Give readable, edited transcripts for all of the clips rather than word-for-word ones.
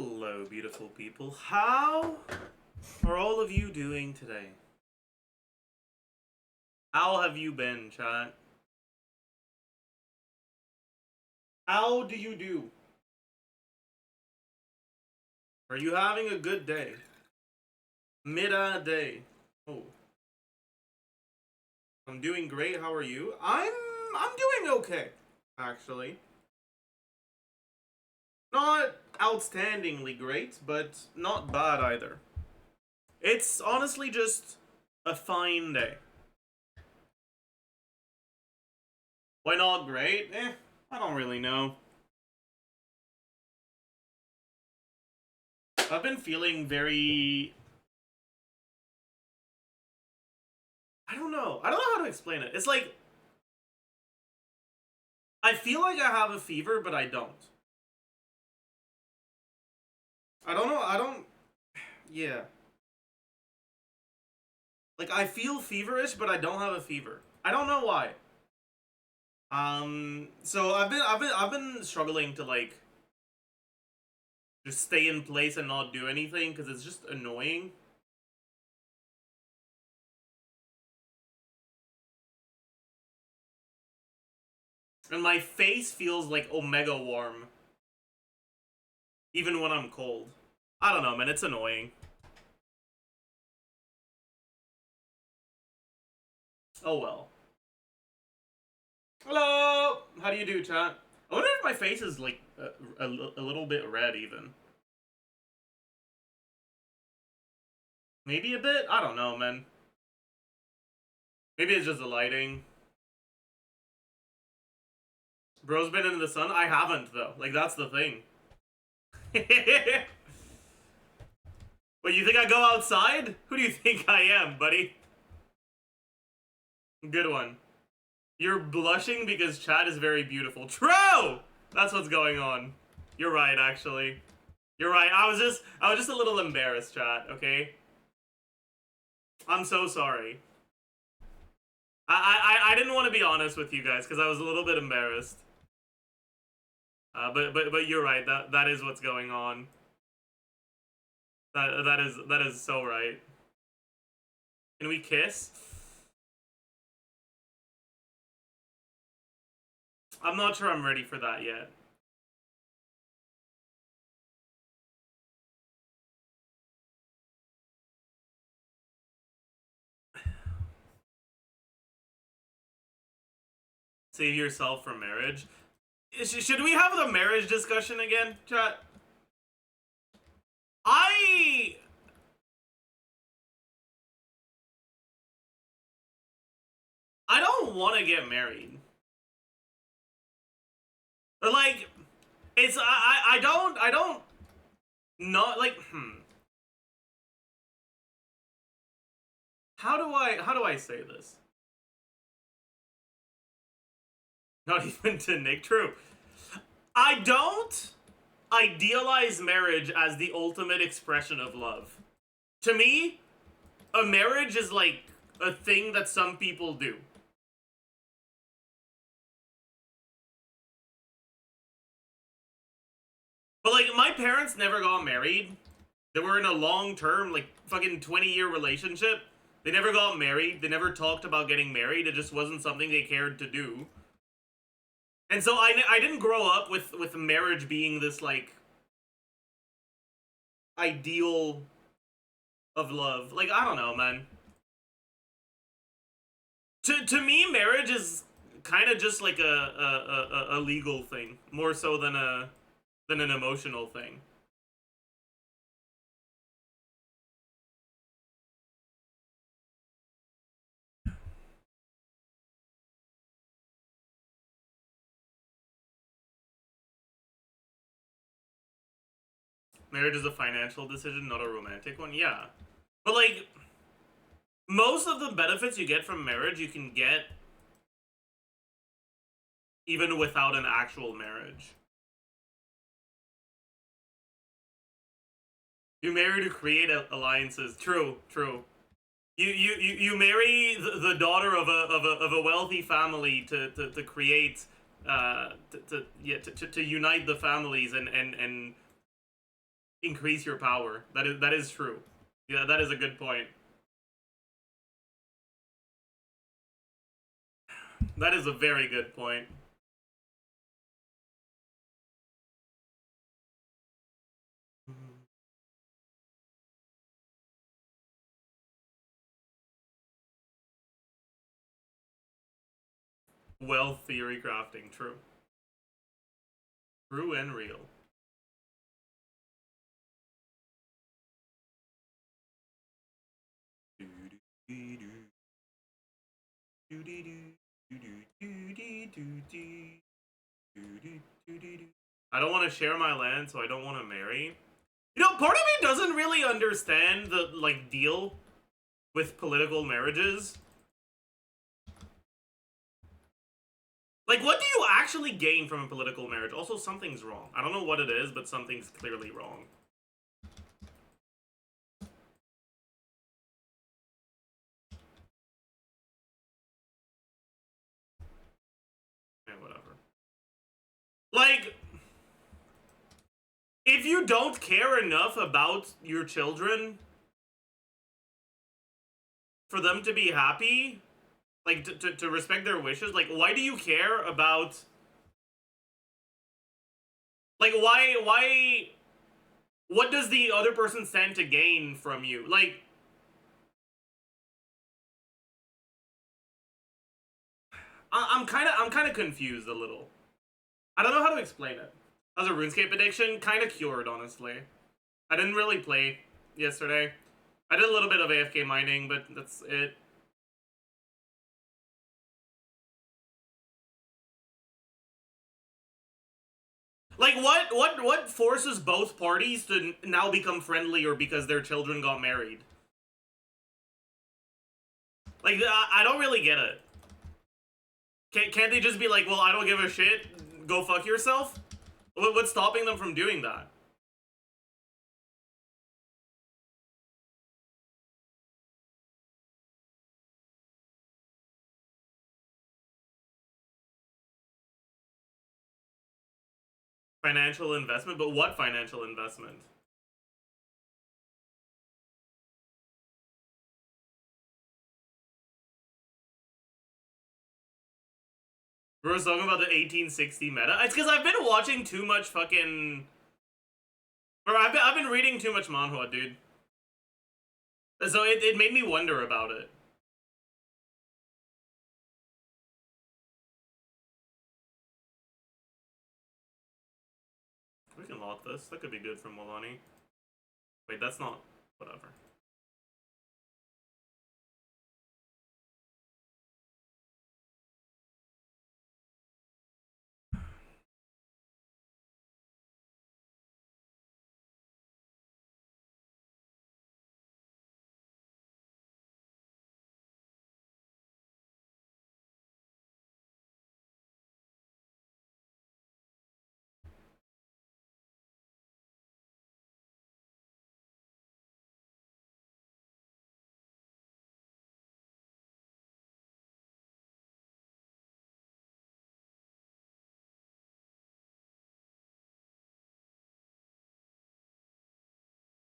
Hello, beautiful people. How are all of you doing today? How have you been, chat? How do you do? Are you having a good day? Midday. Oh. I'm doing great. How are you? I'm doing okay, actually. Not outstandingly great, but not bad either. It's honestly just a fine day. Why not great? I don't really know. I've been feeling very... I don't know how to explain it. It's like... I feel like I have a fever, but I don't. I don't know, yeah. Like, I feel feverish, but I don't have a fever. I don't know why. So I've been struggling to, like, just stay in place and not do anything, because it's just annoying. And my face feels, like, omega warm. Even when I'm cold. I don't know, man, it's annoying. Oh well. Hello! How do you do, chat? I wonder if my face is, like, a little bit red, even. Maybe a bit? I don't know, man. Maybe it's just the lighting. Bro's been in the sun? I haven't, though. Like, that's the thing. What, you think I go outside? Who do you think I am, buddy? Good one. You're blushing because chat is very beautiful. True! That's what's going on. You're right, actually. You're right. I was just a little embarrassed, chat, okay? I'm so sorry. I didn't want to be honest with you guys because I was a little bit embarrassed. But you're right. That is what's going on. That is so right. Can we kiss? I'm not sure I'm ready for that yet. Save yourself from marriage. Should we have the marriage discussion again, chat? I don't want to get married. Like, it's I don't not like How do I say this? Not even to Nick. True. I don't idealize marriage as the ultimate expression of love. To me, a marriage is like a thing that some people do. But like, my parents never got married. They were in a long-term, like, fucking 20-year relationship. They never got married. They never talked about getting married. It just wasn't something they cared to do. And so I didn't grow up with marriage being this, like, ideal of love. Like, I don't know, man. To me, marriage is kind of just like a legal thing, more so than an emotional thing. Marriage is a financial decision, not a romantic one. Yeah. But, like, most of the benefits you get from marriage, you can get even without an actual marriage. You marry to create alliances. True, true. You marry the daughter of a wealthy family to create to unite the families and increase your power. That is true. Yeah, that is a good point. That is a very good point. Well, theory crafting, true. True and real. I don't want to share my land, so I don't want to marry. You know, part of me doesn't really understand the, like, deal with political marriages. Like, what do you actually gain from a political marriage? Also, something's wrong. I don't know what it is, but something's clearly wrong. Yeah, whatever. Like, if you don't care enough about your children for them to be happy, like, to respect their wishes, like, why do you care about... Like, why... What does the other person stand to gain from you? Like... I'm kind of confused a little. I don't know how to explain it. As a RuneScape addiction, kind of cured, honestly. I didn't really play yesterday. I did a little bit of AFK mining, but that's it. Like, what forces both parties to now become friendlier because their children got married? Like, I don't really get it. Can't they just be like, well, I don't give a shit, go fuck yourself? What's stopping them from doing that? Financial investment? But what financial investment? We were talking about the 1860 meta. It's because I've been watching too much fucking... Or I've been reading too much manhwa, dude. So it made me wonder about it. We can lock this. That could be good for Milani. Wait, that's not... Whatever.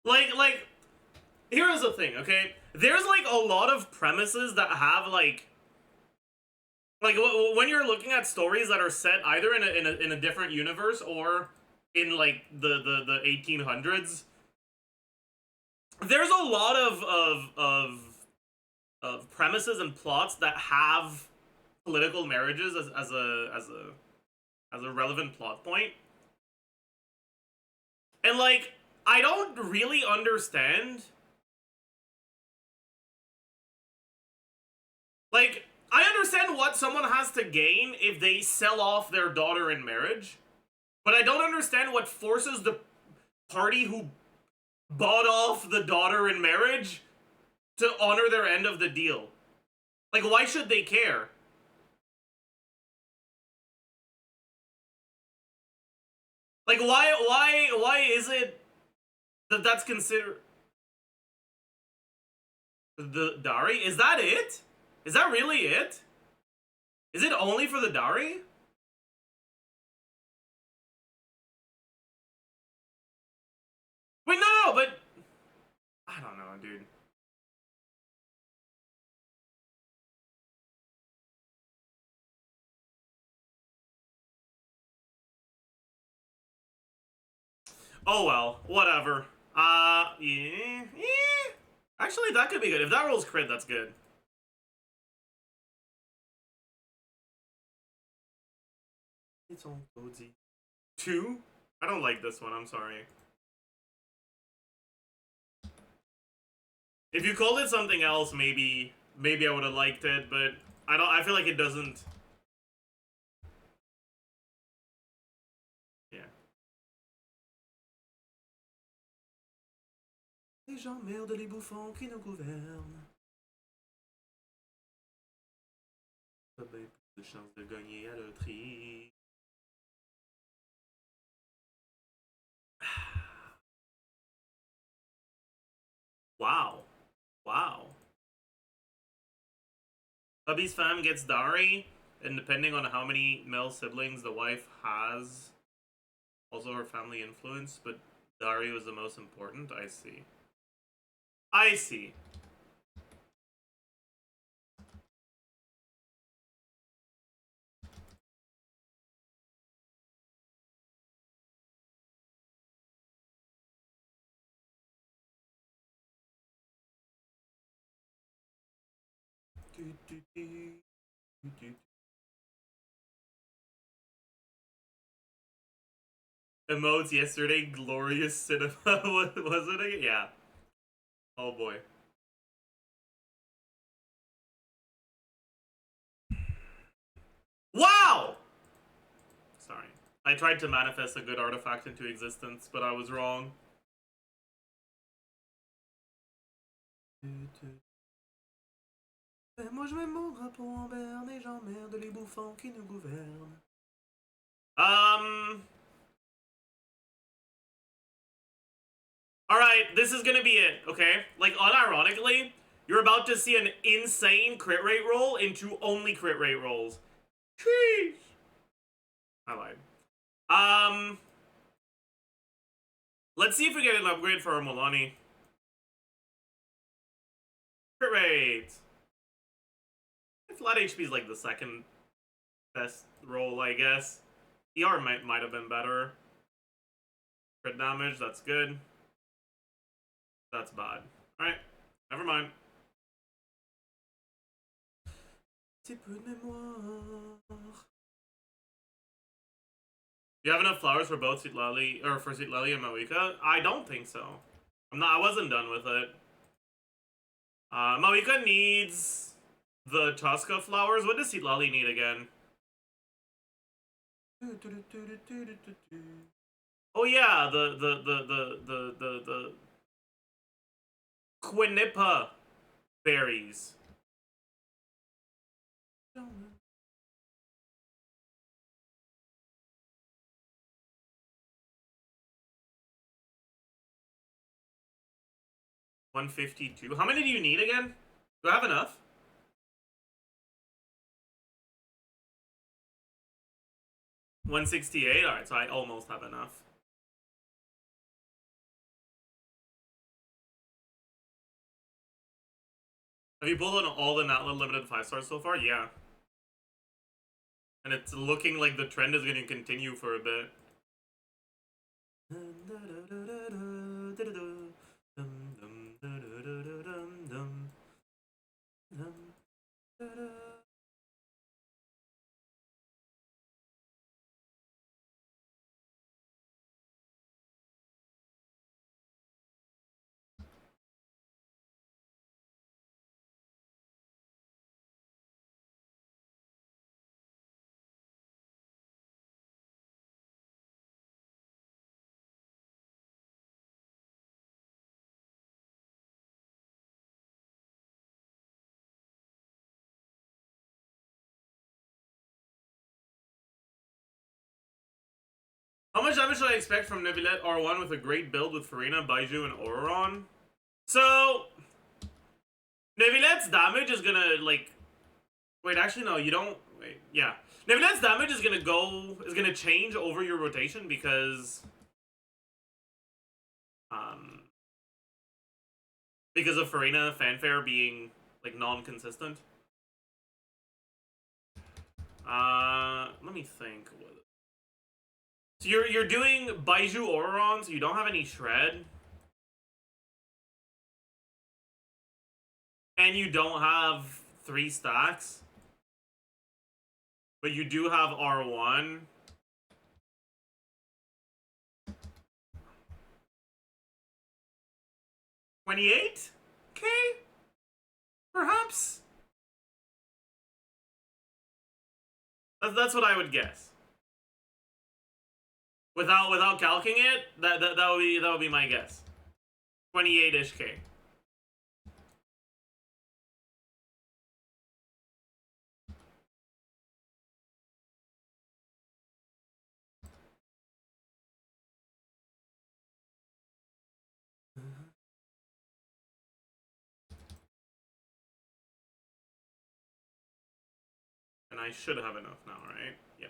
Like, here's the thing, okay? There's, like, a lot of premises that have, like, when you're looking at stories that are set either in a different universe or in, like, the 1800s, there's a lot of premises and plots that have political marriages as a relevant plot point. And, like, I don't really understand. Like, I understand what someone has to gain if they sell off their daughter in marriage, but I don't understand what forces the party who bought off the daughter in marriage to honor their end of the deal. Like, why should they care? Like, why is it that that's considered the dowry? Is that it? Is that really it? Is it only for the dowry? dude. Oh well, whatever. Yeah. Actually, that could be good. If that rolls crit, that's good. It's on VOD. 2? I don't like this one, I'm sorry. If you called it something else, maybe I would have liked it, but I feel like it doesn't. Yeah. Les gens merdent les bouffons qui nous gouvernent. Pas bien plus de chance de gagner à la loterie. Wow. Wow. Hubby's fam gets dowry, and depending on how many male siblings the wife has, also her family influence, but dowry was the most important. I see. I see. Emotes yesterday, glorious cinema. Was it? Yeah. Oh boy. Wow! Sorry. I tried to manifest a good artifact into existence, but I was wrong. Moi je mets mon drapeau en berne et j'emmerde les bouffons qui nous gouvernent. Alright, this is gonna be it, okay? Like, unironically, you're about to see an insane crit rate roll into only crit rate rolls. Sheesh! I lied. Let's see if we get an upgrade for our Milani. Crit rate! Flat HP is like the second best roll, I guess. ER might have been better. Crit damage, that's good. That's bad. Alright, never mind. You have enough flowers for both Sweet Lily, or for Sweet Lily and Mavuika? I don't think so. I wasn't done with it. Mavuika needs the Tosca flowers. What does Sweet Lily need again? Oh yeah, the Quinnipa berries. $152. How many do you need again? Do I have enough? $168. Alright, so I almost have enough. Have you pulled on all the not limited 5-stars so far? Yeah. And it's looking like the trend is going to continue for a bit. How much damage should I expect from Neuvillette R1 with a great build with Farina, Baiju, and Auroron? So, Neuvillette's damage is gonna, like... Wait, actually, no, you don't... Wait, yeah. Neuvillette's damage is gonna change over your rotation because... Because of Farina fanfare being like non-consistent. Let me think. So you're doing Baiju Auron, so you don't have any shred. And you don't have 3 stacks. But you do have R1. $28K? Perhaps? That's what I would guess. Without calcing it, that would be my guess. 28-ish K. And I should have enough now, right? Yeah.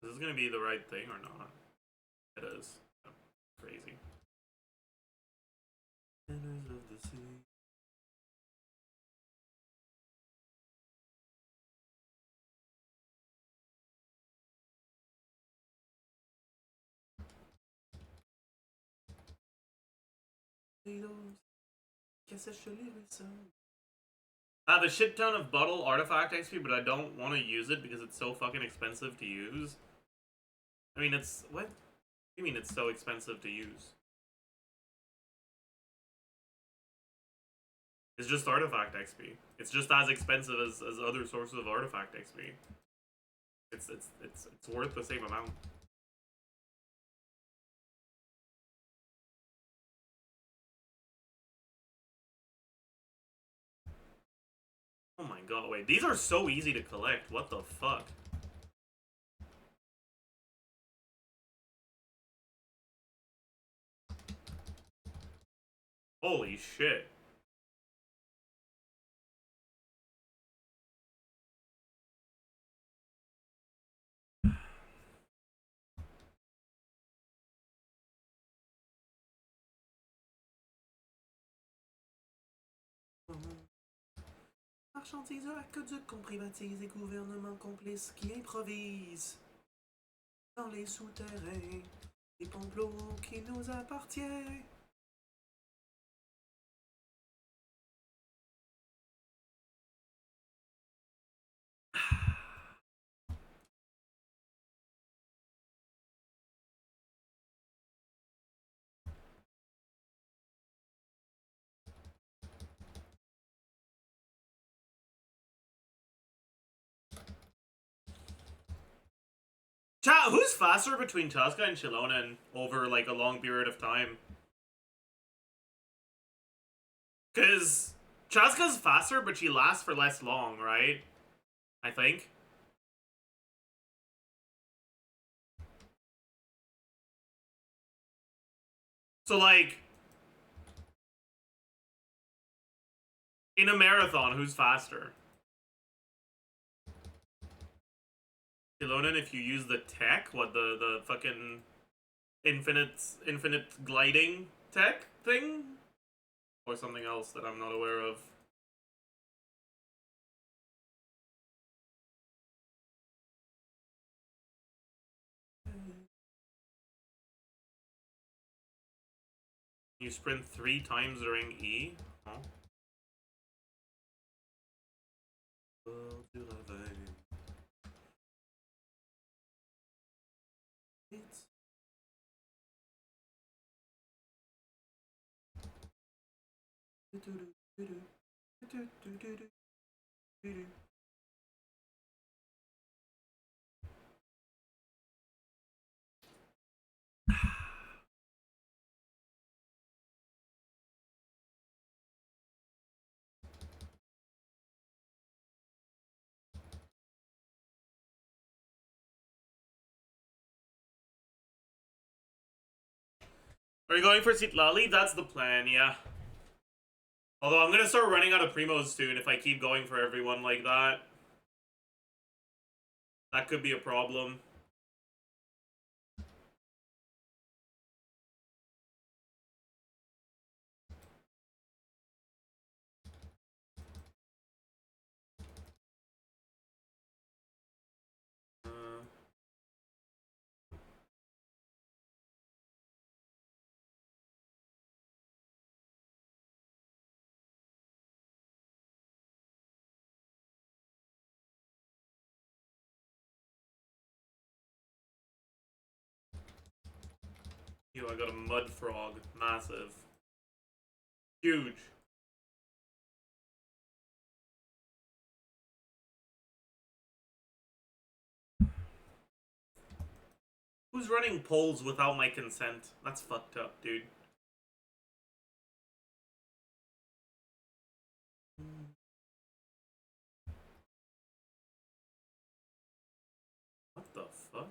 Is this gonna be the right thing or not? It is. Oh, crazy. Sinners of the sea. I have a shit ton of bottle artifact XP, but I don't want to use it because it's so fucking expensive to use. I mean, it's... What? You mean it's so expensive to use? It's just artifact XP. It's just as expensive as other sources of artifact XP. It's worth the same amount. Oh my god, wait, these are so easy to collect. What the fuck? Holy shit. Marchandiseurs, aqueducs qu'on privatise et gouvernements complices qui improvisent dans les souterrains des complots qui nous appartiennent. Chat, who's faster between Tuska and Chilonen over like a long period of time? Because Chaska's faster, but she lasts for less long, right? I think. So like, in a marathon, who's faster? Chilonen, if you use the tech, what, the fucking infinite gliding tech thing? Or something else that I'm not aware of. You sprint 3 times during E? Huh? Are you going for Sitlali? That's the plan, yeah. Although I'm gonna start running out of primos soon if I keep going for everyone like that. That could be a problem. Yo, I got a mud frog. Massive. Huge. Who's running polls without my consent? That's fucked up, dude. What the fuck?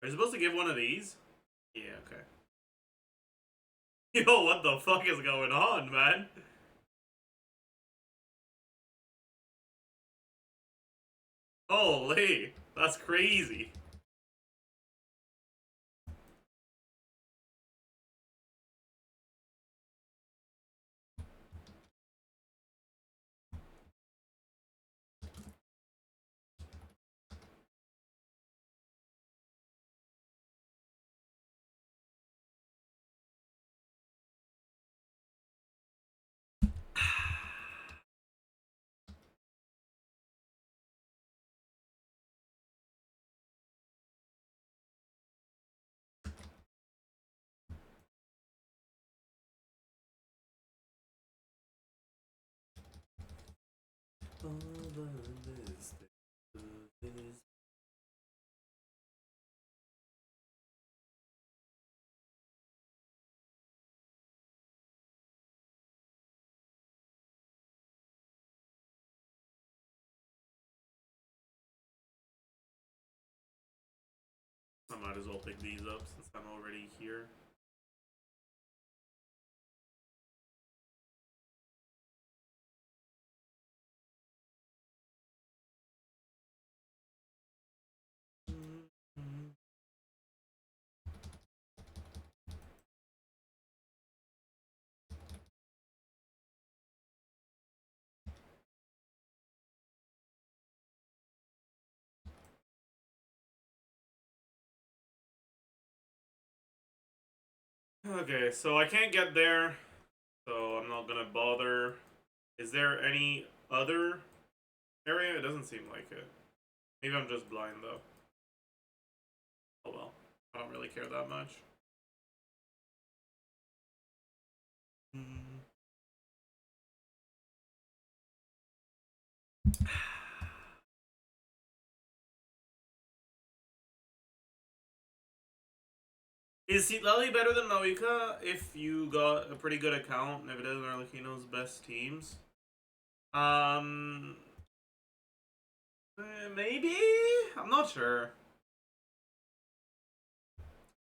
Are you supposed to give one of these? Yeah, okay. Yo, what the fuck is going on, man? Holy, that's crazy. I might as well pick these up since I'm already here. Okay, so I can't get there, so I'm not gonna bother. Is there any other area? It doesn't seem like it. Maybe I'm just blind, though. Oh well. I don't really care that much. Is Sitlali better than Mavuika if you got a pretty good account and if it is Arlecchino's best teams? Maybe? I'm not sure.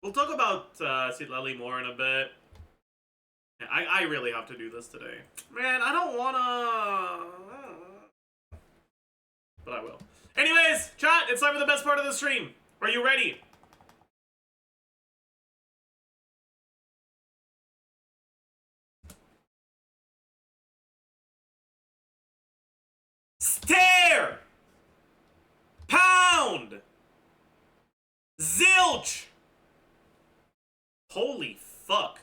We'll talk about Sitlali more in a bit. Yeah, I really have to do this today. Man, I don't wanna... But I will. Anyways, chat, it's time for the best part of the stream. Are you ready? Stare! Pound! Zilch! Holy fuck.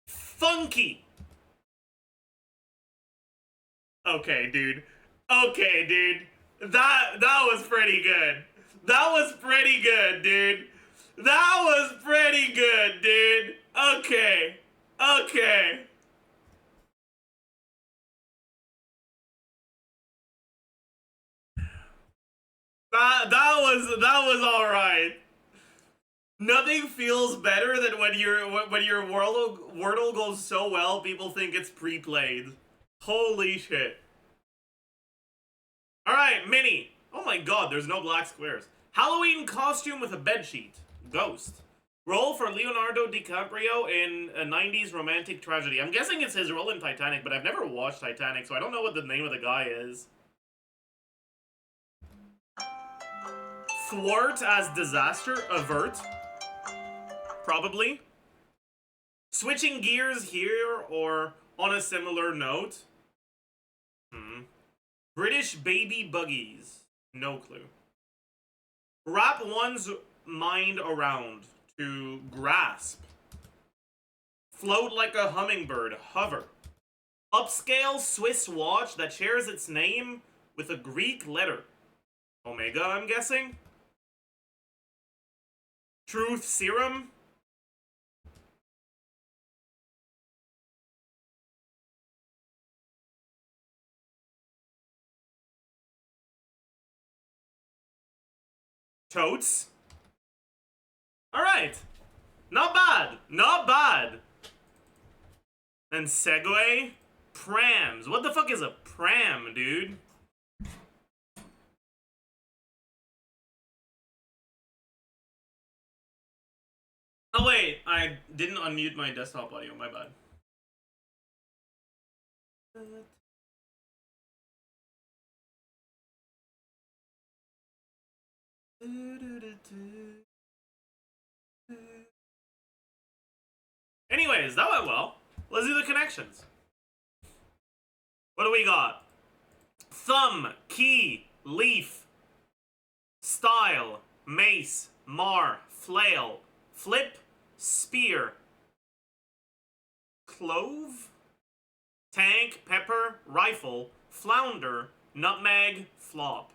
Funky! Okay, dude. Okay, dude. That was pretty good. That was pretty good, dude. That was pretty good, dude. Okay. Okay. That was all right. Nothing feels better than when your Wordle goes so well, people think it's pre-played. Holy shit. All right, Mini. Oh my god, there's no black squares. Halloween costume with a bedsheet. Ghost. Role for Leonardo DiCaprio in a 90s romantic tragedy. I'm guessing it's his role in Titanic, but I've never watched Titanic, so I don't know what the name of the guy is. Thwart as disaster. Avert. Probably. Switching gears here or on a similar note. British baby buggies. No clue. Wrap one's mind around. To grasp. Float like a hummingbird. Hover. Upscale Swiss watch that shares its name with a Greek letter. Omega, I'm guessing? Truth serum? Totes? Alright. Not bad. Not bad. And Segway? Prams. What the fuck is a pram, dude? Oh wait, I didn't unmute my desktop audio, my bad. Anyways, that went well. Let's do the connections. What do we got? Thumb, key, leaf, style, mace, mar, flail, flip, spear, clove, tank, pepper, rifle, flounder, nutmeg, flop.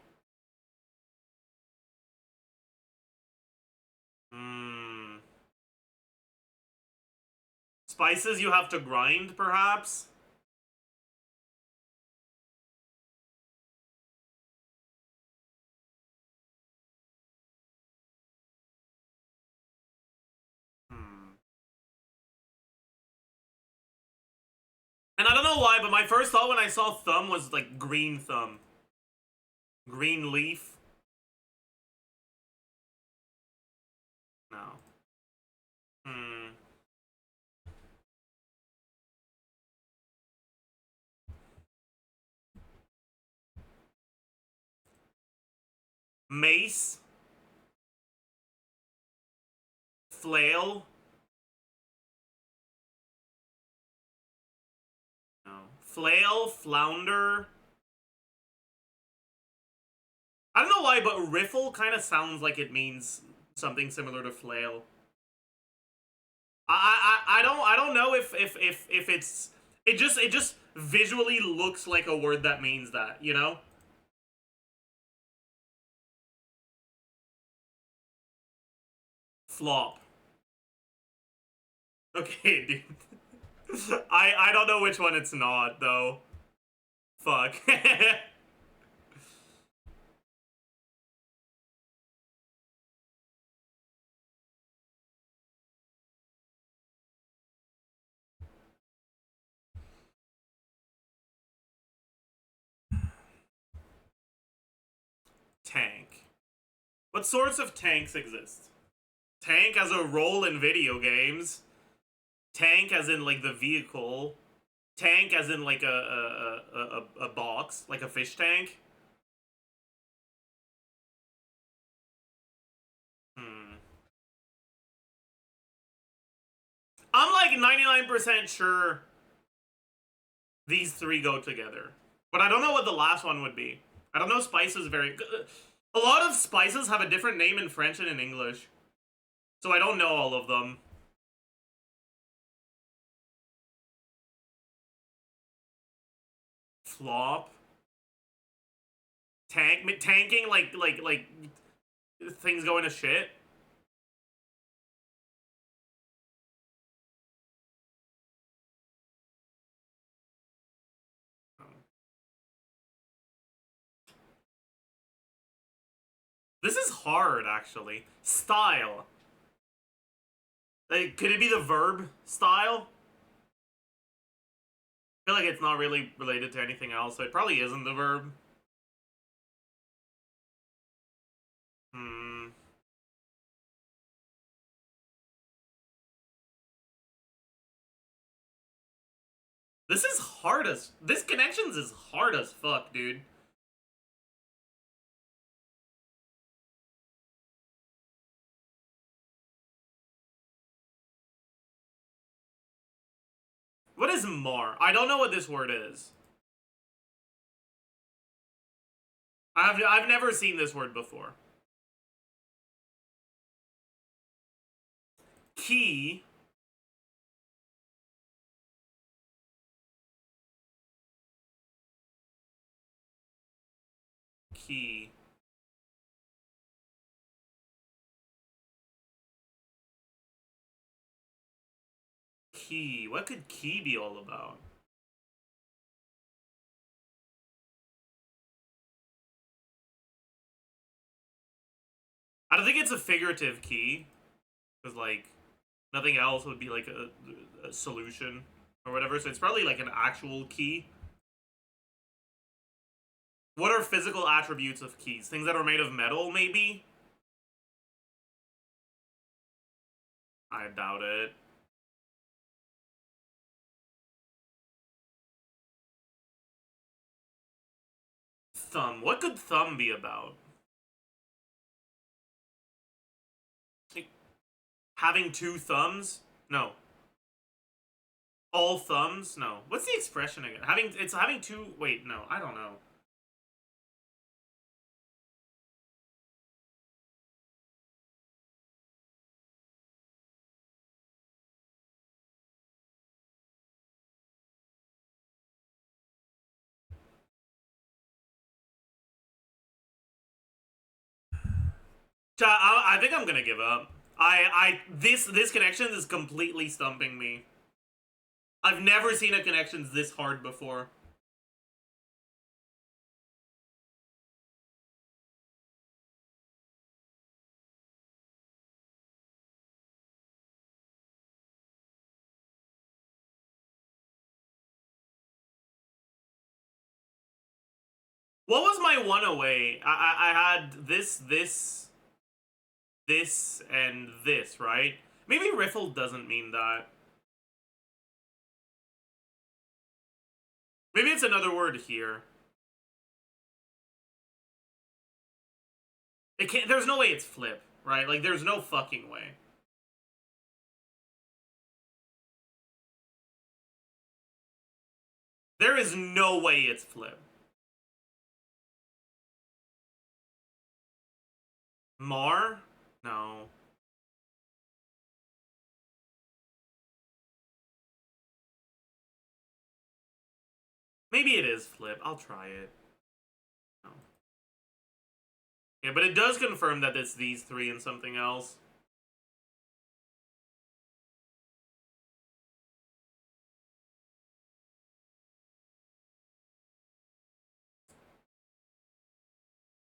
Spices you have to grind, perhaps? And I don't know why, but my first thought when I saw thumb was like green thumb. Green leaf. No. Mace. Flail. No. Flail, flounder. I don't know why, but riffle kind of sounds like it means something similar to flail. I don't know if it's it just visually looks like a word that means that, you know? Flop. Okay, dude. I don't know which one it's not, though. Fuck. Tank. What sorts of tanks exist? Tank as a role in video games. Tank as in, like, the vehicle. Tank as in, like, a box. Like a fish tank. I'm, like, 99% sure these three go together. But I don't know what the last one would be. I don't know spices very... A lot of spices have a different name in French and in English. So I don't know all of them. Flop. Tanking like things going to shit. This is hard, actually. Style. Like, could it be the verb style? I feel like it's not really related to anything else, so it probably isn't the verb. Hmm. This is hard as... This connections is hard as fuck, dude. What is mar? I don't know what this word is. I've never seen this word before. Key. Key. Key. What could key be all about? I don't think it's a figurative key. Because, like, nothing else would be, like, a solution or whatever. So it's probably, like, an actual key. What are physical attributes of keys? Things that are made of metal, maybe? I doubt it. Thumb. What could thumb be about? Like, having two thumbs? No. All thumbs? No. What's the expression again? It's having two... Wait, no. I don't know. I think I'm gonna give up. This connections is completely stumping me. I've never seen a connections this hard before. What was my one away? I had this, and this, right? Maybe riffle doesn't mean that. Maybe it's another word here. It can't. There's no way it's flip, right? Like, there's no fucking way. There is no way it's flip. Mar? No. Maybe it is flip. I'll try it. No. Yeah, but it does confirm that it's these three and something else.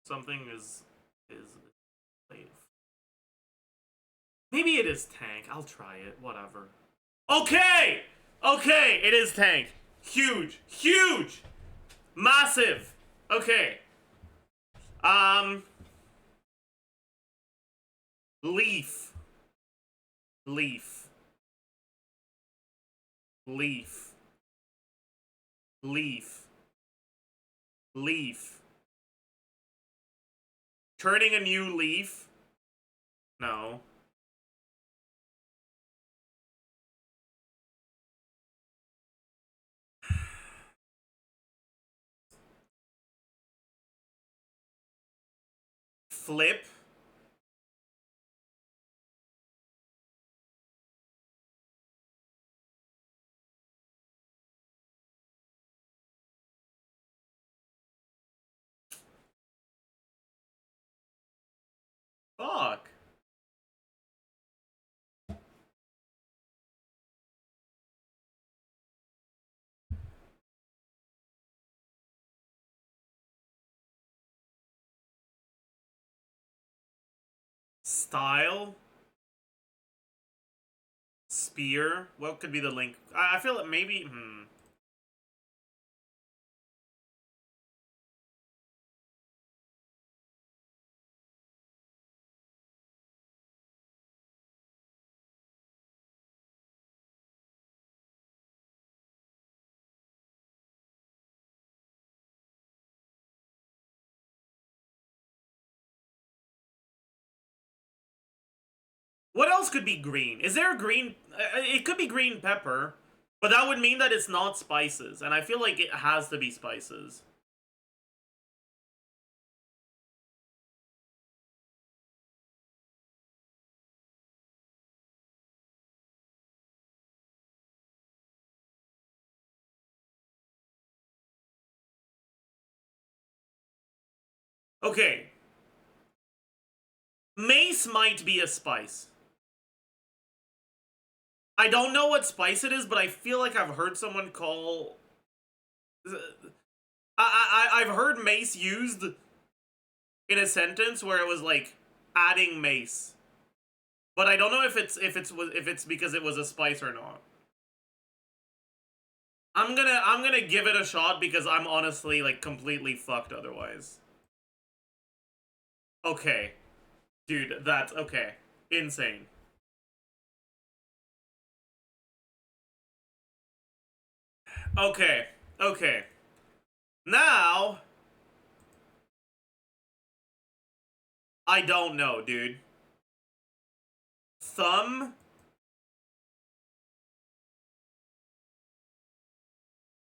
Something is safe. Maybe it is tank. I'll try it. Whatever. Okay! Okay, it is tank. Huge. Huge! Massive. Okay. Leaf. Leaf. Leaf. Leaf. Leaf. Turning a new leaf? No. Flip? Fuck. Style. Spear. What could be the link? I feel like maybe. What else could be green? Is there a green? It could be green pepper, but that would mean that it's not spices, and I feel like it has to be spices. Okay. Mace might be a spice. I don't know what spice it is, but I feel like I've heard someone call... I've heard mace used in a sentence where it was like adding mace, but I don't know if it's because it was a spice or not. I'm gonna give it a shot because I'm honestly like completely fucked otherwise. Okay, dude, that's okay. Insane. Okay, okay. Now, I don't know, dude. Thumb.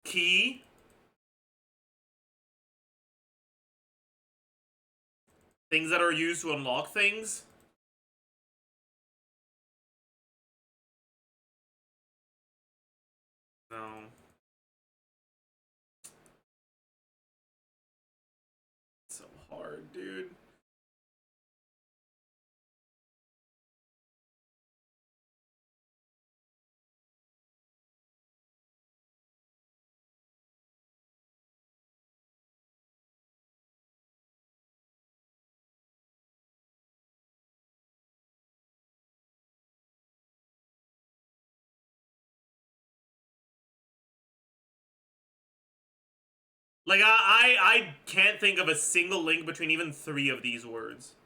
Key. Things that are used to unlock things. No. It's so hard, dude. Like, I can't think of a single link between even 3 of these words.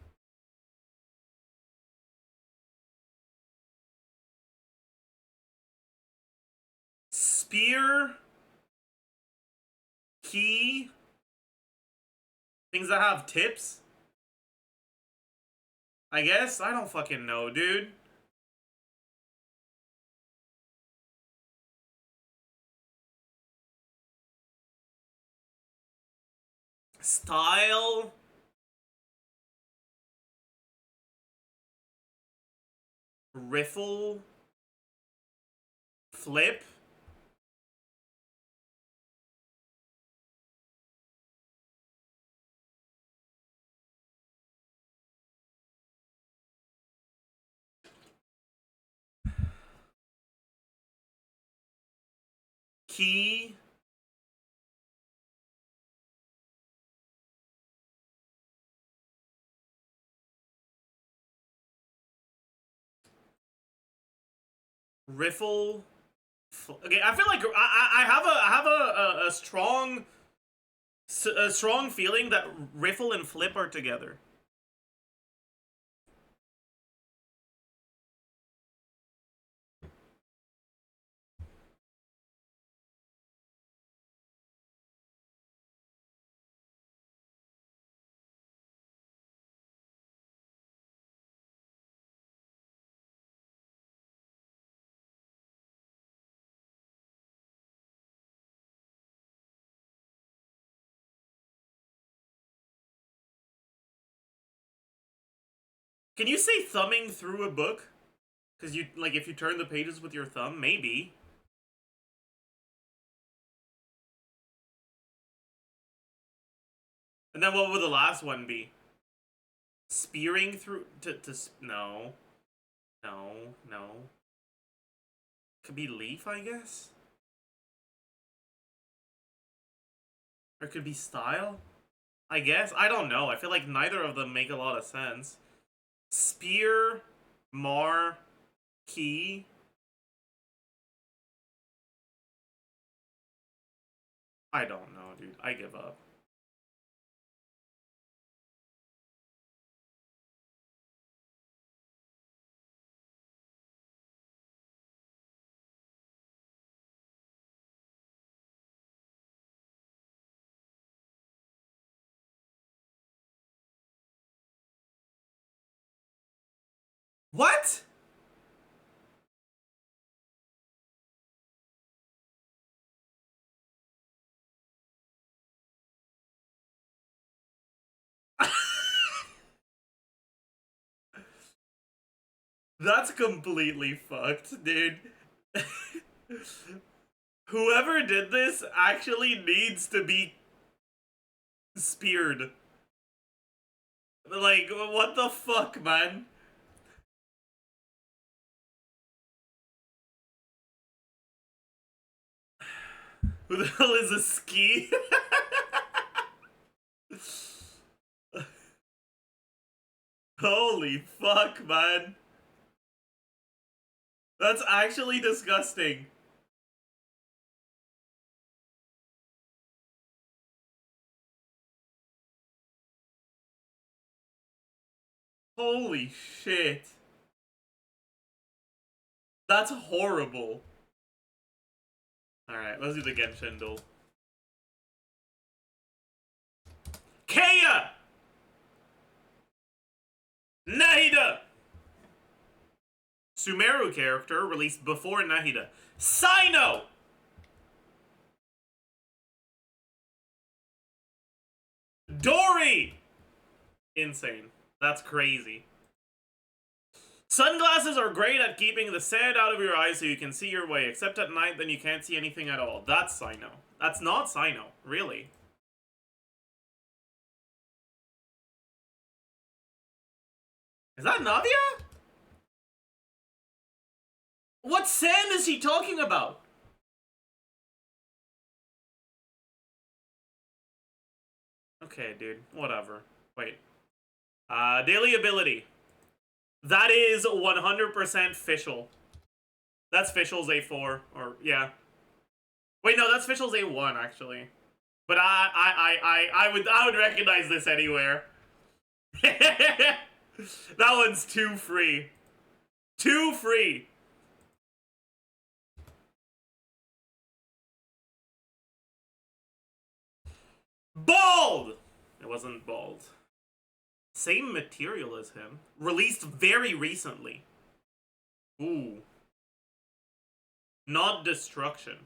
Spear. Key. Things that have tips. I guess? I don't fucking know, dude. Style. Riffle. Flip. Key. Riffle. Okay, I feel like I have a strong feeling that riffle and flip are together. Can you say thumbing through a book? Because you, like, if you turn the pages with your thumb, maybe. And then what would the last one be? Spearing through, no. No, no. Could be leaf, I guess? Or it could be style? I guess? I don't know. I feel like neither of them make a lot of sense. Spear, Mar, Key. I don't know, dude. I give up. What? That's completely fucked, dude. Whoever did this actually needs to be speared. Like, what the fuck, man? Who the hell is a ski? Holy fuck, man. That's actually disgusting. Holy shit. That's horrible. Alright, let's do the Genshindle. Kaya! Nahida! Sumeru character released before Nahida. Sino! Dory! Insane. That's crazy. Sunglasses are great at keeping the sand out of your eyes so you can see your way, except at night, then you can't see anything at all. That's Sino. That's not Sino, really. Is that Navia? What sand is he talking about? Okay, dude. Whatever. Wait. Daily ability. That is 100% Fischl. That's Fischl's A4, or, yeah. Wait, no, that's Fischl's A1, actually. But I would recognize this anywhere. That one's too free. Too free. Bald! It wasn't bald. Same material as him. Released very recently. Ooh. Not destruction.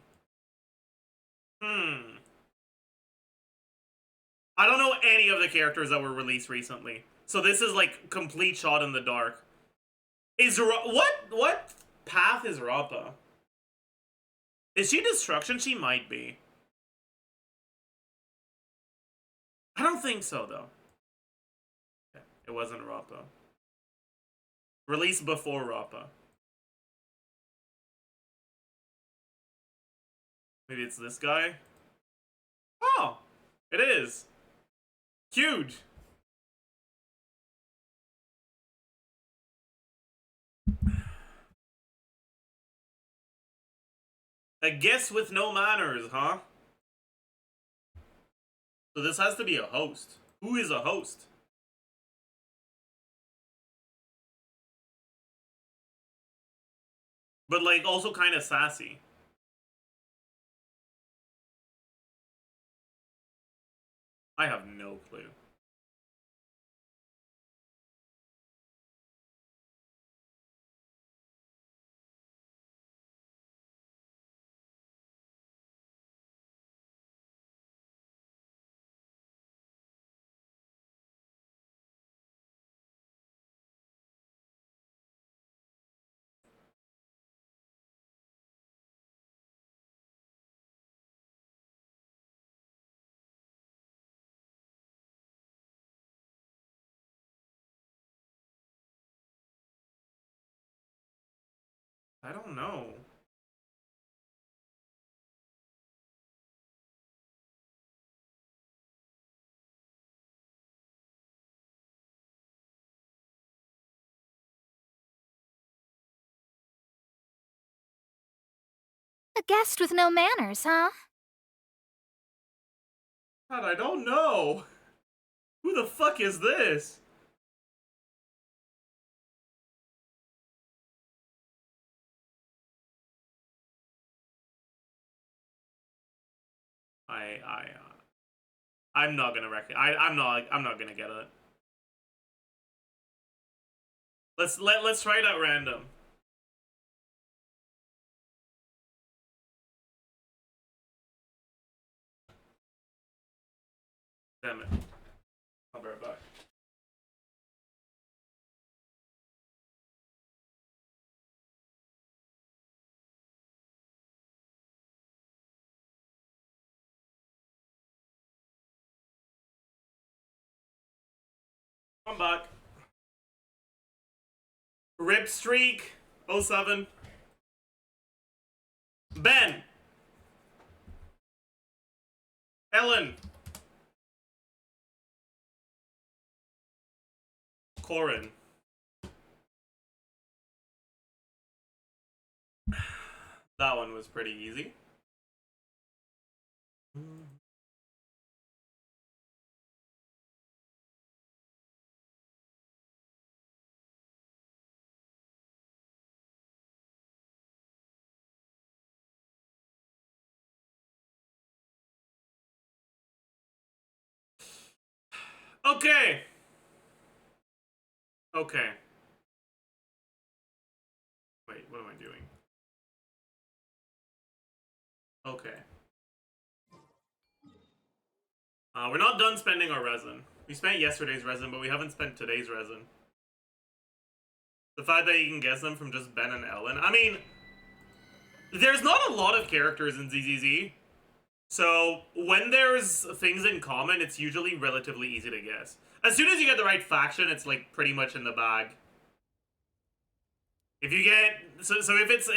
I don't know any of the characters that were released recently. So this is like complete shot in the dark. Is what path is Rappa? Is she destruction? She might be. I don't think so though. Okay. It wasn't Rappa. Released before Rappa. Maybe it's this guy? Oh! It is! Huge! A guest with no manners, huh? So this has to be a host. Who is a host? But like also kind of sassy. I have no clue. I don't know. A guest with no manners, huh? God, I don't know. Who the fuck is this? I'm not gonna I'm not gonna get it. Let's try it at random. Damn it. I'll be right back. I'm back. Rip Streak 07. Ben. Ellen. Corin. That one was pretty easy. Okay. Okay. Wait, what am I doing? Okay. We're not done spending our resin. We spent yesterday's resin, but we haven't spent today's resin. The fact that you can guess them from just Ben and Ellen. I mean, there's not a lot of characters in ZZZ. So, when there's things in common, it's usually relatively easy to guess. As soon as you get the right faction, it's like pretty much in the bag. If you get so if it's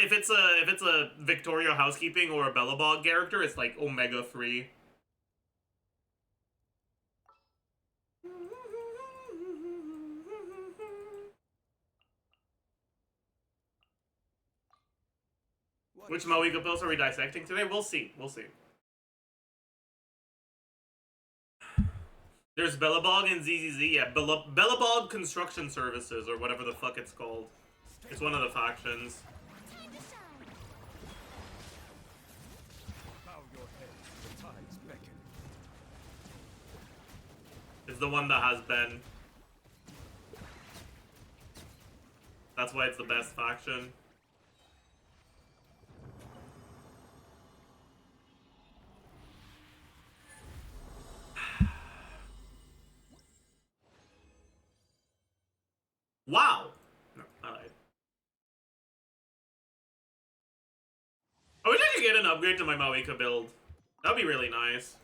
a Victoria Housekeeping or a Bellabog character, it's like Omega free. Which Mavuika pills are we dissecting today? We'll see. We'll see. There's Bellabog and ZZZ. Yeah, Bellabog Construction Services, or whatever the fuck it's called. It's one of the factions. It's the one that has Ben. That's why it's the best faction. Wow! No, alright. I wish I could get an upgrade to my Mavuika build. That'd be really nice.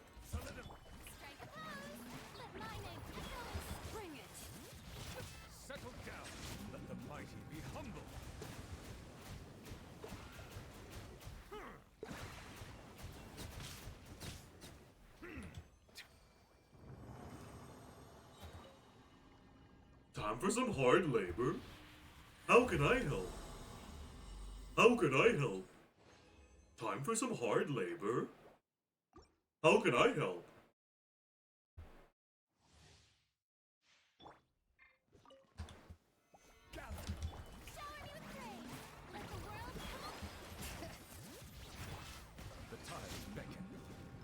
Time for some hard labor? How can I help? How can I help? Time for some hard labor? How can I help?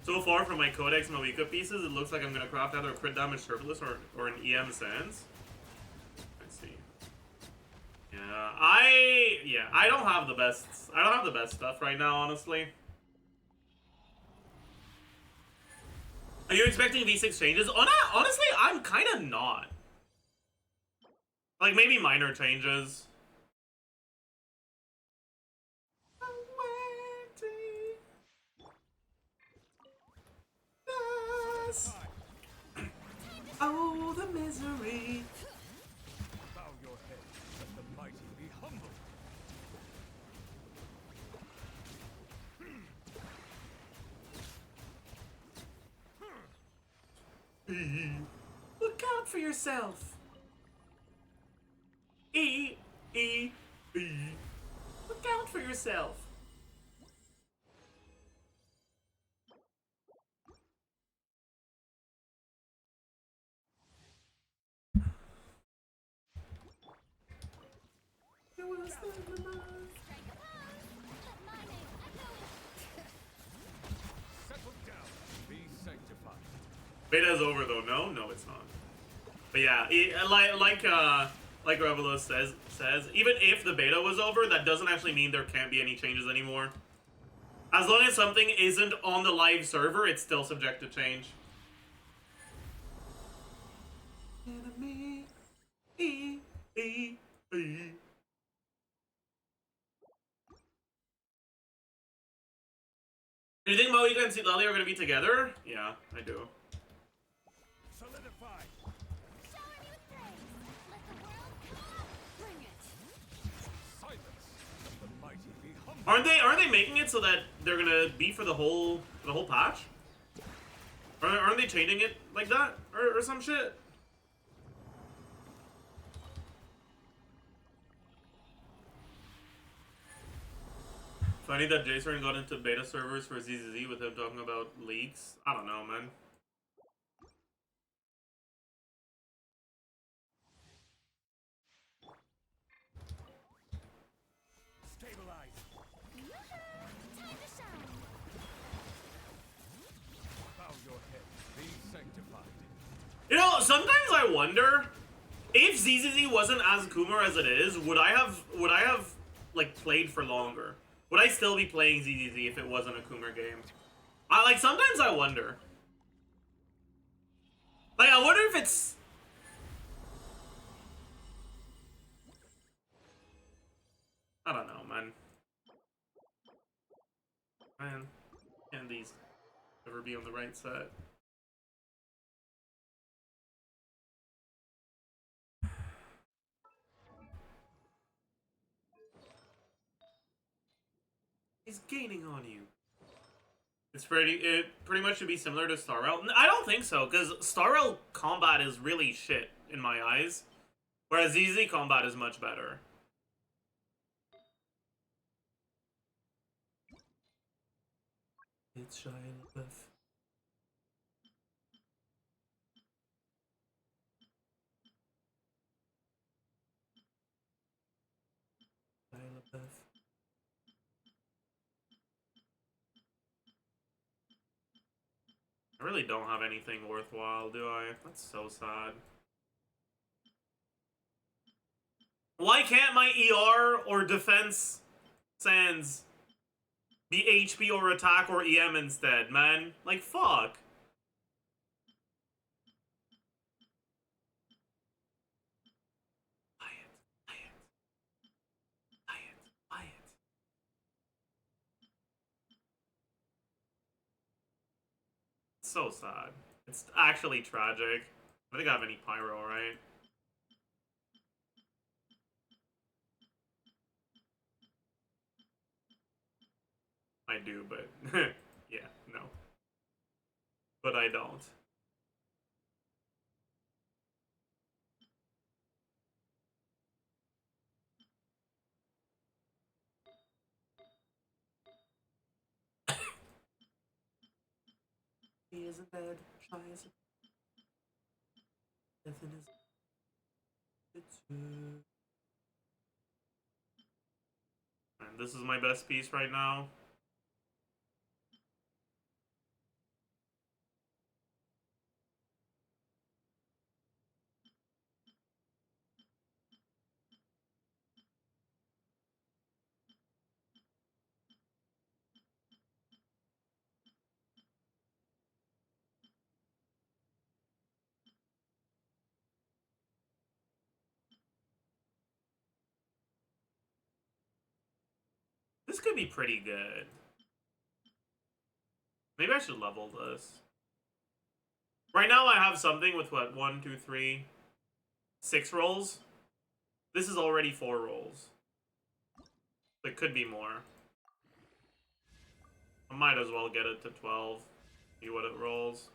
So far from my Codex Mavuika pieces, it looks like I'm gonna craft either a crit damage Turtles or an EM Sands. Let's see. Yeah, I don't have the best stuff right now, honestly. Are you expecting V6 changes? Honestly, I'm kind of not. Like, maybe minor changes. Oh, the misery. Bow your head, let the mighty be humble. Look out for yourself. Look out for yourself. Settle down. Be sanctified. Beta's over though. No, it's not. But yeah, like Revelos says, even if the beta was over, that doesn't actually mean there can't be any changes anymore. As long as something isn't on the live server, it's still subject to change. Enemy. Do you think Mavuika and Lily are gonna be together? Yeah, I do. Solidify. Shower me with praise. Let the world come up. Bring it. Silence. Let the mighty be humble. Aren't they making it so that they're gonna be for the whole patch? Aren't they changing it like that or some shit? Funny that Jason got into beta servers for ZZZ with him talking about leaks. I don't know, man. Stabilize. Time to shine. Bow your head. Be sanctified. You know, sometimes I wonder if ZZZ wasn't as Kumar as it is, would I have like played for longer? Would I still be playing ZZZ if it wasn't a Kumar game? Sometimes I wonder. Like, I wonder if it's... I don't know, man. Man, can these ever be on the right side? He's gaining on you. It pretty much should be similar to Star Rail. I don't think so, because Star Rail combat is really shit in my eyes, whereas ZZ combat is much better. It's Shia LaBeouf. Shia LaBeouf. I really don't have anything worthwhile, do I? That's so sad. Why can't my ER or defense sands be HP or attack or EM instead, man? Like, fuck. Buy it. So sad. It's actually tragic. I think I have any pyro, right? I do, but yeah, no. But I don't. He isn't dead. Shy isn't. Nothing is. It's good. And this is my best piece right now. This could be pretty good. Maybe I should level this. Right now I have something with what, 1, 2, 3, 6 rolls. This is already 4 rolls. It could be more. I might as well get it to 12. See what it rolls.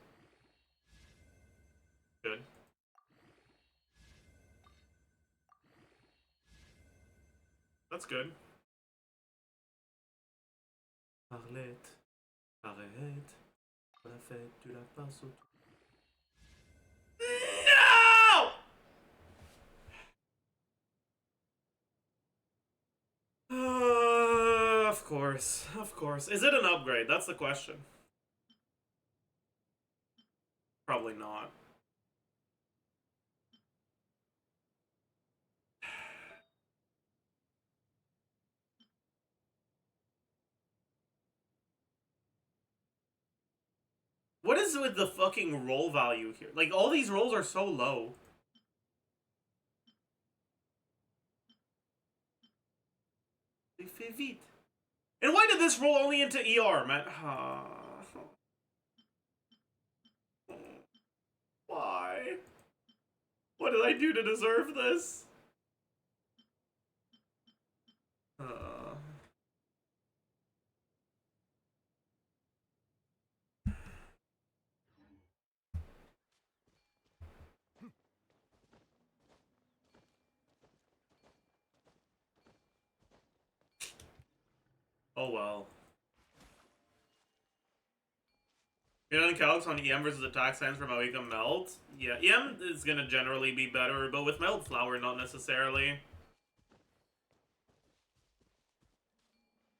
Good. That's good. Arlette, arrête, la fête, tu la passes au... No! Of course, of course. Is it an upgrade? That's the question. Probably not. What is with the fucking roll value here? Like, all these rolls are so low. And why did this roll only into ER, man? Why? What did I do to deserve this? Oh well. You know, the calcs on EM versus attack science for Mavuika Melt? Yeah, EM is gonna generally be better, but with Melt Flower, not necessarily.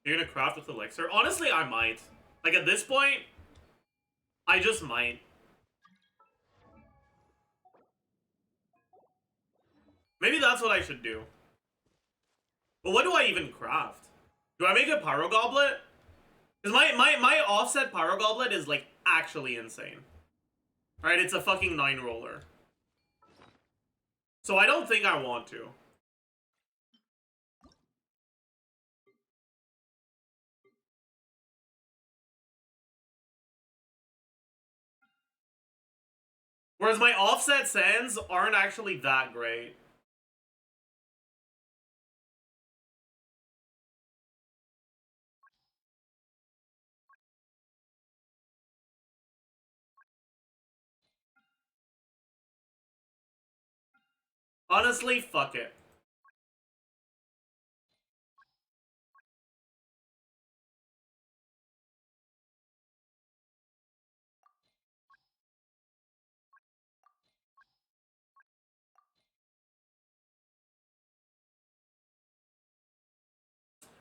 You're gonna craft with Elixir? Honestly, I might. Like, at this point, I just might. Maybe that's what I should do. But what do I even craft? Do I make a Pyro Goblet? Because my offset Pyro Goblet is, like, actually insane. Alright, it's a fucking 9-roller. So I don't think I want to. Whereas my offset sands aren't actually that great. Honestly, fuck it.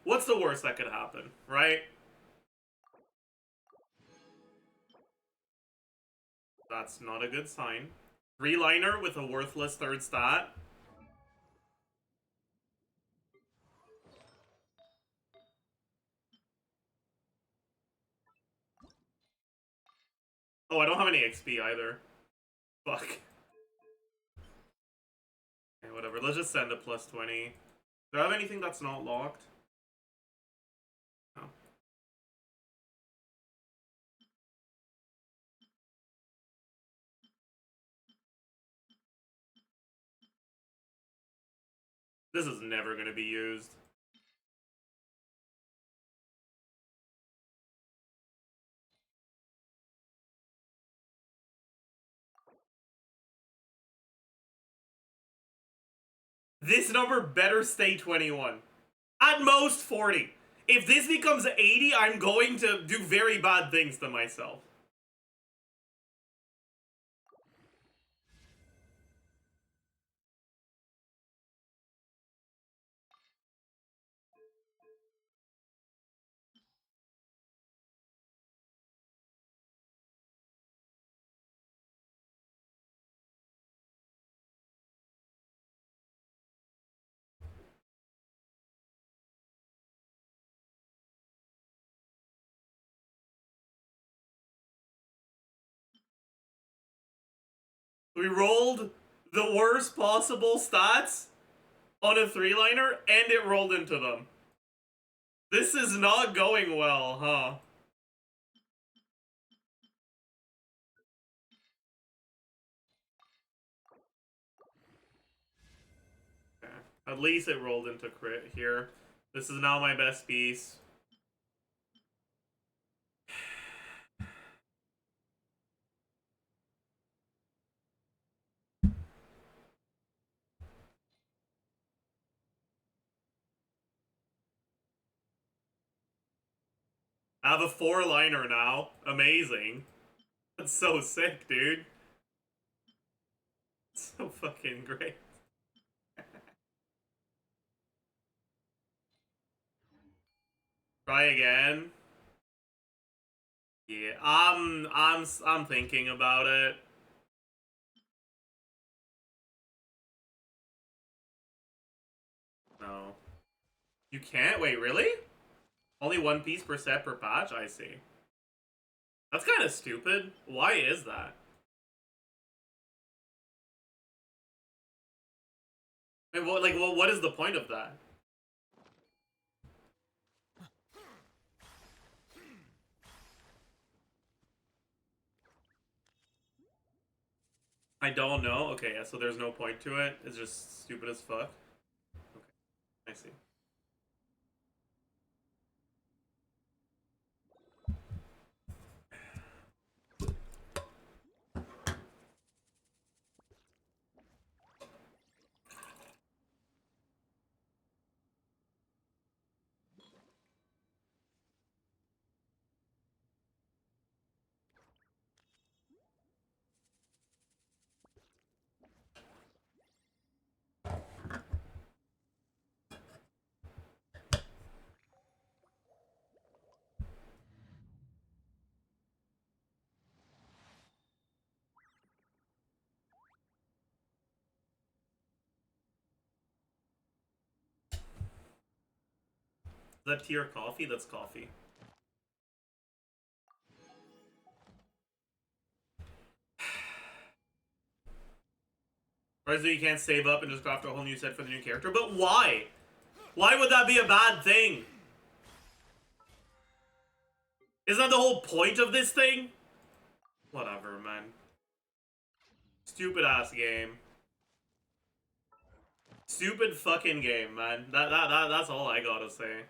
What's the worst that could happen, right? That's not a good sign. 3-liner with a worthless 3rd stat. Oh, I don't have any XP either. Fuck. Okay, whatever. Let's just send a +20. Do I have anything that's not locked? No. This is never gonna be used. This number better stay 21. At most 40. If this becomes 80, I'm going to do very bad things to myself. We rolled the worst possible stats on a 3-liner, and it rolled into them. This is not going well, huh? Okay. At least it rolled into crit here. This is now my best piece. I have a 4-liner now. Amazing. That's so sick, dude. So fucking great. Try again. Yeah, I'm thinking about it. No. You can't? Wait, really? Only one piece per set per patch? I see. That's kind of stupid. Why is that? Wait, what, like, what is the point of that? I don't know. Okay, yeah, so there's no point to it. It's just stupid as fuck. Okay, I see. Is that tea or coffee? That's coffee. Or is it you can't save up and just craft a whole new set for the new character? But why? Why would that be a bad thing? Isn't that the whole point of this thing? Whatever, man. Stupid ass game. Stupid fucking game, man. That's all I gotta say.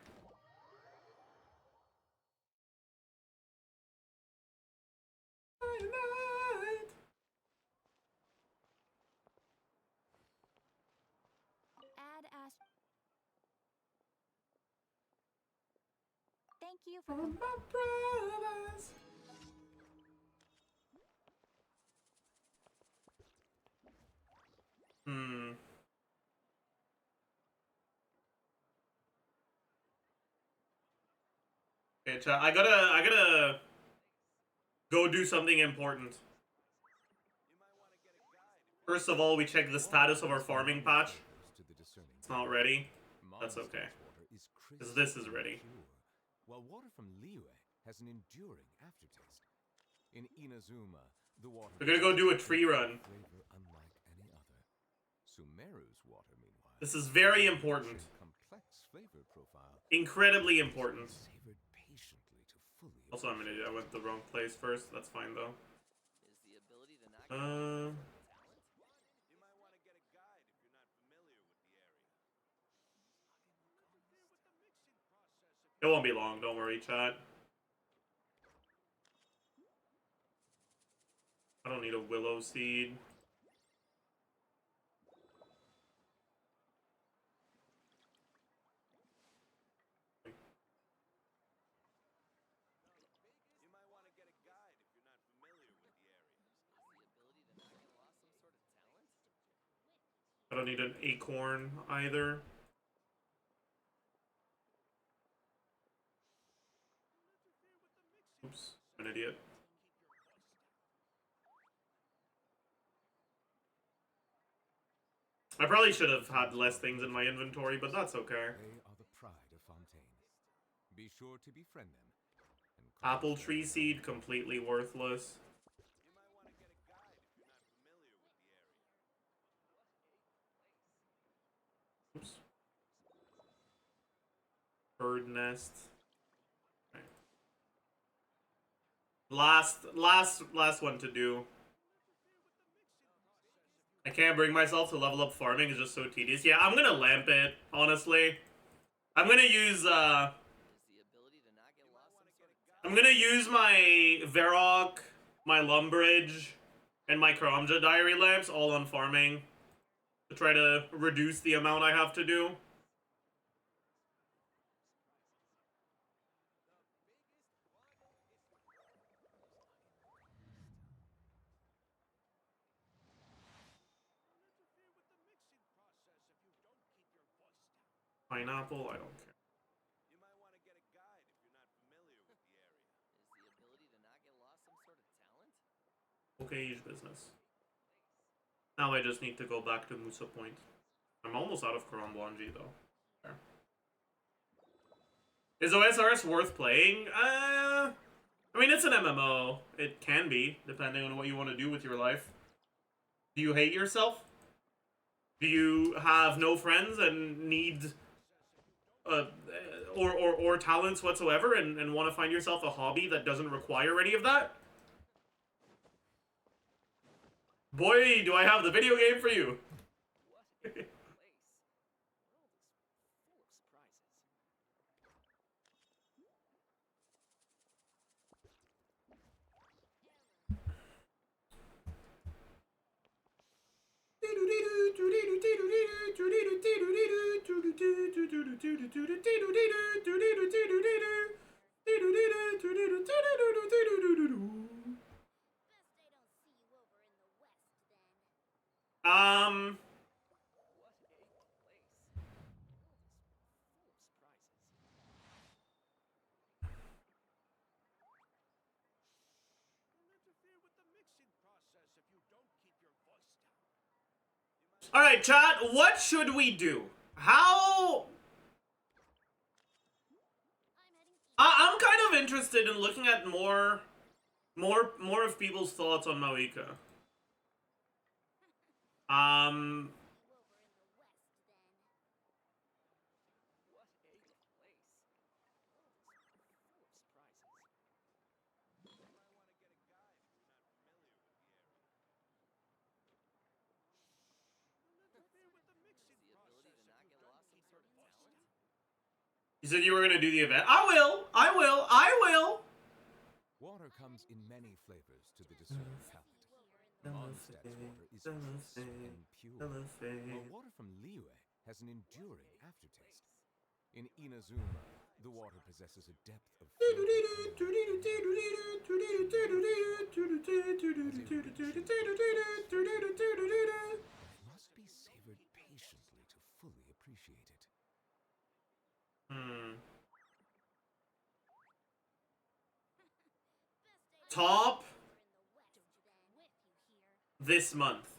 Add as. Thank you for the. Hmm. Okay, chat. I gotta go do something important. First of all, we check the status of our farming patch. It's not ready. That's okay. Because this is ready. While water from Liyue has an enduring aftertaste. In Inazuma, the water We're gonna go do a tree run. flavor unlike any other. Sumeru's water, meanwhile, This is very important. complex flavor profile. Incredibly important. Savored patiently to fully. Also, I'm an idiot. I went to the wrong place first. That's fine, though. Is the ability to not get talent? You might want to get a guide if you're not familiar with the area. It won't be long. Don't worry, chat. I don't need a willow seed. You might want to get a guide if you're not familiar with the area. Is the ability to not get lost some sort of talent? I don't need an acorn either. Oops, I'm an idiot. I probably should have had less things in my inventory, but that's okay. They are the pride of Fontaine. Be sure to befriend them. And call Apple them tree their seed, own. completely worthless. You might want to get a guide if you're not familiar with the area. Oops. Bird nest. Okay. Last one to do. I can't bring myself to level up farming. It's just so tedious. Yeah, I'm gonna lamp it, honestly. I'm gonna use, Is the ability to not get lost some sort of talent? I'm gonna use my Varrock, my Lumbridge, and my Karamja diary lamps all on farming to try to reduce the amount I have to do. Pineapple, I don't care. You might want to get a guide if page business. Now I just need to go back to Musa Point. I'm almost out of Karambwanji though. There. Is OSRS worth playing? I mean, it's an MMO. It can be, depending on what you want to do with your life. Do you hate yourself? Do you have no friends and need or talents whatsoever and want to find yourself a hobby that doesn't require any of that? Boy, do I have the video game for you. Alright, chat, what should we do? How... I'm kind of interested in looking at more of people's thoughts on Mavuika. You said you were gonna do the event? I will! Water comes in many flavors to the discerning palate. Mondstadt's water is crisp and pure, while water from Liyue has an enduring aftertaste. In Inazuma, the water possesses a depth of flavor must be savored patiently to fully appreciate it. Top this month.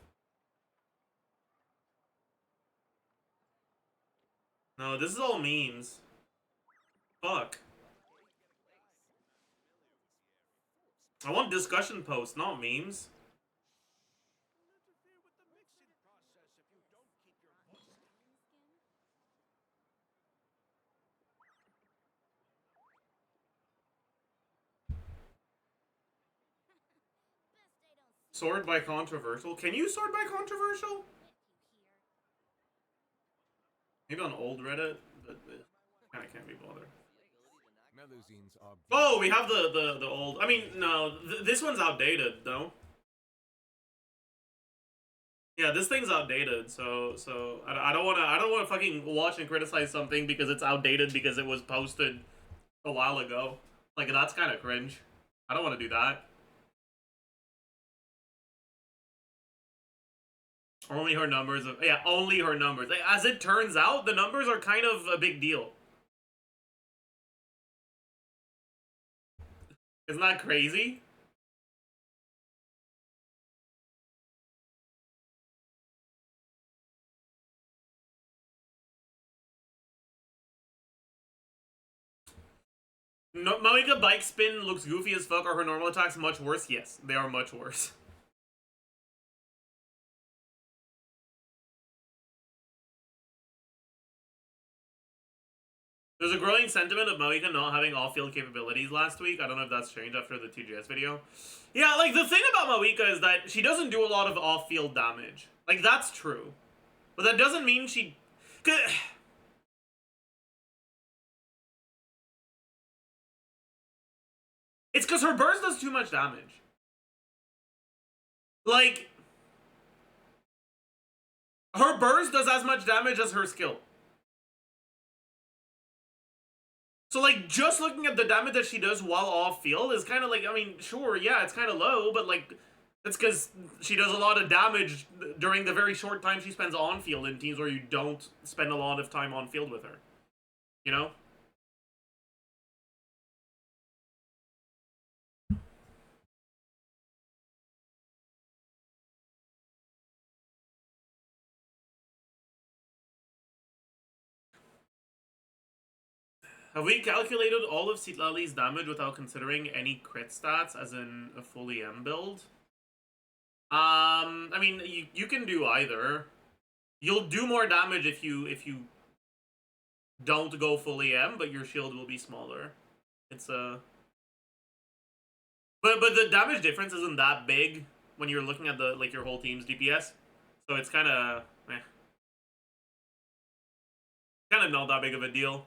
No, this is all memes. Fuck. I want discussion posts, not memes. Sort by controversial? Can you sort by controversial? Maybe on old Reddit, but I can't be bothered. Oh, we have the old. I mean, no, this one's outdated though. Yeah, this thing's outdated. So I don't wanna fucking watch and criticize something because it's outdated because it was posted a while ago. Like that's kind of cringe. I don't want to do that. Only her numbers. Yeah, only her numbers. As it turns out, the numbers are kind of a big deal. Isn't that crazy? No, Mavuika bike spin looks goofy as fuck. Are her normal attacks much worse? Yes, they are much worse. There's a growing sentiment of Mavuika not having off-field capabilities last week. I don't know if that's changed after the TGS video. Yeah, like, the thing about Mavuika is that she doesn't do a lot of off-field damage. Like, that's true. But that doesn't mean she... It's because her burst does too much damage. Like... Her burst does as much damage as her skill. So, like, just looking at the damage that she does while off-field is kind of like, I mean, sure, yeah, it's kind of low, but, like, that's because she does a lot of damage during the very short time she spends on-field in teams where you don't spend a lot of time on-field with her. You know? Have we calculated all of Citlali's damage without considering any crit stats, as in a fully M build? I mean, you can do either. You'll do more damage if you don't go fully M, but your shield will be smaller. It's a but the damage difference isn't that big when you're looking at the your whole team's DPS, so it's kind of not that big of a deal.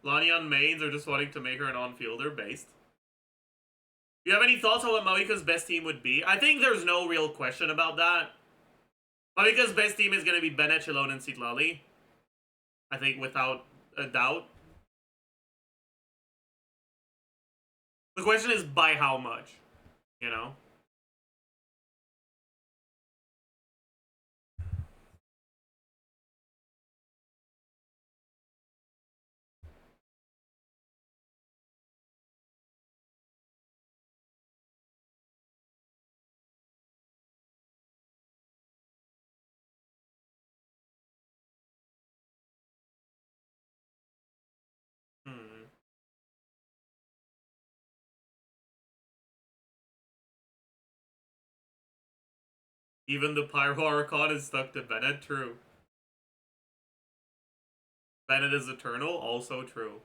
Lanian mains are just wanting to make her an on-fielder based. Do you have any thoughts on what Mavika's best team would be? I think there's no real question about that. Mavika's best team is going to be Bennett, Chilone, and Citlali. I think without a doubt. The question is by how much, you know? Even the Pyro Archon is stuck to Bennett, true. Bennett is eternal, also true.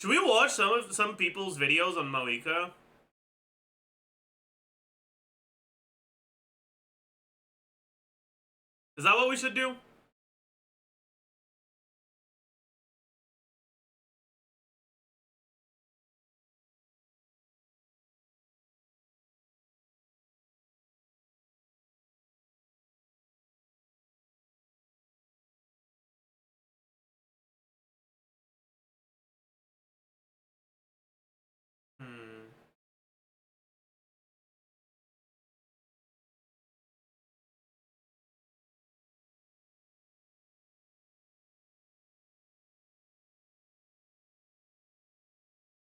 Should we watch some people's videos on Mavuika? Is that what we should do?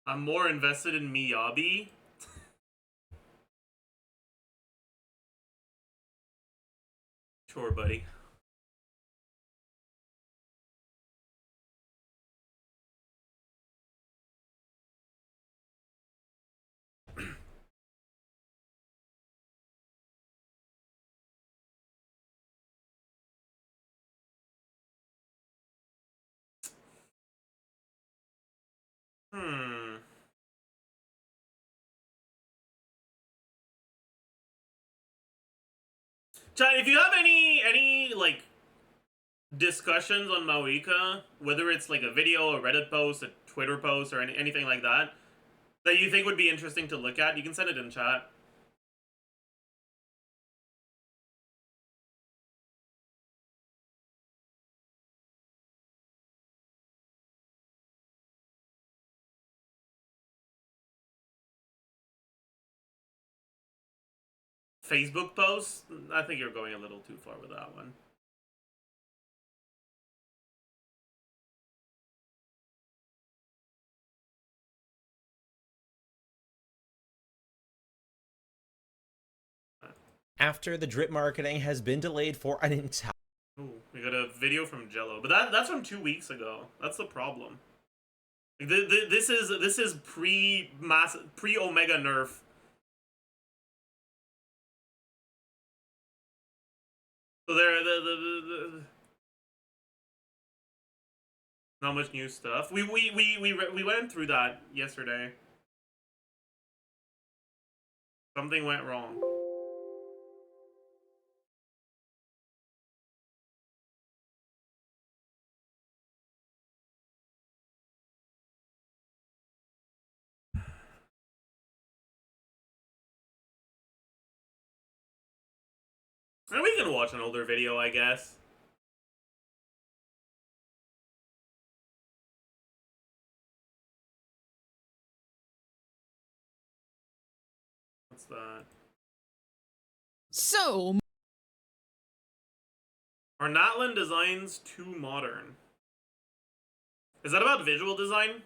I'm more invested in Miyabi. Sure, buddy. Chat, if you have any like discussions on Mavuika, whether it's like a video, a Reddit post, a Twitter post, or anything like that you think would be interesting to look at, you can send it in chat. Facebook posts? I think you're going a little too far with that one. After the drip marketing has been delayed for an entire... Ooh, we got a video from Jello, but that's from 2 weeks ago. That's the problem. Like, this is pre Omega nerf. So there, not much new stuff. We went through that yesterday. Something went wrong. And we can watch an older video, I guess. What's that? So, Are Natlan designs too modern? Is that about visual design?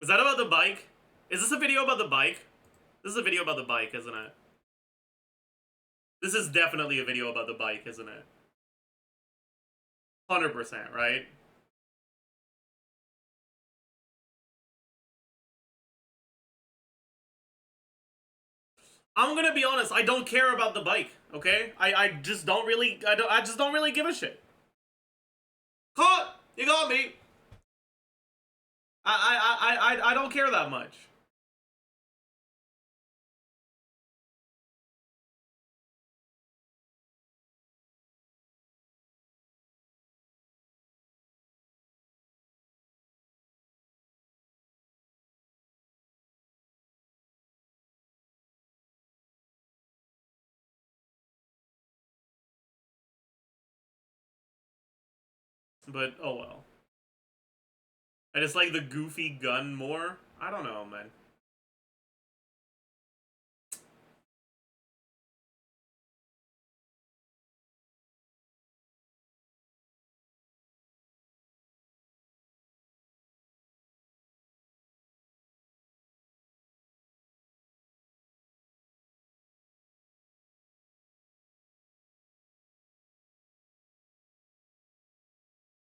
Is that about the bike? Is this a video about the bike? This is a video about the bike, isn't it? This is definitely a video about the bike, isn't it? 100%, right? I'm gonna be honest, I don't care about the bike, okay? I just don't really, I just don't really give a shit. Caught! You got me! I don't care that much. But, oh well. I just like the goofy gun more. I don't know, man.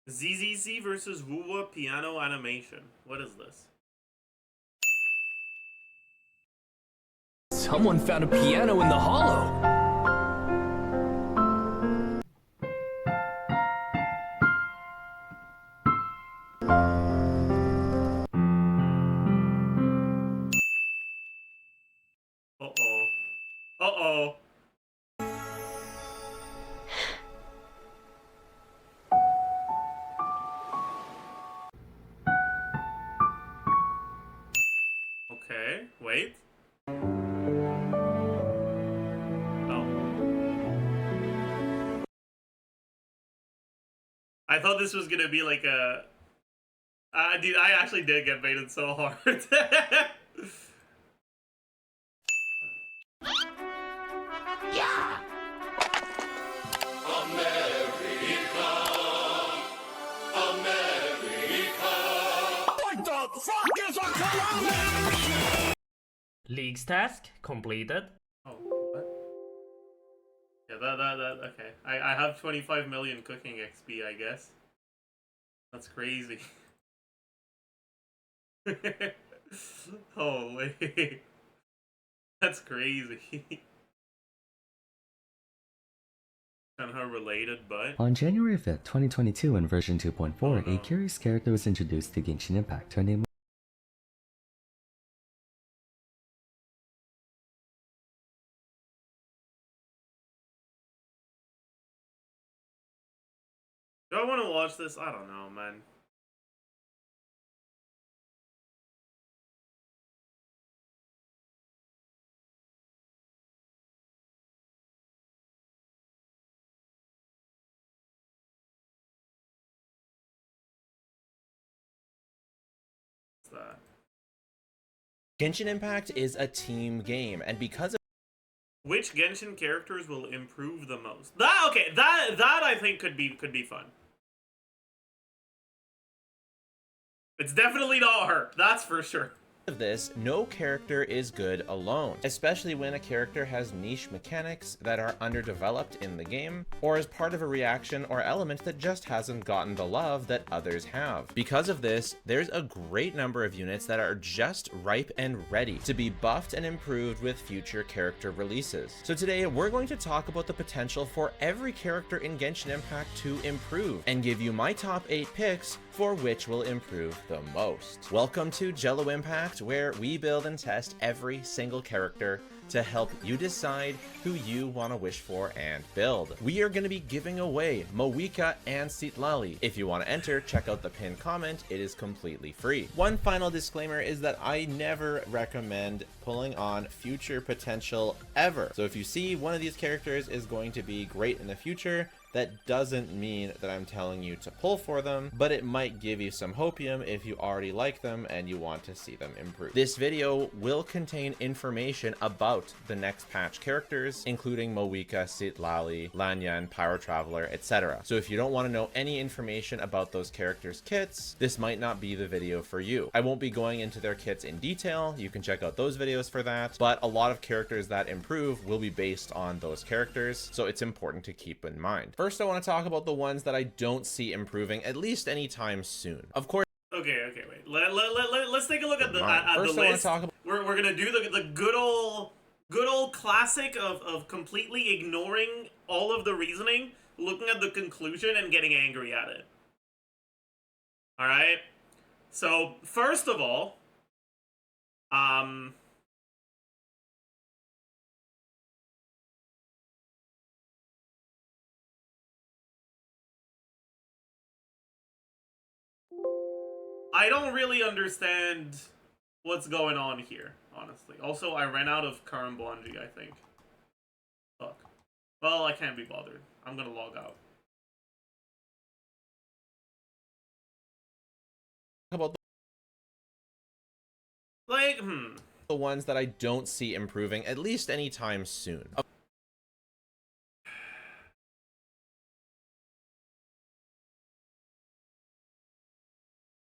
ZZZ versus Wuwa piano animation. What is this? Someone found a piano in the hollow. Uh-oh. Uh-oh. Okay, wait. Oh. I thought this was gonna be like a... dude, I actually did get baited so hard. League's task completed. Oh, what? Yeah, okay. I have 25 million cooking XP, I guess. That's crazy. Holy. That's crazy. Somehow related, but... On January 5th, 2022, in version 2.4, a curious character was introduced to Genshin Impact. Her name Do I want to watch this? I don't know, man. What's that? Genshin Impact is a team game, and because of Which Genshin characters will improve the most? That okay, that I think could be fun. It's definitely not her, that's for sure. of this, no character is good alone, especially when a character has niche mechanics that are underdeveloped in the game, or is part of a reaction or element that just hasn't gotten the love that others have. Because of this, there's a great number of units that are just ripe and ready to be buffed and improved with future character releases. So today, we're going to talk about the potential for every character in Genshin Impact to improve, and give you my top 8 picks for which will improve the most. Welcome to Jello Impact, where we build and test every single character to help you decide who you want to wish for and build. We are going to be giving away Mavuika and Citlali. If you want to enter, check out the pinned comment. It is completely free. One final disclaimer is that I never recommend pulling on future potential ever. So if you see one of these characters is going to be great in the future, that doesn't mean that I'm telling you to pull for them, but it might give you some hopium if you already like them and you want to see them improve. This video will contain information about the next patch characters, including Mavuika, Citlali, Lanyan, Pyro Traveler, etc. So if you don't want to know any information about those characters' kits, this might not be the video for you. I won't be going into their kits in detail. You can check out those videos for that, but a lot of characters that improve will be based on those characters, so it's important to keep in mind. First, I want to talk about the ones that I don't see improving, at least anytime soon. Of course. Okay, wait. Let's take a look at the First, the I want list. to talk about. We're gonna do the good old classic of completely ignoring all of the reasoning, looking at the conclusion, and getting angry at it. All right. So first of all, I don't really understand what's going on here, honestly. Also, I ran out of Karambwanji, I think. Fuck. Well, I can't be bothered. I'm gonna log out. About the ones that I don't see improving, at least anytime soon.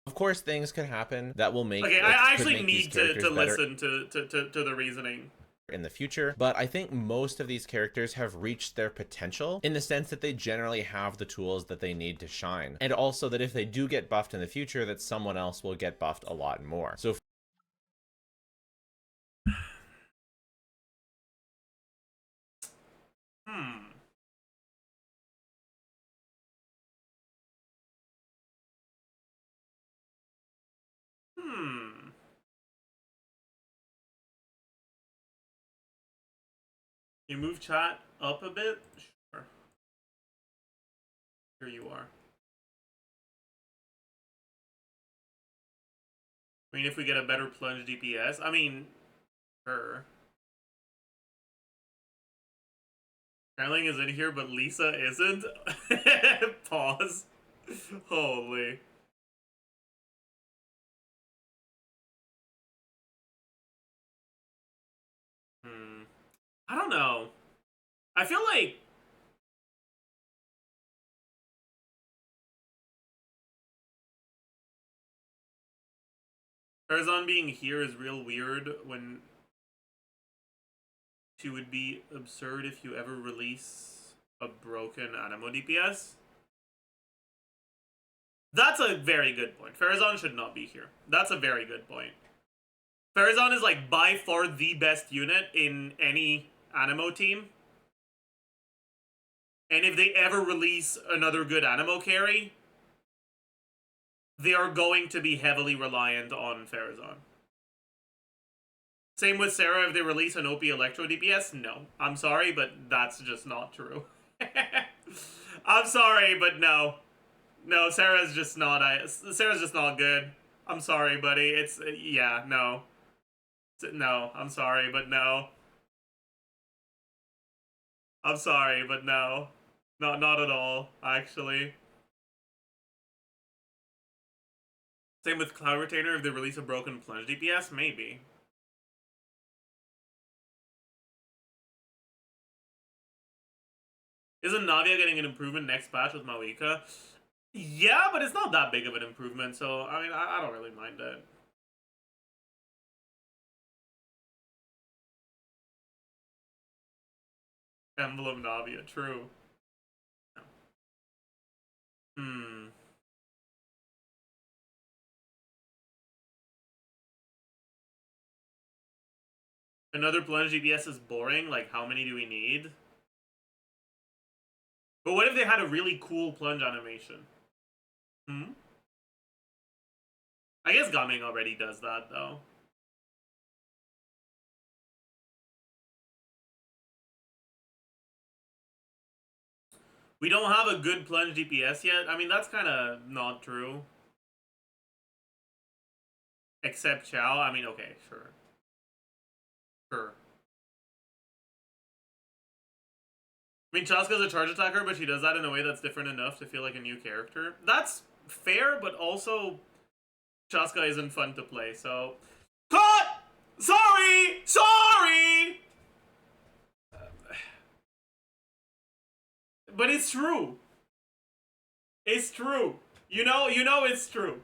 Of course, things could happen that will make. Okay, like, I could actually make these need characters to better listen to the reasoning in the future, but I think most of these characters have reached their potential in the sense that they generally have the tools that they need to shine, and also that if they do get buffed in the future, that someone else will get buffed a lot more. So You move chat up a bit? Sure. Here you are. I mean, if we get a better plunge DPS, I mean, sure. Carling is in here, but Lisa isn't? Pause. Holy. I don't know. I feel like Tarzan being here is real weird when she would be absurd if you ever release a broken Animo DPS. That's a very good point. Farazan should not be here. That's a very good point. Farazan is like by far the best unit in any Animo team. And if they ever release another good Animo carry, they are going to be heavily reliant on Farazan. Same with Sarah, if they release an OP Electro DPS, no. I'm sorry, but that's just not true. I'm sorry, but no. No, Sarah's just not good. I'm sorry, buddy. It's, yeah, no. No, I'm sorry, but no. I'm sorry, but no. Not at all, actually. Same with Cloud Retainer, if they release a broken plunge DPS, maybe. Isn't Navia getting an improvement next patch with Mavuika? Yeah, but it's not that big of an improvement, so, I mean, I don't really mind it. Emblem Navia, true. Another plunge DPS is boring, like how many do we need? But what if they had a really cool plunge animation? I guess Gaming already does that, though. We don't have a good plunge DPS yet. I mean, that's kind of not true. Except Chow. I mean, okay, sure. Sure. I mean, Chaska's a charge attacker, but she does that in a way that's different enough to feel like a new character. That's fair, but also Chaska isn't fun to play, so... Cut! Sorry! Sorry! But it's true. It's true. You know it's true.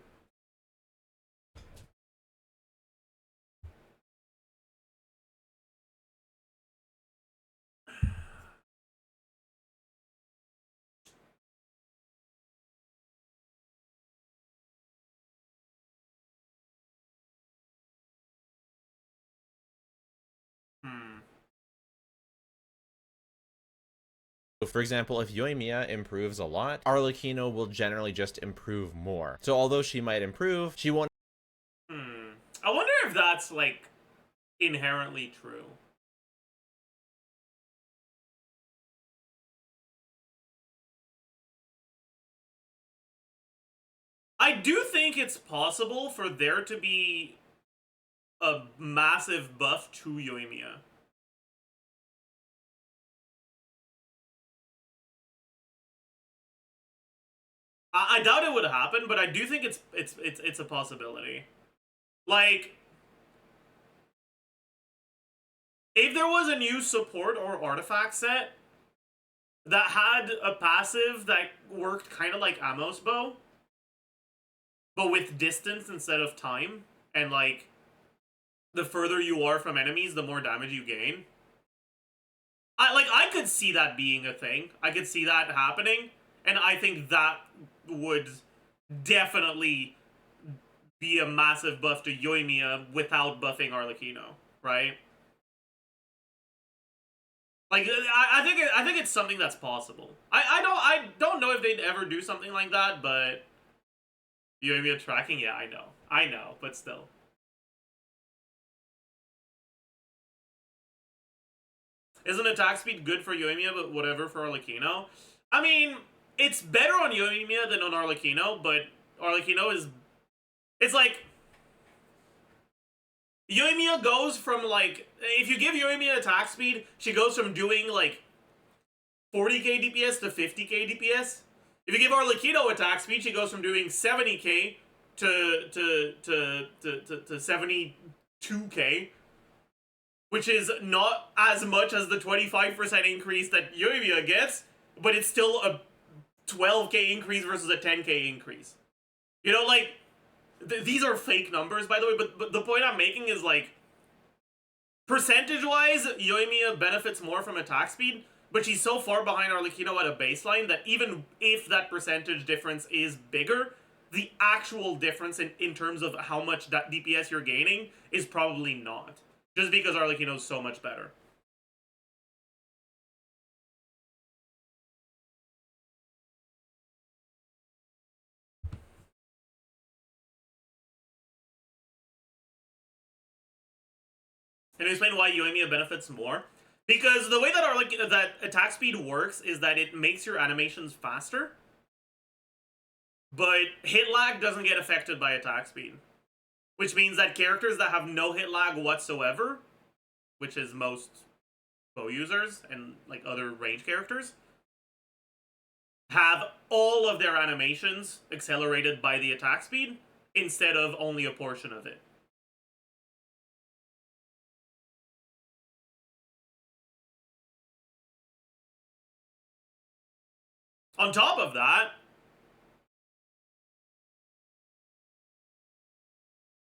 So for example, if Yoimiya improves a lot, Arlecchino will generally just improve more. So although she might improve, she won't... I wonder if that's, like, inherently true. I do think it's possible for there to be a massive buff to Yoimiya. I doubt it would happen, but I do think it's a possibility. Like, if there was a new support or artifact set that had a passive that worked kind of like Amos Bow, but with distance instead of time, and like, the further you are from enemies, the more damage you gain. I could see that being a thing. I could see that happening, and I think that would definitely be a massive buff to Yoimiya without buffing Arlecchino, right? Like, I think it's something that's possible. I don't know if they'd ever do something like that, but Yoimiya tracking, yeah, I know, but still. Isn't attack speed good for Yoimiya, but whatever for Arlecchino? I mean, it's better on Yoimiya than on Arlecchino, but Arlecchino is... It's like... Yoimiya goes from, like... If you give Yoimiya attack speed, she goes from doing, like, 40k DPS to 50k DPS. If you give Arlecchino attack speed, she goes from doing 70k to 72k. Which is not as much as the 25% increase that Yoimiya gets, but it's still a 12k increase versus a 10k increase. You know, like, these are fake numbers, by the way, but the point I'm making is, like, percentage-wise, Yoimiya benefits more from attack speed, but she's so far behind Arlecchino at a baseline that even if that percentage difference is bigger, the actual difference in terms of how much that DPS you're gaining is probably not. Just because Arlecchino's so much better. Can you explain why Yoimiya benefits more? Because the way that that attack speed works is that it makes your animations faster, but hit lag doesn't get affected by attack speed. Which means that characters that have no hit lag whatsoever, which is most bow users and like other range characters, have all of their animations accelerated by the attack speed instead of only a portion of it. On top of that,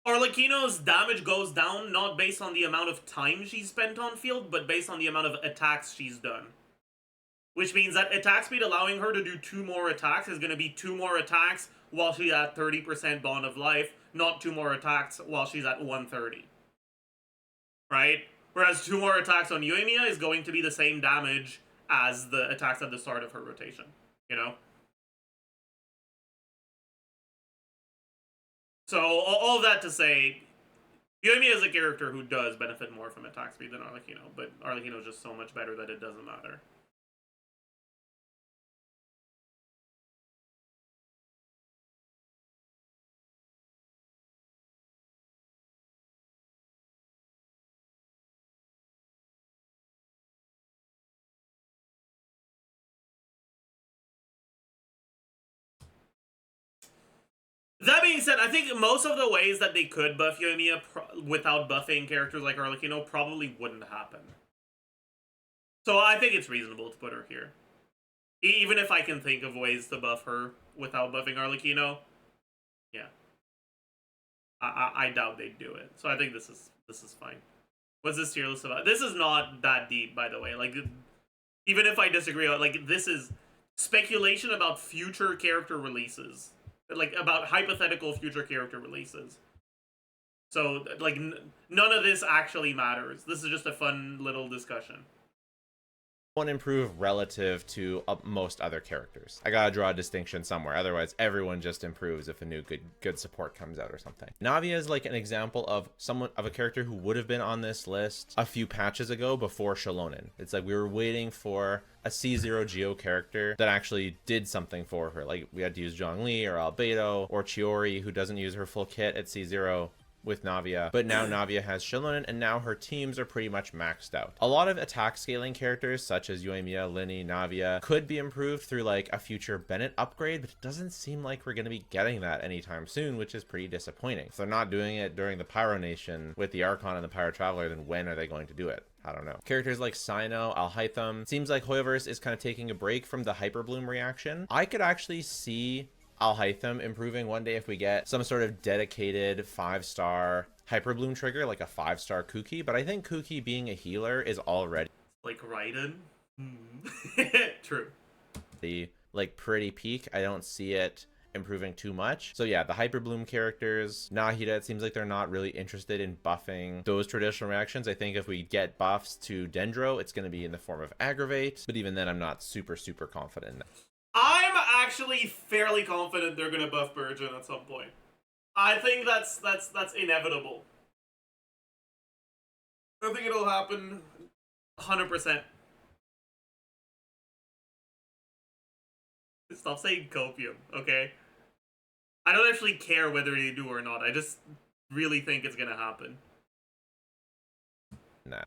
Arlecchino's damage goes down not based on the amount of time she's spent on field, but based on the amount of attacks she's done. which means that attack speed allowing her to do 2 more attacks is going to be 2 more attacks while she's at 30% bond of life, not 2 more attacks while she's at 130. Right? Whereas 2 more attacks on Yoimiya is going to be the same damage as the attacks at the start of her rotation, you know? So, all of that to say, Yoimiya is a character who does benefit more from attack speed than Arlecchino, but Arlecchino is just so much better that it doesn't matter. That being said, I think most of the ways that they could buff Yoimiya without buffing characters like Arlecchino probably wouldn't happen. So I think it's reasonable to put her here. Even if I can think of ways to buff her without buffing Arlecchino, yeah. I doubt they'd do it. So I think this is fine. What's this tier list about? This is not that deep, by the way. Like, even if I disagree, like, this is speculation about future character releases. Like, about hypothetical future character releases. So, like, none of this actually matters. This is just a fun little discussion. One improve relative to most other characters. I gotta draw a distinction somewhere, otherwise everyone just improves if a new good support comes out or something. Navia is like an example of a character who would have been on this list a few patches ago before Shilonen. It's like we were waiting for a C0 Geo character that actually did something for her. Like we had to use Zhongli or Albedo or Chiori, who doesn't use her full kit at C0 with Navia, but now Navia has Shilonen, and now her teams are pretty much maxed out. A lot of attack scaling characters, such as Yoimiya, Linny, Navia, could be improved through like a future Bennett upgrade, but it doesn't seem like we're going to be getting that anytime soon, which is pretty disappointing. If they're not doing it during the Pyro Nation with the Archon and the Pyro Traveler, then when are they going to do it? I don't know. Characters like Sino, Alhaitham, seems like Hoyoverse is kind of taking a break from the Hyperbloom reaction. I could actually see Alhaitham improving one day if we get some sort of dedicated 5-star Hyperbloom trigger, like a 5-star Kuki, but I think Kuki being a healer is already like Raiden. True. The like pretty peak. I don't see it improving too much. So yeah, the Hyperbloom characters, Nahida, it seems like they're not really interested in buffing those traditional reactions. I think if we get buffs to Dendro, it's going to be in the form of Aggravate, but even then I'm not super confident in that. I'm actually fairly confident they're gonna buff Burgeon at some point. I think that's inevitable. I think it'll happen 100%. Stop saying copium, okay? I don't actually care whether they do or not. I just really think it's gonna happen.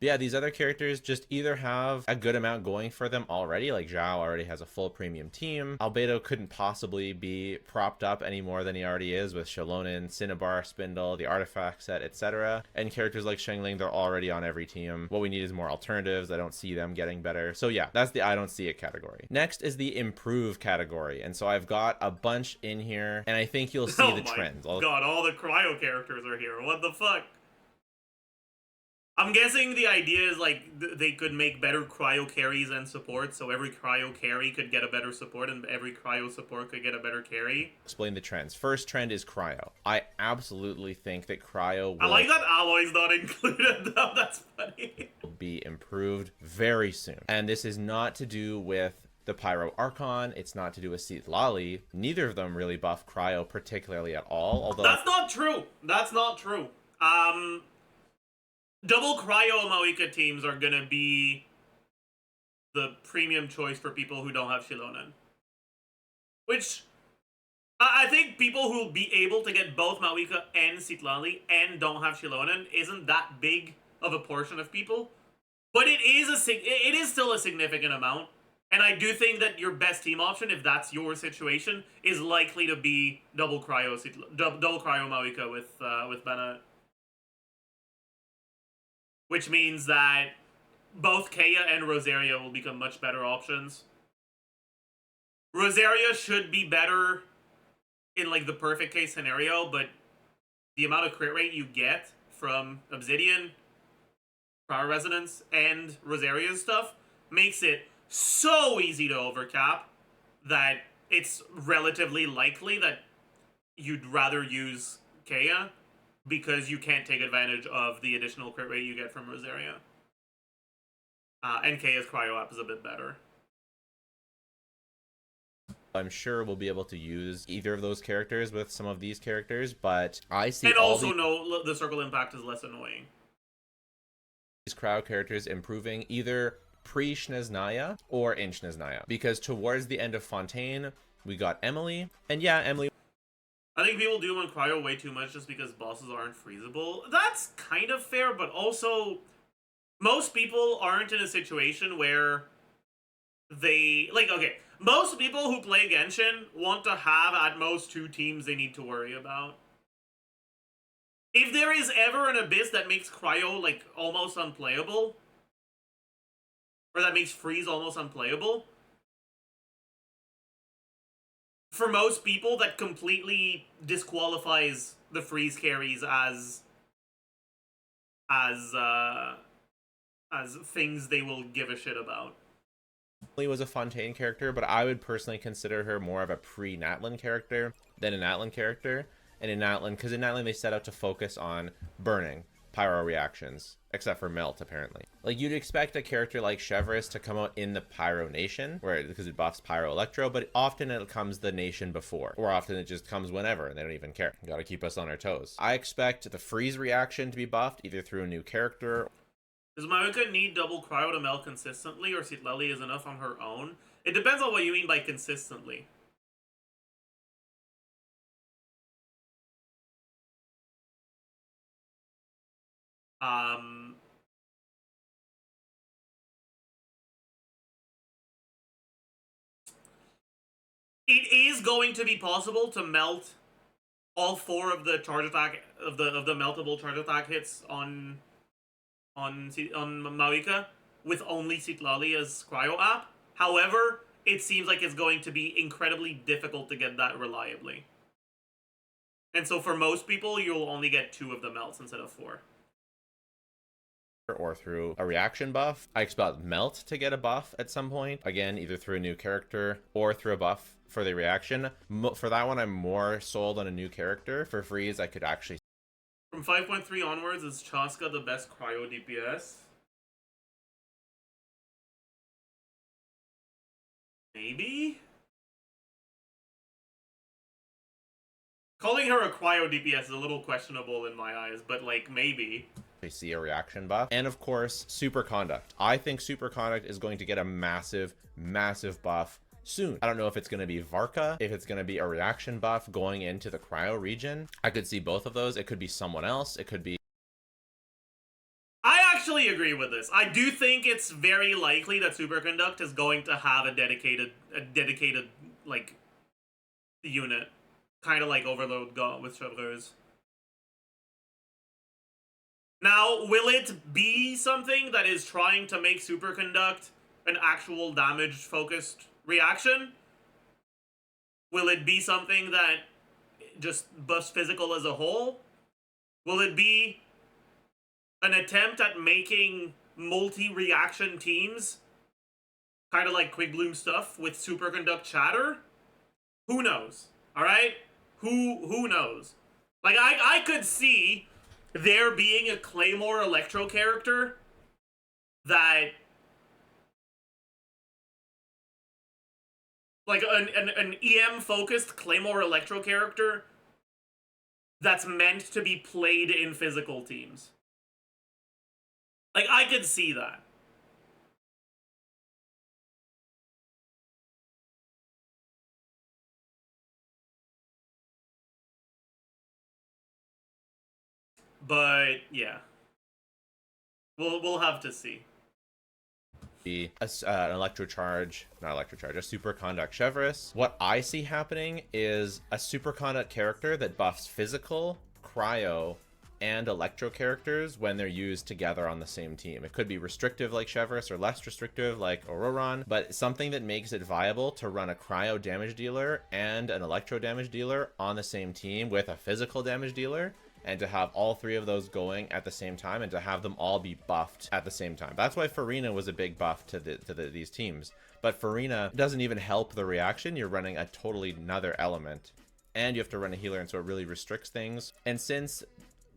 Yeah, these other characters just either have a good amount going for them already, like Zhao already has a full premium team. Albedo couldn't possibly be propped up any more than he already is with Shilonen, Cinnabar, Spindle, the artifact set, etc. And characters like Shengling, they're already on every team. What we need is more alternatives. I don't see them getting better. So yeah, that's the I don't see it category. Next is the improve category. And so I've got a bunch in here, and I think you'll see the trends. God, all the cryo characters are here. What the fuck? I'm guessing the idea is like they could make better cryo carries and support, so every cryo carry could get a better support and every cryo support could get a better carry. Explain the trends. First trend is cryo. I absolutely think that cryo will... I like that Alloy's not included though, that's funny. ...be improved very soon. And this is not to do with the Pyro Archon, it's not to do with Citlali. Neither of them really buff cryo particularly at all, although... That's not true! That's not true. Double cryo Mavuika teams are gonna be the premium choice for people who don't have Shilonen. Which, I think people who will be able to get both Mavuika and Citlali and don't have Shilonen isn't that big of a portion of people. But it is still a significant amount. And I do think that your best team option, if that's your situation, is likely to be double cryo Mavuika with Bennett. Which means that both Kea and Rosaria will become much better options. Rosaria should be better in like the perfect case scenario, but the amount of crit rate you get from Obsidian, Power Resonance, and Rosaria's stuff makes it so easy to overcap that it's relatively likely that you'd rather use Kea because you can't take advantage of the additional crit rate you get from Rosaria. And Kea's cryo app is a bit better. I'm sure we'll be able to use either of those characters with some of these characters, but I see And all also no, the circle impact is less annoying. these crowd characters improving either pre-Shneznaya or in Shneznaya, because towards the end of Fontaine, we got Emily, and yeah, Emily. I think people do on cryo way too much just because bosses aren't freezable. That's kind of fair, but also most people aren't in a situation where they like, okay, most people who play Genshin want to have at most 2 teams they need to worry about. If there is ever an abyss that makes cryo like almost unplayable, or that makes freeze almost unplayable, for most people that completely disqualifies the freeze carries as things they will give a shit about. Emily was a Fontaine character, but I would personally consider her more of a pre-Natlin character than a Natlin character. And in Natlin, because in Natlin they set out to focus on burning, pyro reactions, except for melt apparently. Like you'd expect a character like Chevreuse to come out in the pyro nation, where because it buffs pyro electro, but often it comes the nation before, or often it just comes whenever and they don't even care. Gotta keep us on our toes. I expect the freeze reaction to be buffed either through a new character. Does Mavuika need double cryo to melt consistently, or Citlali is enough on her own? It depends on what you mean by consistently. It is going to be possible to melt all 4 of the charge attack of the meltable charge attack hits on Mavuika with only Citlali as cryo app. However, it seems like it's going to be incredibly difficult to get that reliably. And so for most people, you'll only get 2 of the melts instead of 4. Or through a reaction buff. I expect melt to get a buff at some point, again either through a new character or through a buff for the reaction. For that one I'm more sold on a new character. For freeze I could actually. From 5.3 onwards, is Chaska the best cryo DPS? Maybe? Calling her a cryo DPS is a little questionable in my eyes, but like maybe. See a reaction buff, and of course superconduct. I think superconduct is going to get a massive buff soon. I don't know if it's going to be Varka, if it's going to be a reaction buff going into the cryo region. I could see both of those. It could be someone else. It could be. I actually agree with this. I do think it's very likely that superconduct is going to have a dedicated like unit, kind of like Overload got with Chevreuse. Now, will it be something that is trying to make Superconduct an actual damage-focused reaction? Will it be something that just buffs physical as a whole? Will it be an attempt at making multi-reaction teams? Kind of like Quick Bloom stuff with Superconduct chatter? Who knows? Alright? Who knows? Like, I could see there being a Claymore Electro character that, like an EM focused Claymore Electro character that's meant to be played in physical teams. Like, I could see that. But yeah, we'll have to see. Be an electrocharge, not electrocharge, a superconduct Chevreuse. What I see happening is a superconduct character that buffs physical, cryo, and electro characters when they're used together on the same team. It could be restrictive like Chevreuse or less restrictive like Auroron, but something that makes it viable to run a cryo damage dealer and an electro damage dealer on the same team with a physical damage dealer and to have all three of those going at the same time and to have them all be buffed at the same time. That's why Farina was a big buff to these teams. But Farina doesn't even help the reaction. You're running a totally another element, and you have to run a healer, and so it really restricts things. And since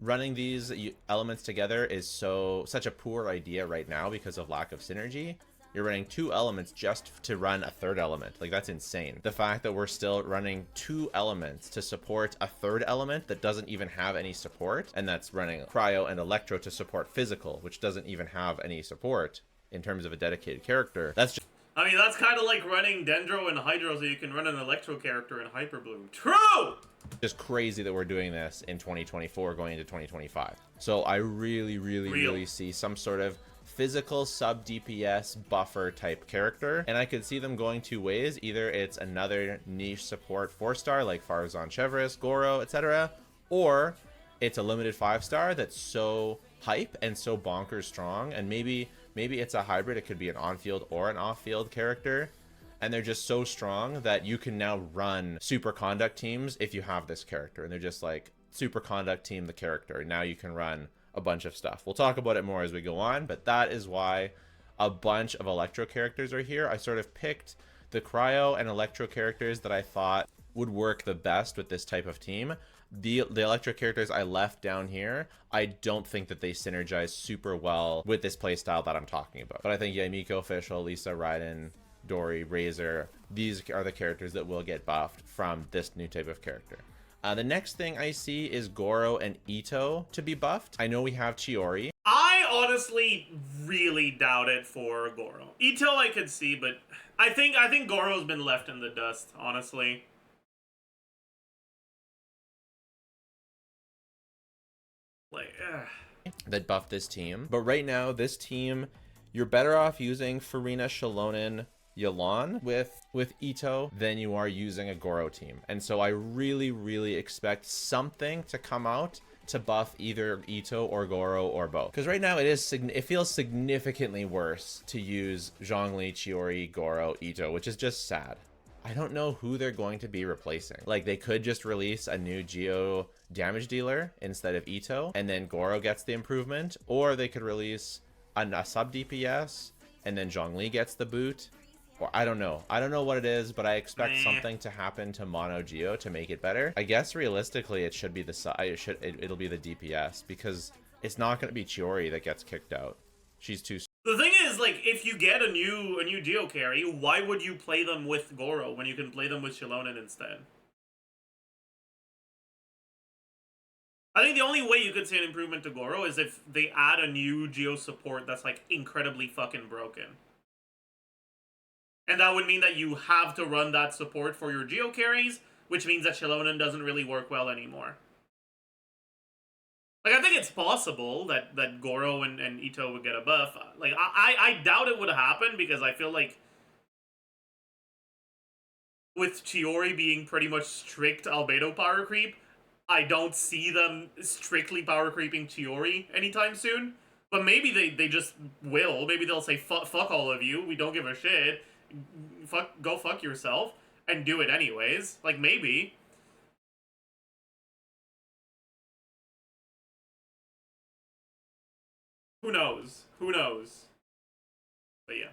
running these elements together is such a poor idea right now because of lack of synergy, you're running 2 elements just to run a 3rd element. Like, that's insane. The fact that we're still running 2 elements to support a 3rd element that doesn't even have any support, and that's running cryo and electro to support physical, which doesn't even have any support in terms of a dedicated character. That's just, I mean, that's kind of like running Dendro and Hydro so you can run an Electro character in Hyper Bloom. True! just crazy that we're doing this in 2024 going into 2025. So I really see some sort of physical sub DPS buffer type character, and I could see them going 2 ways. Either it's another niche support 4-star like Farzan Chevris, Goro, etc., or it's a limited 5-star that's so hype and so bonkers strong, and maybe it's a hybrid. It could be an on-field or an off-field character, and they're just so strong that you can now run super conduct teams if you have this character, and they're just like super conduct team the character, and now you can run a bunch of stuff. We'll talk about it more as we go on, but that is why a bunch of electro characters are here. I sort of picked the cryo and electro characters that I thought would work the best with this type of team. The electro characters I left down here, I don't think that they synergize super well with this playstyle that I'm talking about. But I think, yeah, Miko, Official, Lisa, Raiden, Dory, Razor, these are the characters that will get buffed from this new type of character. The next thing I see is Goro and Ito to be buffed. I know we have Chiori. I honestly really doubt it for Goro. Ito I could see, but I think Goro's been left in the dust, honestly. Like, that buff this team. But right now, this team, you're better off using Farina, Shalonen, Yelan with Ito than you are using a Goro team. And so I really expect something to come out to buff either Ito or Goro or both. Because right now it feels significantly worse to use Zhongli, Chiori, Goro, Ito, which is just sad. I don't know who they're going to be replacing. Like, they could just release a new Geo damage dealer instead of Ito, and then Goro gets the improvement, or they could release a sub DPS and then Zhongli gets the boot. Or I don't know what it is, but I expect something to happen to Mono Geo to make it better. I guess realistically it should be it'll be the DPS, because it's not going to be Chiori that gets kicked out. She's too. the thing is, like, if you get a new Geo carry, why would you play them with Goro when you can play them with Shalonen instead? I think the only way you could see an improvement to Goro is if they add a new Geo support that's, like, incredibly fucking broken. And that would mean that you have to run that support for your Geo carries, which means that Shalonen doesn't really work well anymore. Like, I think it's possible that Goro and Ito would get a buff. Like, I doubt it would happen, because I feel like with Chiori being pretty much strict Albedo power creep, I don't see them strictly power creeping Chiori anytime soon. But maybe they just will. Maybe they'll say, fuck all of you, we don't give a shit. Go fuck yourself, and do it anyways. Like, maybe. Who knows? Who knows? But yeah.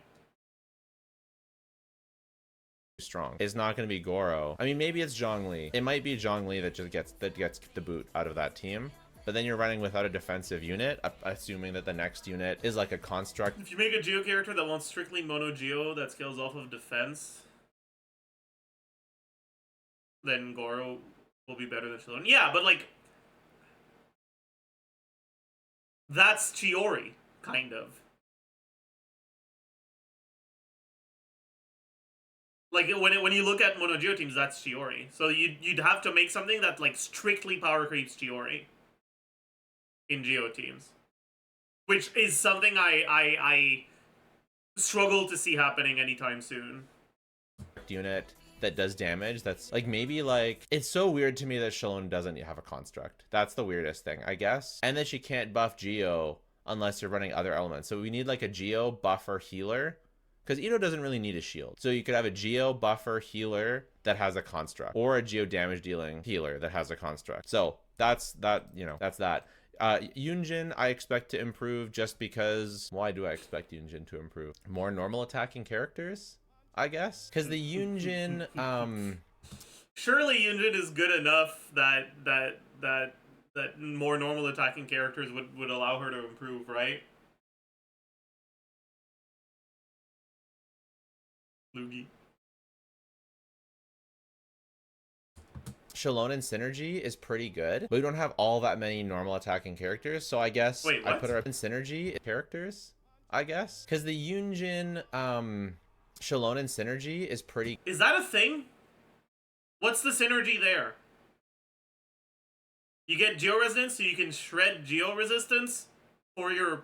Strong. It's not going to be Goro. I mean, maybe it's Zhongli. It might be Zhongli that just gets the boot out of that team. But then you're running without a defensive unit, assuming that the next unit is like a construct. If you make a Geo character that wants strictly mono Geo that scales off of defense, then Goro will be better than Shalonen. Yeah, but like, that's Chiori, kind of. Like, when you look at mono Geo teams, that's Chiori. So you'd have to make something that, like, strictly power creeps Chiori in Geo teams, which is something I struggle to see happening anytime soon. Unit that does damage, that's like, maybe, like, it's so weird to me that Shalonen doesn't have a construct. That's the weirdest thing, I guess. And that she can't buff Geo unless you're running other elements. So we need like a Geo buffer healer because Ito doesn't really need a shield. So you could have a Geo buffer healer that has a construct, or a Geo damage dealing healer that has a construct. So that's that, you know, that's that. Yunjin, I expect to improve just because... Why do I expect Yunjin to improve? More normal attacking characters, I guess? Because the Yunjin, Surely Yunjin is good enough that more normal attacking characters would allow her to improve, right? Lugi. Shallonen Synergy is pretty good, but we don't have all that many normal attacking characters, so I guess Wait, I what? put her up in Synergy characters, I guess? Because the Yunjin, Shallonen Synergy is pretty... Is that a thing? What's the synergy there? You get Geo Resonance, so you can shred Geo Resistance for your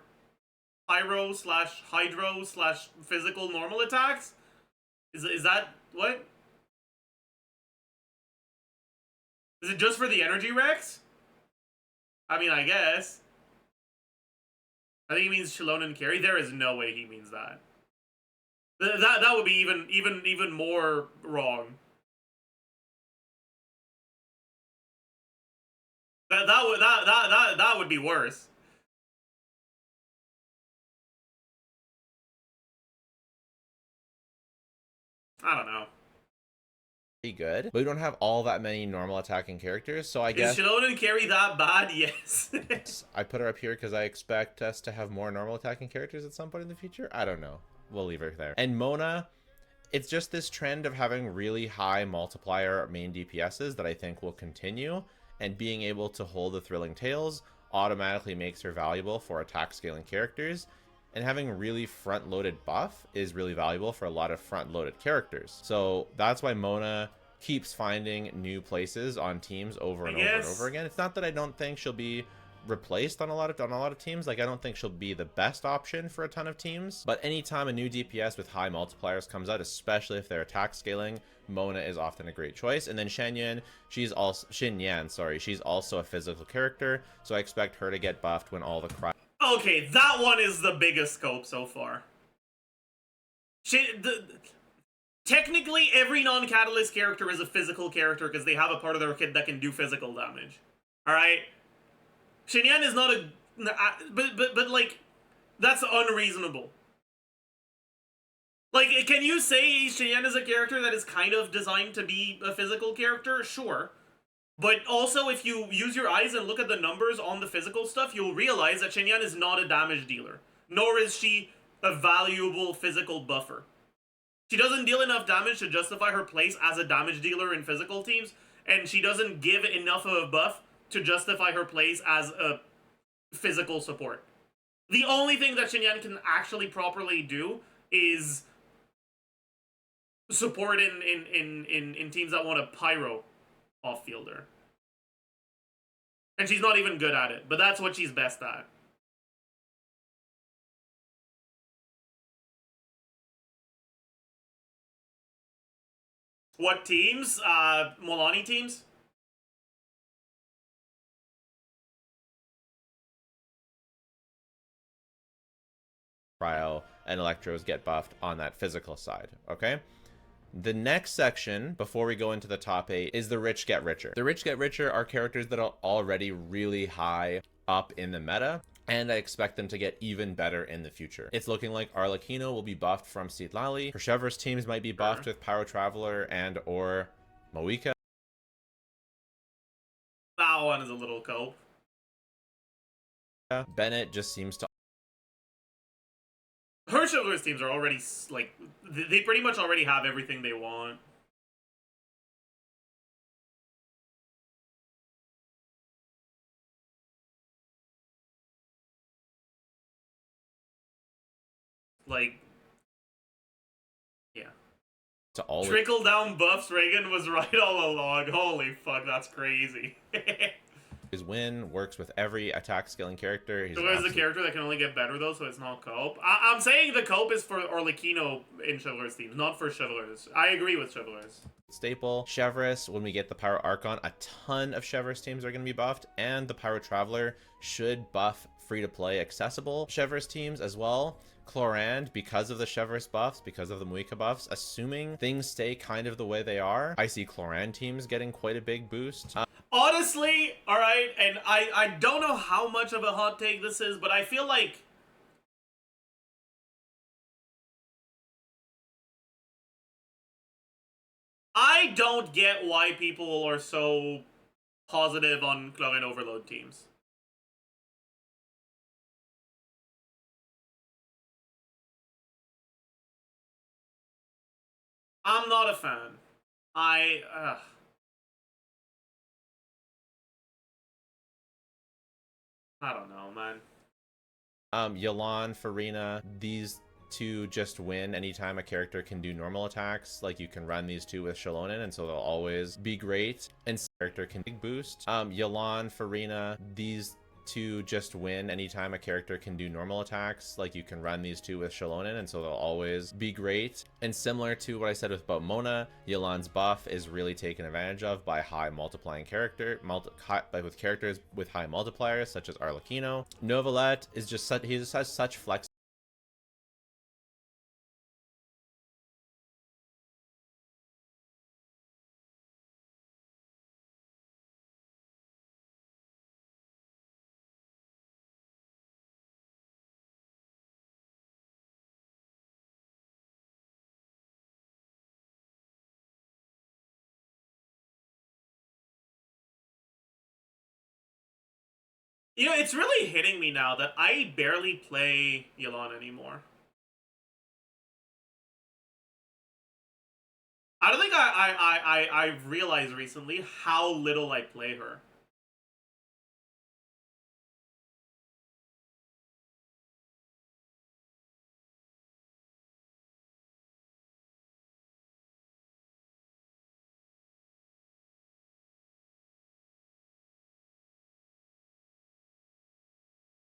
Pyro / Hydro / physical normal attacks? Is that what? Is it just for the energy Rex? I mean, I guess. I think he means Shallonen carry. There is no way he means that. That would be even more wrong. That would be worse. I don't know. pretty good, but we don't have all that many normal attacking characters, so I guess... Is Shallonen carry that bad? Yes. I put her up here because I expect us to have more normal attacking characters at some point in the future. I don't know. We'll leave her there. And Mona, it's just this trend of having really high multiplier main DPSs that I think will continue, and being able to hold the Thrilling Tales automatically makes her valuable for attack scaling characters, and having really front-loaded buff is really valuable for a lot of front-loaded characters. So that's why Mona keeps finding new places on teams over and over and over again. It's not that I don't think she'll be replaced on a lot of teams. Like, I don't think she'll be the best option for a ton of teams, but anytime a new DPS with high multipliers comes out, especially if they're attack scaling, Mona is often a great choice. And then Xinyan, she's also a physical character, so I expect her to get buffed when all the Okay, that one is the biggest scope so far. Technically, every non-catalyst character is a physical character because they have a part of their kit that can do physical damage. Alright? Xinyan is not a... But like, that's unreasonable. Like, can you say Xinyan is a character that is kind of designed to be a physical character? Sure. But also, if you use your eyes and look at the numbers on the physical stuff, you'll realize that Xinyan is not a damage dealer. Nor is she a valuable physical buffer. She doesn't deal enough damage to justify her place as a damage dealer in physical teams, and she doesn't give enough of a buff to justify her place as a physical support. The only thing that Xinyan can actually properly do is support in teams that want a pyro off-fielder. And she's not even good at it, but that's what she's best at. What teams? Molani teams? Cryo and Electros get buffed on that physical side, okay? The next section, before we go into the top 8, is the Rich Get Richer. The Rich Get Richer are characters that are already really high up in the meta, and I expect them to get even better in the future. It's looking like Arlecchino will be buffed from Seedlali. Pershever's teams might be buffed with Pyro Traveler and or Mavuika. That one is a little cope. Bennett just seems to... Her Chivalrous teams are already, like, they pretty much already have everything they want. Like, yeah. To always... Trickle down buffs, Reagan was right all along. Holy fuck, that's crazy. His win works with every attack scaling character. He's so there's a character that can only get better though, so it's not cope. I'm saying the cope is for Arlecchino in Chivalrous teams, not for Chivalrous. I agree with Chivalrous. Staple. Chevreuse, when we get the Pyro Archon, a ton of Chevreuse teams are going to be buffed, and the Pyro Traveler should buff free-to-play accessible Chevreuse teams as well. Chlorand, because of the Chevreuse buffs, because of the Mavuika buffs, assuming things stay kind of the way they are, I see Chlorand teams getting quite a big boost. Honestly, alright, and I don't know how much of a hot take this is, but I feel like I don't get why people are so positive on Chlorine Overload teams. I'm not a fan. I don't know, man. Yelan, Farina, these two just win anytime a character can do normal attacks. Like, you can run these two with Shalonen, and so they'll always be great. And character can big boost. Yelan, Farina, these two just win anytime a character can do normal attacks. Like, you can run these two with Shalonen, and so they'll always be great. And similar to what I said about Mona, Yelan's buff is really taken advantage of by high multiplying with characters with high multipliers, such as Arlecchino. Novelet is just such, he just has such flex. You know, it's really hitting me now that I barely play Yelan anymore. I don't think I've realized recently how little I play her.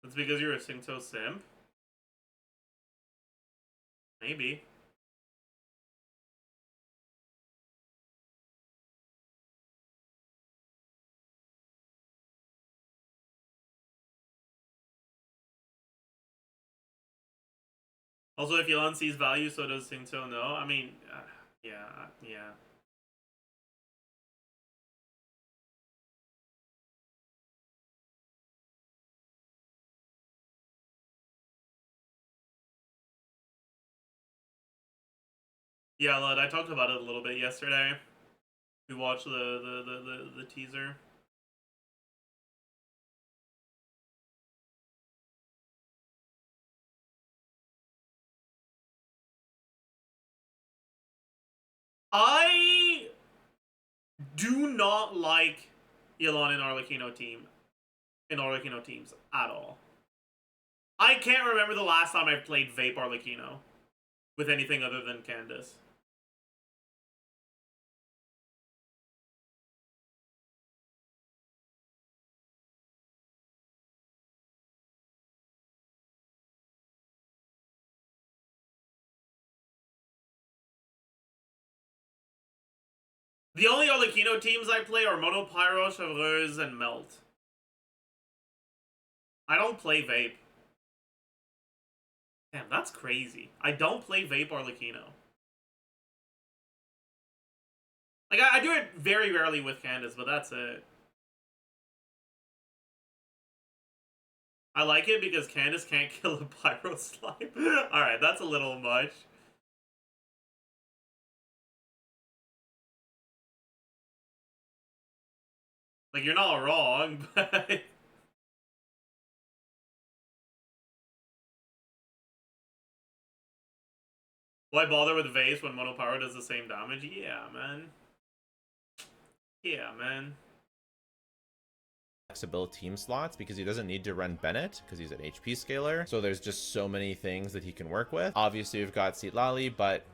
It's because you're a Singto simp? Maybe. Also, if Yelan sees value, so does Singto. No, I mean, yeah. Yeah, Lud, I talked about it a little bit yesterday. We watched the teaser. I do not like Yelan in Arlecchino teams at all. I can't remember the last time I've played Vape Arlecchino with anything other than Candace. The only Arlecchino teams I play are Mono, Pyro, Chevreuse, and Melt. I don't play Vape. Damn, that's crazy. I don't play Vape Arlecchino. Like, I do it very rarely with Candace, but that's it. I like it because Candace can't kill a Pyro Slime. Alright, that's a little much. Like, you're not wrong, but... Why bother with Vase when Mono Pyro does the same damage? Yeah, man. Yeah, man. Flexible team slots because he doesn't need to run Bennett because he's an HP scaler. So there's just so many things that he can work with. Obviously, we've got Sitlali, but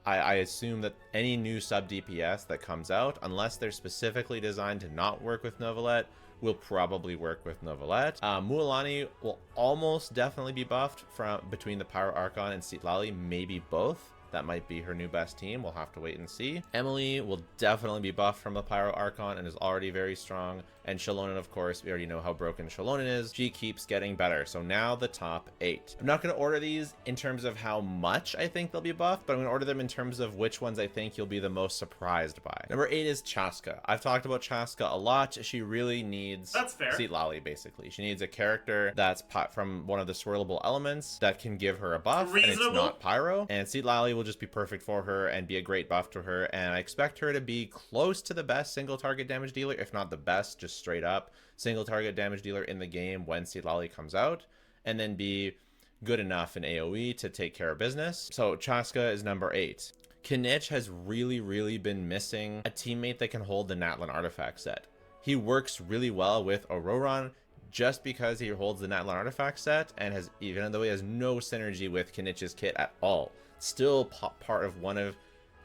I assume that any new sub DPS that comes out, unless they're specifically designed to not work with Novelet, will probably work with Novelet. Mualani will almost definitely be buffed from between the Pyro Archon and Sitlali, maybe both. That might be her new best team. We'll have to wait and see. Emily will definitely be buffed from the Pyro Archon and is already very strong. And Shalonen, of course, we already know how broken Shalonen is. She keeps getting better. So now the top 8. I'm not going to order these in terms of how much I think they'll be buffed, but I'm going to order them in terms of which ones I think you'll be the most surprised by. Number 8 is Chaska. I've talked about Chaska a lot. She really needs... That's fair. Seat Lally, basically. She needs a character that's from one of the swirlable elements that can give her a buff, Reasonable. and it's not Pyro. And Seat Lally will just be perfect for her and be a great buff to her, and I expect her to be close to the best single target damage dealer, if not the best, just straight up single target damage dealer in the game when Seat Lally comes out, and then be good enough in AoE to take care of business. So Chaska is number 8. Kinich has really been missing a teammate that can hold the Natlin artifact set. He works really well with Auroron just because he holds the Natlin artifact set, and has, even though he has no synergy with Kinich's kit at all, still part of one of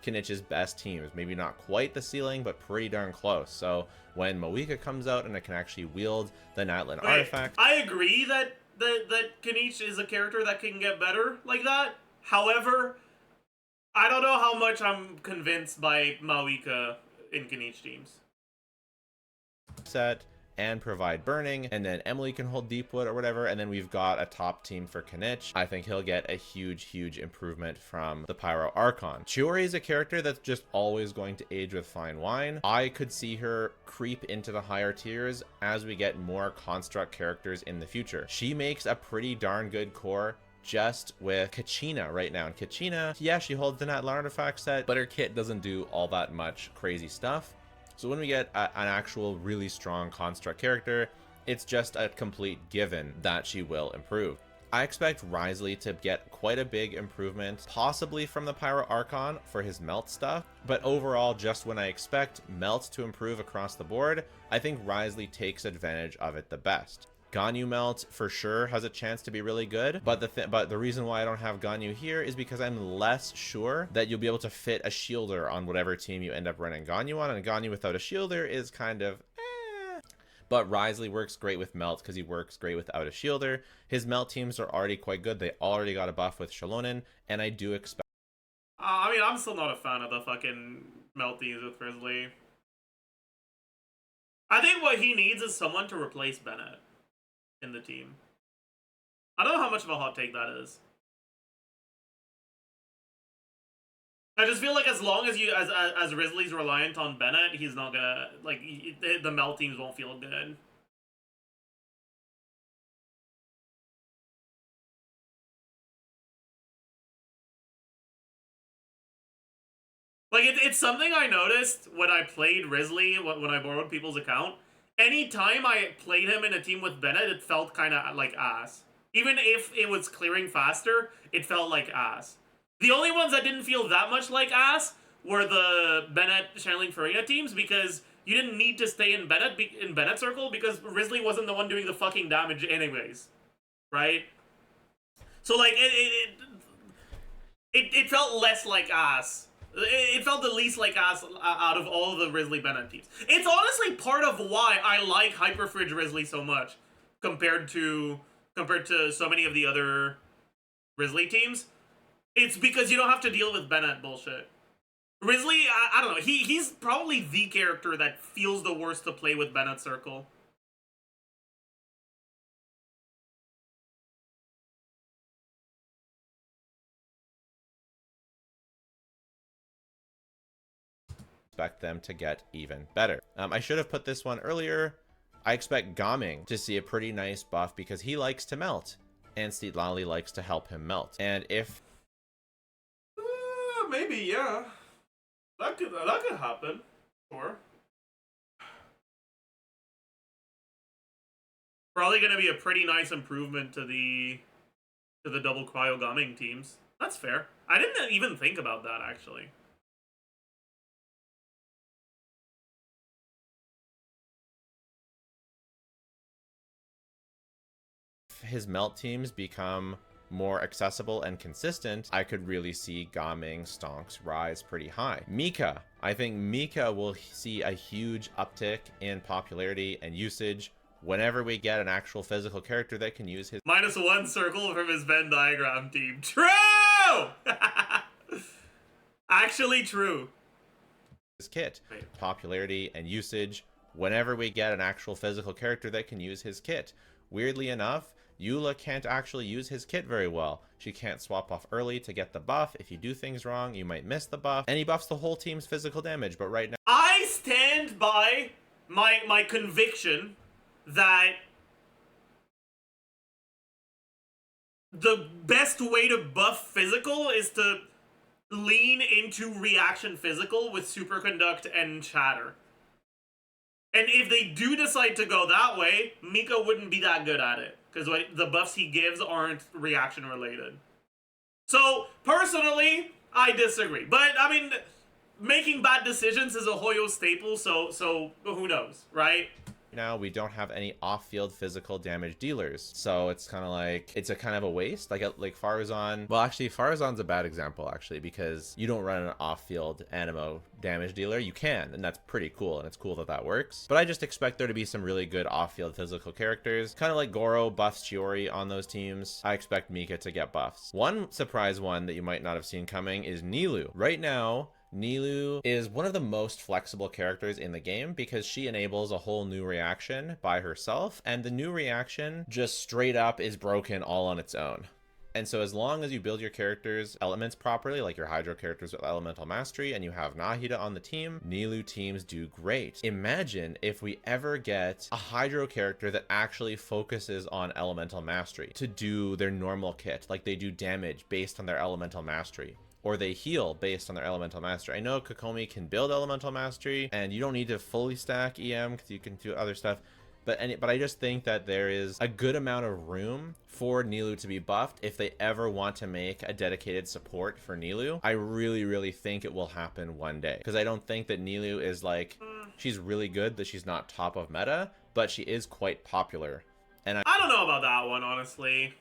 Kinich's best teams. Maybe not quite the ceiling, but pretty darn close. So when Mavuika comes out and it can actually wield the Natlin artifact... I agree that Kinich is a character that can get better like that. However, I don't know how much I'm convinced by Mavuika in Kinich teams. Set and provide burning, and then Emily can hold Deepwood or whatever, and then we've got a top team for Kinich. I think he'll get a huge improvement from the Pyro Archon. Chiori is a character that's just always going to age with fine wine. I could see her creep into the higher tiers as we get more construct characters in the future. She makes a pretty darn good core just with Kachina right now. And Kachina, yeah, she holds the Natlin artifact set, but her kit doesn't do all that much crazy stuff. So when we get an actual really strong construct character, it's just a complete given that she will improve. I expect Risley to get quite a big improvement, possibly from the Pyro Archon for his melt stuff, but overall, just when I expect melt to improve across the board, I think Risley takes advantage of it the best. Ganyu Melt for sure has a chance to be really good, but the reason why I don't have Ganyu here is because I'm less sure that you'll be able to fit a shielder on whatever team you end up running Ganyu on, and Ganyu without a shielder is kind of But Risley works great with Melt because he works great without a shielder. His Melt teams are already quite good. They already got a buff with Shalonen, and I do expect... I mean, I'm still not a fan of the fucking Melt teams with Risley. I think what he needs is someone to replace Bennett in the team. I don't know how much of a hot take that is. I just feel like as long as as Risley's reliant on Bennett, he's not gonna, like, the Melt teams won't feel good. Like, it's something I noticed when I played Risley, when I borrowed people's account. Anytime I played him in a team with Bennett, it felt kind of like ass. Even if it was clearing faster, it felt like ass. The only ones that didn't feel that much like ass were the Bennett Channeling Farina teams, because you didn't need to stay in Bennett circle because Risley wasn't the one doing the fucking damage anyways, right? So like it felt less like ass. It felt the least like ass out of all the Risley Bennett teams. It's honestly part of why I like Hyperfridge Risley so much compared to so many of the other Risley teams. It's because you don't have to deal with Bennett bullshit. Risley, I don't know. He's probably the character that feels the worst to play with Bennett circle. Expect them to get even better. I should have put this one earlier. I expect Gaming to see a pretty nice buff because he likes to melt, and Steetlali likes to help him melt. And if maybe, yeah, that could happen. Sure. Probably gonna be a pretty nice improvement to the double cryo Gaming teams. That's fair. I didn't even think about that actually. his melt teams become more accessible and consistent, I could really see Gaming stonks rise pretty high. Mika, I think Mika will see a huge uptick in popularity and usage whenever we get an actual physical character that can use his -1 circle from his Venn diagram team. True! Actually true. his kit. Right. Popularity and usage whenever we get an actual physical character that can use his kit. Weirdly enough, Eula can't actually use his kit very well. She can't swap off early to get the buff. If you do things wrong, you might miss the buff. And he buffs the whole team's physical damage, but right now... I stand by my conviction that the best way to buff physical is to lean into reaction physical with superconduct and shatter. And if they do decide to go that way, Mika wouldn't be that good at it, because the buffs he gives aren't reaction related. So, personally, I disagree. But, I mean, making bad decisions is a Hoyo staple, so who knows, right? Now we don't have any off-field physical damage dealers, so it's kind of like it's a kind of a waste. Like Farazan. Well, actually, Farazan's a bad example actually, because you don't run an off-field animo damage dealer. You can, and that's pretty cool, and it's cool that that works. But I just expect there to be some really good off-field physical characters, kind of like Goro buffs Chiori on those teams. I expect Mika to get buffs. One surprise one that you might not have seen coming is Nilou. Right now, Nilou is one of the most flexible characters in the game because she enables a whole new reaction by herself, and the new reaction just straight up is broken all on its own. And so as long as you build your characters' elements properly, like your Hydro characters with Elemental Mastery, and you have Nahida on the team, Nilou teams do great. Imagine if we ever get a Hydro character that actually focuses on Elemental Mastery to do their normal kit, like they do damage based on their Elemental Mastery, or they heal based on their Elemental Mastery. I know Kokomi can build Elemental Mastery, and you don't need to fully stack EM because you can do other stuff. But I just think that there is a good amount of room for Nilou to be buffed if they ever want to make a dedicated support for Nilou. I really, really think it will happen one day, because I don't think that Nilou is like, she's really good, that she's not top of meta, but she is quite popular. And I don't know about that one, honestly.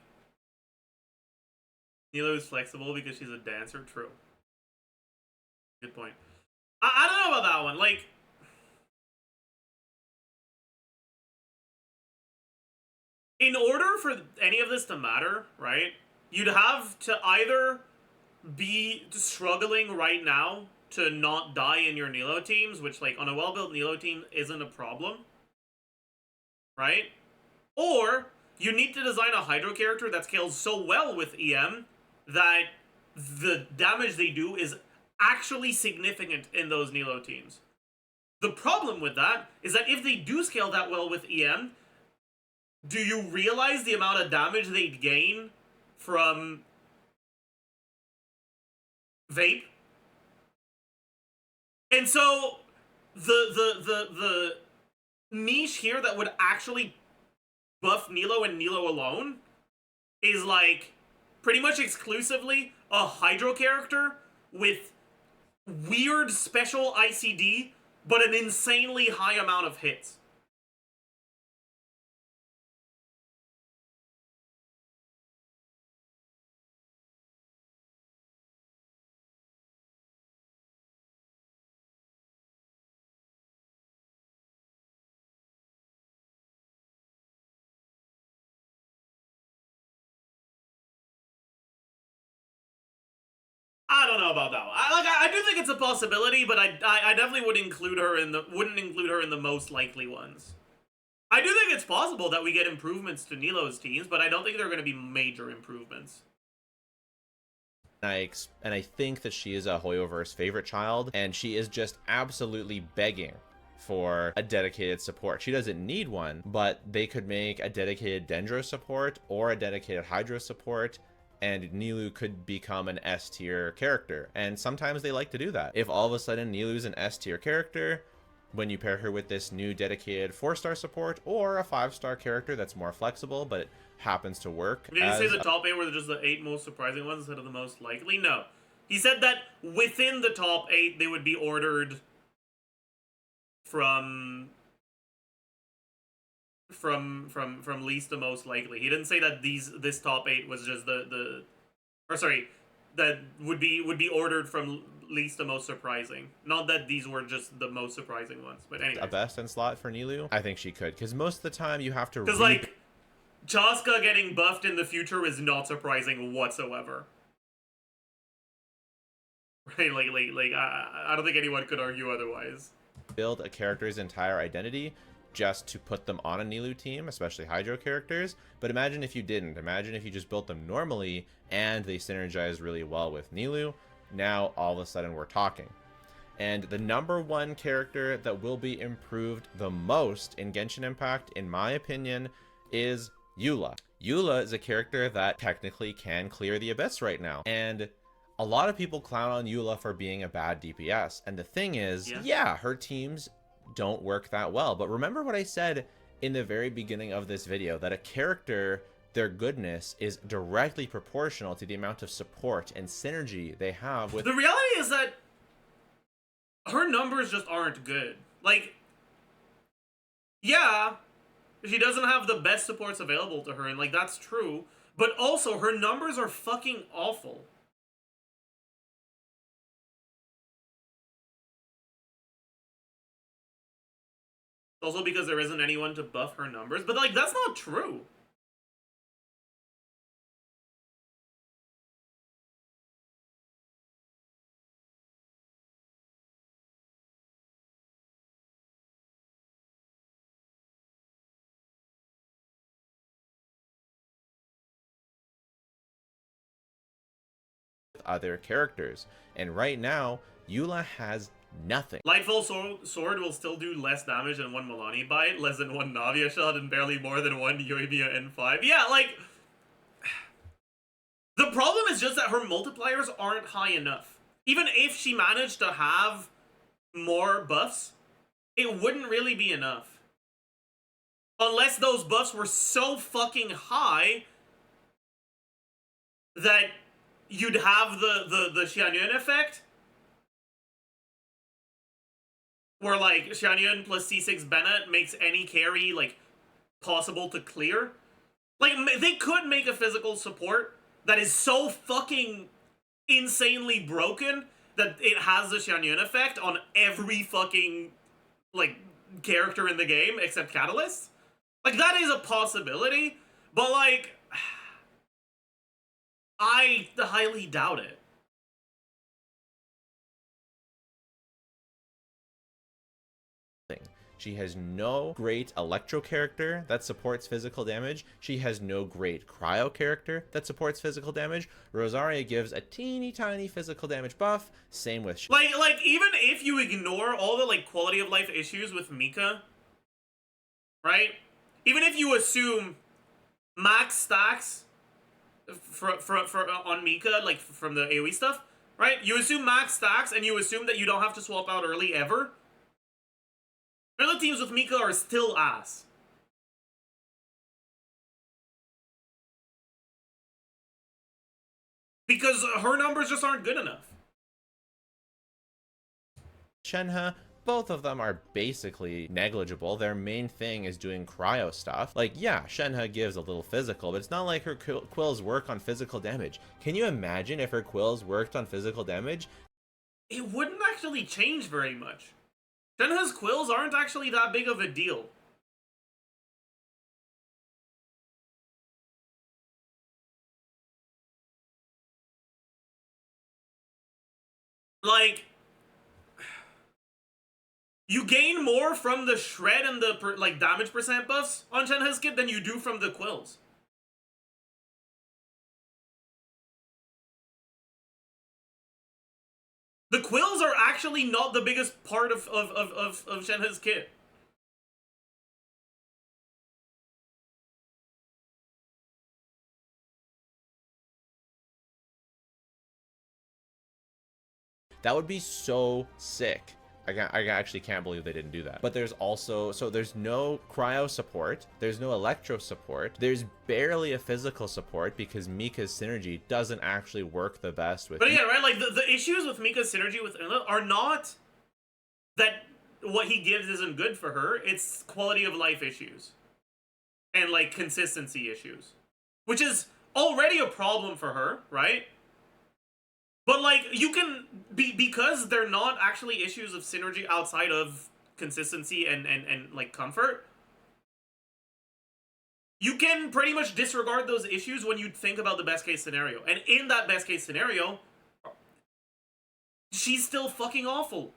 Nilou is flexible because she's a dancer. True. Good point. I don't know about that one. Like, in order for any of this to matter, right, you'd have to either be struggling right now to not die in your Nilo teams, which, like, on a well-built Nilo team isn't a problem, right? Or you need to design a Hydro character that scales so well with EM that the damage they do is actually significant in those Nilo teams. The problem with that is that if they do scale that well with EM, do you realize the amount of damage they'd gain from Vape? And so the niche here that would actually buff Nilo and Nilo alone is like pretty much exclusively a Hydro character with weird special ICD, but an insanely high amount of hits. I don't know about that one. I do think it's a possibility, but I definitely wouldn't include her in the most likely ones. I do think it's possible that we get improvements to Nilo's teams, but I don't think they're going to be major improvements. I think that she is a Hoyoverse favorite child, and she is just absolutely begging for a dedicated support. She doesn't need one, but they could make a dedicated Dendro support or a dedicated Hydro support, and Nilou could become an S tier character. And sometimes they like to do that. If all of a sudden Nilou's an S tier character, when you pair her with this new dedicated 4-star support or a 5-star character that's more flexible, but it happens to work. Did he say the top 8 were just the 8 most surprising ones instead of the most likely? No. He said that within the top 8, they would be ordered from least to most likely. He didn't say that this top 8 was just that would be ordered from least to most surprising. Not that these were just the most surprising ones, but anyway. A best in slot for Nilou? I think she could, because most of the time you have to because like Chaska getting buffed in the future is not surprising whatsoever. Right? I don't think anyone could argue otherwise. Build a character's entire identity just to put them on a Nilou team, especially Hydro characters. But imagine if you didn't. Imagine if you just built them normally and they synergized really well with Nilou. Now all of a sudden we're talking. And the number one character that will be improved the most in Genshin Impact, in my opinion, is Eula. Eula is a character that technically can clear the Abyss right now. And a lot of people clown on Eula for being a bad DPS. And the thing is, yeah, her teams don't work that well. But remember what I said in the very beginning of this video, that a character, their goodness is directly proportional to the amount of support and synergy they have with... The reality is that her numbers just aren't good. Like, yeah, she doesn't have the best supports available to her, and like, that's true. But also, her numbers are fucking awful. Also because there isn't anyone to buff her numbers, but like, that's not true. Other characters, and right now Eula has nothing. Lightfall Sword will still do less damage than one Milani Bite, less than one Navia shot, and barely more than one Yoimiya N5. Yeah, like, the problem is just that her multipliers aren't high enough. Even if she managed to have more buffs, it wouldn't really be enough. Unless those buffs were so fucking high that you'd have the Xianyun effect, where like Xianyun plus C6 Bennett makes any carry like possible to clear. Like, they could make a physical support that is so fucking insanely broken that it has the Xianyun effect on every fucking like character in the game except Catalyst. Like, that is a possibility, but like, I highly doubt it. She has no great electro character that supports physical damage. She has no great cryo character that supports physical damage. Rosaria gives a teeny tiny physical damage buff. Same with like even if you ignore all the like quality of life issues with Mika, right? Even if you assume max stacks for on Mika, like from the AoE stuff, right? You assume max stacks and you assume that you don't have to swap out early ever. Other teams with Mika are still ass. Because her numbers just aren't good enough. Shenhe, both of them are basically negligible. Their main thing is doing cryo stuff. Like, yeah, Shenhe gives a little physical, but it's not like her quills work on physical damage. Can you imagine if her quills worked on physical damage? It wouldn't actually change very much. Shenhe's quills aren't actually that big of a deal. Like, you gain more from the shred and the like damage percent buffs on Shenhe's kit than you do from the quills. The quills are actually not the biggest part of Shenhe's kit. That would be so sick. I actually can't believe they didn't do that. But there's also, so there's no cryo support, there's no electro support, there's barely a physical support because Mika's synergy doesn't actually work the best with... But again, right, like the issues with Mika's synergy with Illa are not that what he gives isn't good for her, it's quality of life issues. And like consistency issues. Which is already a problem for her, right? But like, you can because they're not actually issues of synergy outside of consistency and like comfort, you can pretty much disregard those issues when you think about the best case scenario. And in that best case scenario, She's still fucking awful.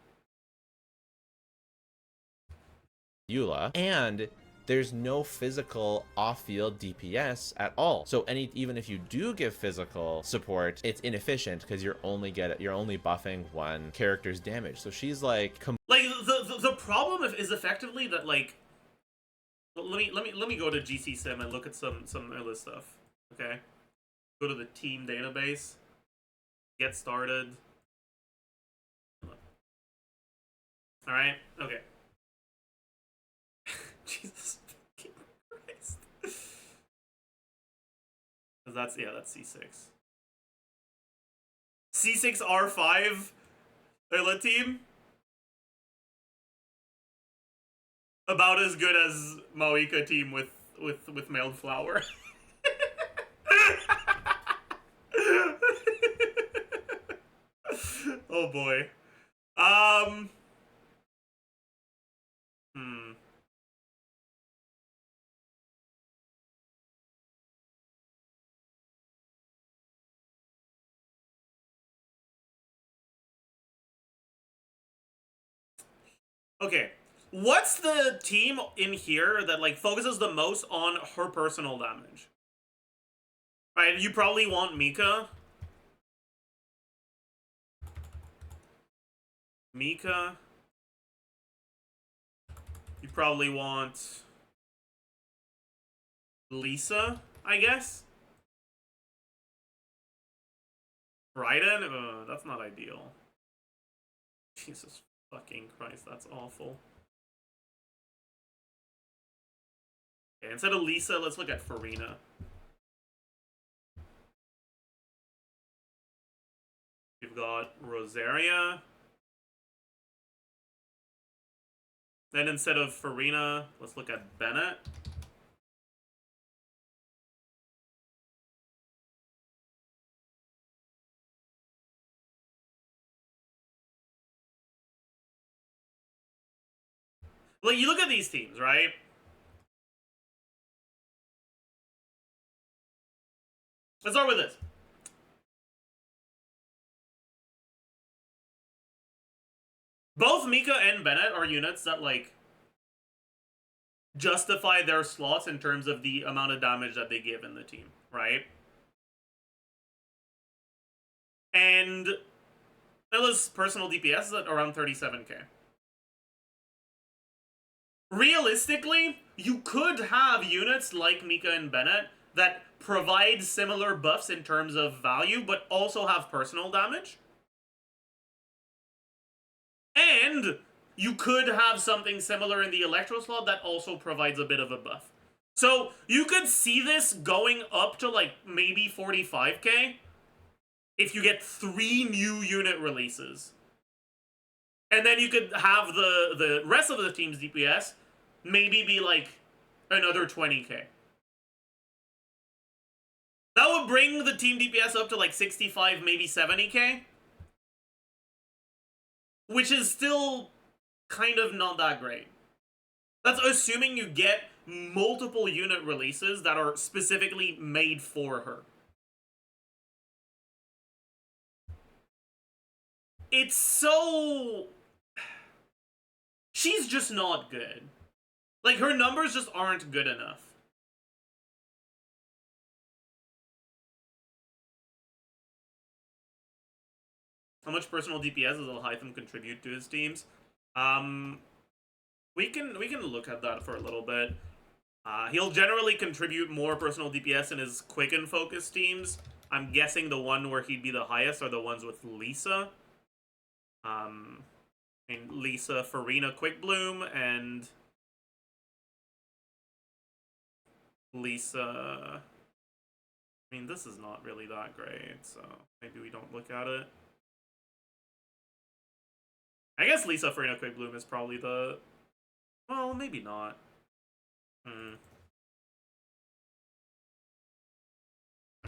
Eula, and there's no physical off-field DPS at all. So even if you do give physical support, it's inefficient because you're only buffing one character's damage. So she's like the problem is effectively that like let me go to GC Sim and look at some other stuff. Okay, go to the team database, get started. All right, okay. Jesus fucking Christ. That's C6. C6 R5 Ayla team. About as good as Mavuika team with mailed flower. Oh boy. Okay. What's the team in here that like focuses the most on her personal damage? Right, you probably want Mika. Mika. You probably want Lisa, I guess. Raiden? That's not ideal. Jesus fucking Christ, that's awful. Okay, instead of Lisa, let's look at Farina. We've got Rosaria. Then instead of Farina, let's look at Bennett. Like, you look at these teams, right? Let's start with this. Both Mika and Bennett are units that, like, justify their slots in terms of the amount of damage that they give in the team, right? And Illa's personal DPS is at around 37k. Realistically, you could have units like Mika and Bennett that provide similar buffs in terms of value, but also have personal damage. And you could have something similar in the Electro slot that also provides a bit of a buff. So you could see this going up to like maybe 45k if you get 3 new unit releases. And then you could have the rest of the team's DPS maybe be like another 20k. That would bring the team DPS up to like 65, maybe 70k. Which is still kind of not that great. That's assuming you get multiple unit releases that are specifically made for her. It's so... She's just not good. Like, her numbers just aren't good enough. How much personal DPS does Alhaitham contribute to his teams? We can look at that for a little bit. He'll generally contribute more personal DPS in his quick and focus teams. I'm guessing the one where he'd be the highest are the ones with Lisa. And Lisa, Farina, Quick Bloom, and Lisa. I mean, this is not really that great, so maybe we don't look at it. I guess Lisa, Farina, Quick Bloom is probably the... Well, maybe not. I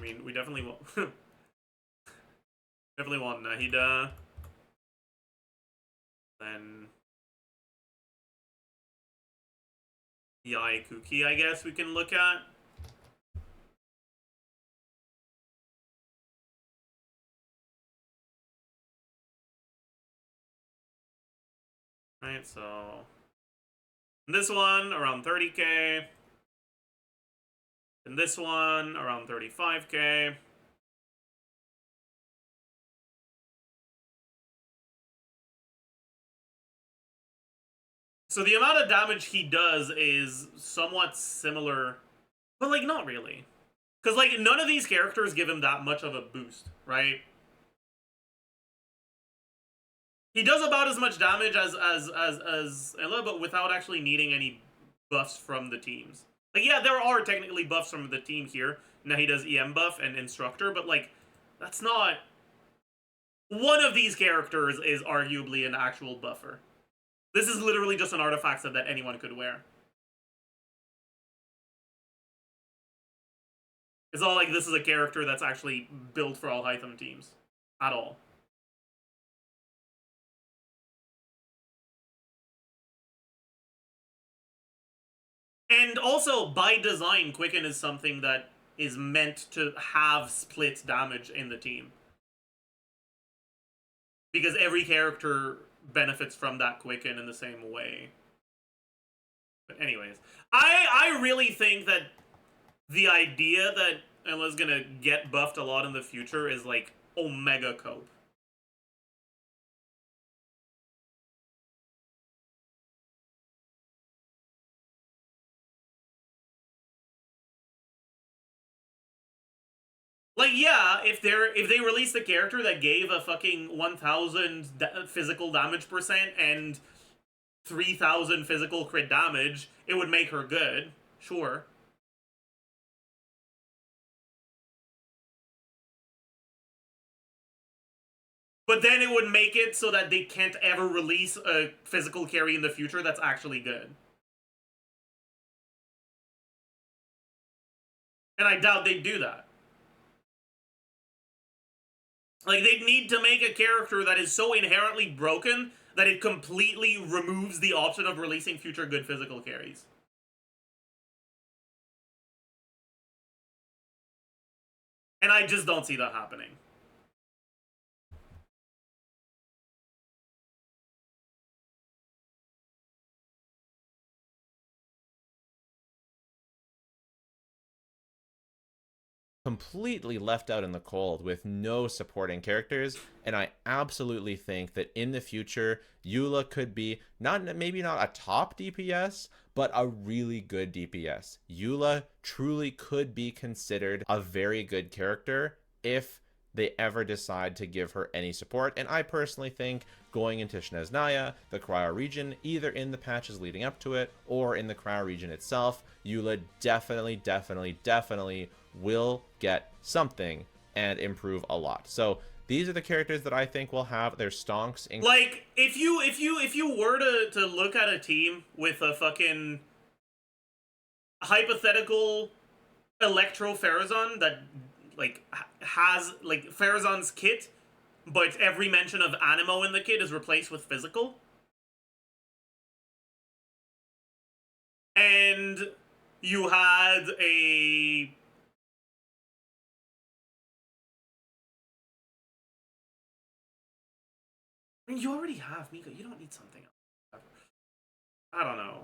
mean, we definitely want... definitely want Nahida. Then... Yai Kuki, I guess we can look at. Right, so this one around 30k. And this one around 35k. So the amount of damage he does is somewhat similar, but like not really. Because like none of these characters give him that much of a boost, right? He does about as much damage as Ella, but without actually needing any buffs from the teams. Like, yeah, there are technically buffs from the team here. Now he does EM buff and Instructor, but like, that's not... One of these characters is arguably an actual buffer. This is literally just an artifact set that anyone could wear. It's not like this is a character that's actually built for all Hytham teams. At all. And also, by design, Quicken is something that is meant to have split damage in the team. Because every character benefits from that Quicken in the same way. But anyways, I really think that the idea that Ella's gonna get buffed a lot in the future is like Omega Cope. Like, yeah, if they released a character that gave a fucking 1000 physical damage percent and 3000 physical crit damage, it would make her good. Sure. But then it would make it so that they can't ever release a physical carry in the future that's actually good. And I doubt they'd do that. Like, they'd need to make a character that is so inherently broken that it completely removes the option of releasing future good physical carries. And I just don't see that happening. Completely left out in the cold with no supporting characters, and I absolutely think that in the future Eula could be maybe not a top DPS, but a really good DPS. Eula truly could be considered a very good character if they ever decide to give her any support, and I personally think going into Snezhnaya, the cryo region, either in the patches leading up to it or in the cryo region itself, Eula definitely will get something and improve a lot. So these are the characters that I think will have their stonks in. Like, if you were to look at a team with a fucking hypothetical Electro Pharazon that like has like Pharazon's kit, but every mention of Animo in the kit is replaced with physical, and you had a I mean, you already have Mika. You don't need something else. I don't know.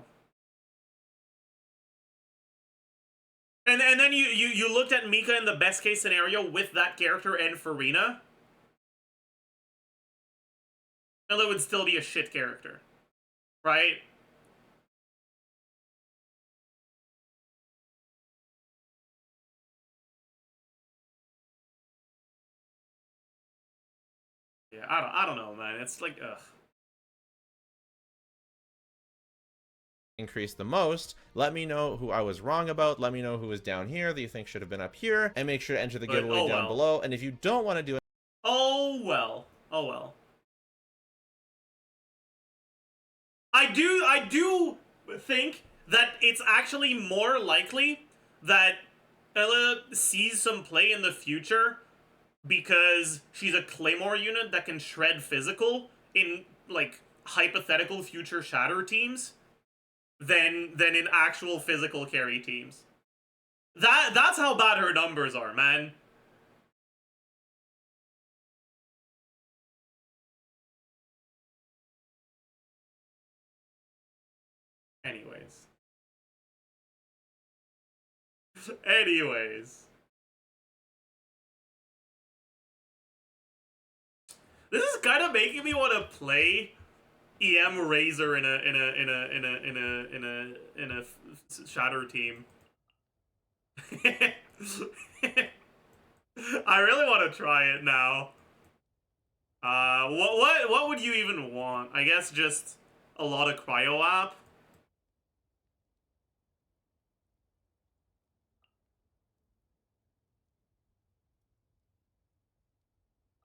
And then you looked at Mika in the best case scenario with that character and Farina. And it would still be a shit character. Right? Yeah, I don't know, man. It's like, ugh. Increase the most. Let me know who I was wrong about. Let me know who was down here that you think should have been up here, and make sure to enter the giveaway down below. And if you don't want to do it, oh well. I do think that it's actually more likely that Ella sees some play in the future because she's a Claymore unit that can shred physical in like hypothetical future Shatter teams than in actual physical carry teams. That's how bad her numbers are, man. Anyways. This is kind of making me want to play EM Razor in a Shatter team. I really want to try it now. What would you even want? I guess just a lot of cryo app.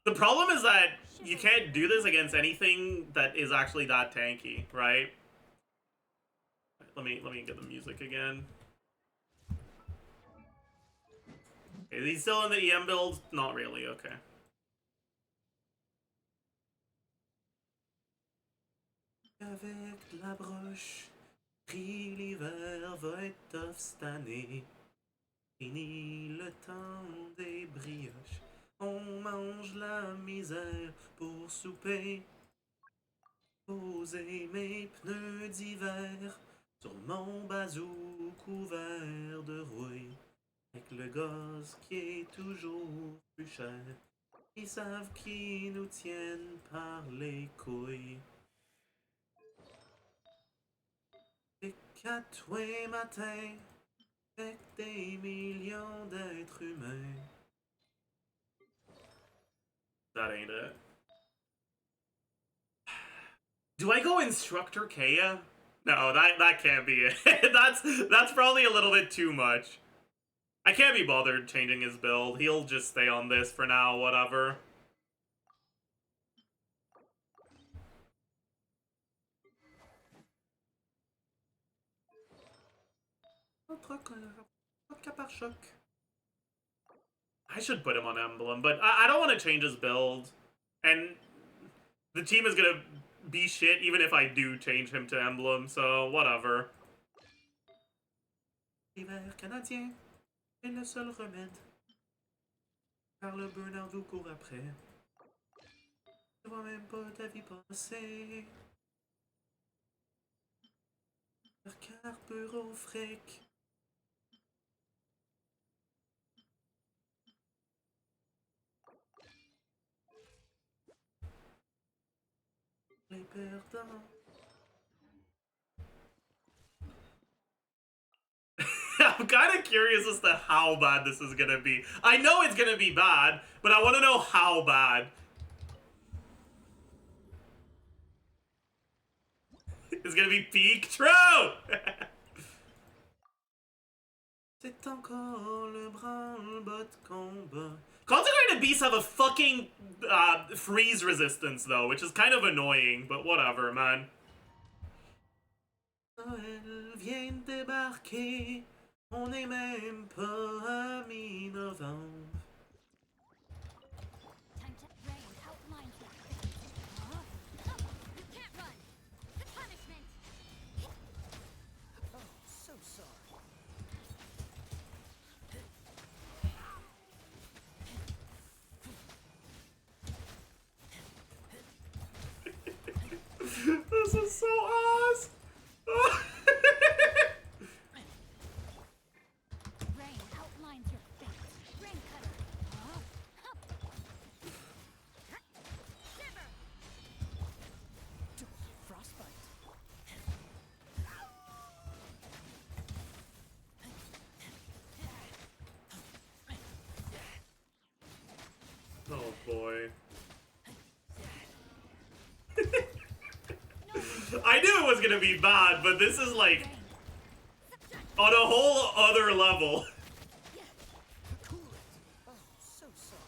The problem is that you can't do this against anything that is actually that tanky, right? Let me get the music again. Okay, is he still in the EM build? Not really, okay. Avec la broche, pris l'hiver va être tough cette année. Fini le temps des brioches. On mange la misère pour souper. Poser mes pneus d'hiver sur mon bazou couvert de rouille. Avec le gaz qui est toujours plus cher. Ils savent qu'ils nous tiennent par les couilles. Et qu'à tous les matins, avec des millions d'êtres humains. That ain't it. Do I go Instructor Kea? No, that can't be it. that's probably a little bit too much. I can't be bothered changing his build. He'll just stay on this for now, whatever. I should put him on Emblem, but I don't want to change his build. And the team is gonna be shit even if I do change him to Emblem, so whatever. L'hiver canadien est le seul remède. Car le burn-out vous court après. Tu vois même pas ta vie passer. Faire carbure au fric. Les perdants. I'm kind of curious as to how bad this is gonna be. I know it's gonna be bad, but I want to know how bad. It's gonna be peak true! C'est encore le branle-bas de combat. Consecrated Beasts have a fucking freeze resistance, though, which is kind of annoying, but whatever, man. Noël vient débarquer, on n'est même pas à mi-novembre. Time to rain outlines your fate. You can't run. The punishment. Oh, so sorry. This is so ass. Rain outlines your fate. Rain cutter. Shiver. Frostbite. Oh boy. I knew it was gonna be bad, but this is like on a whole other level. Cool it. Oh, so sorry.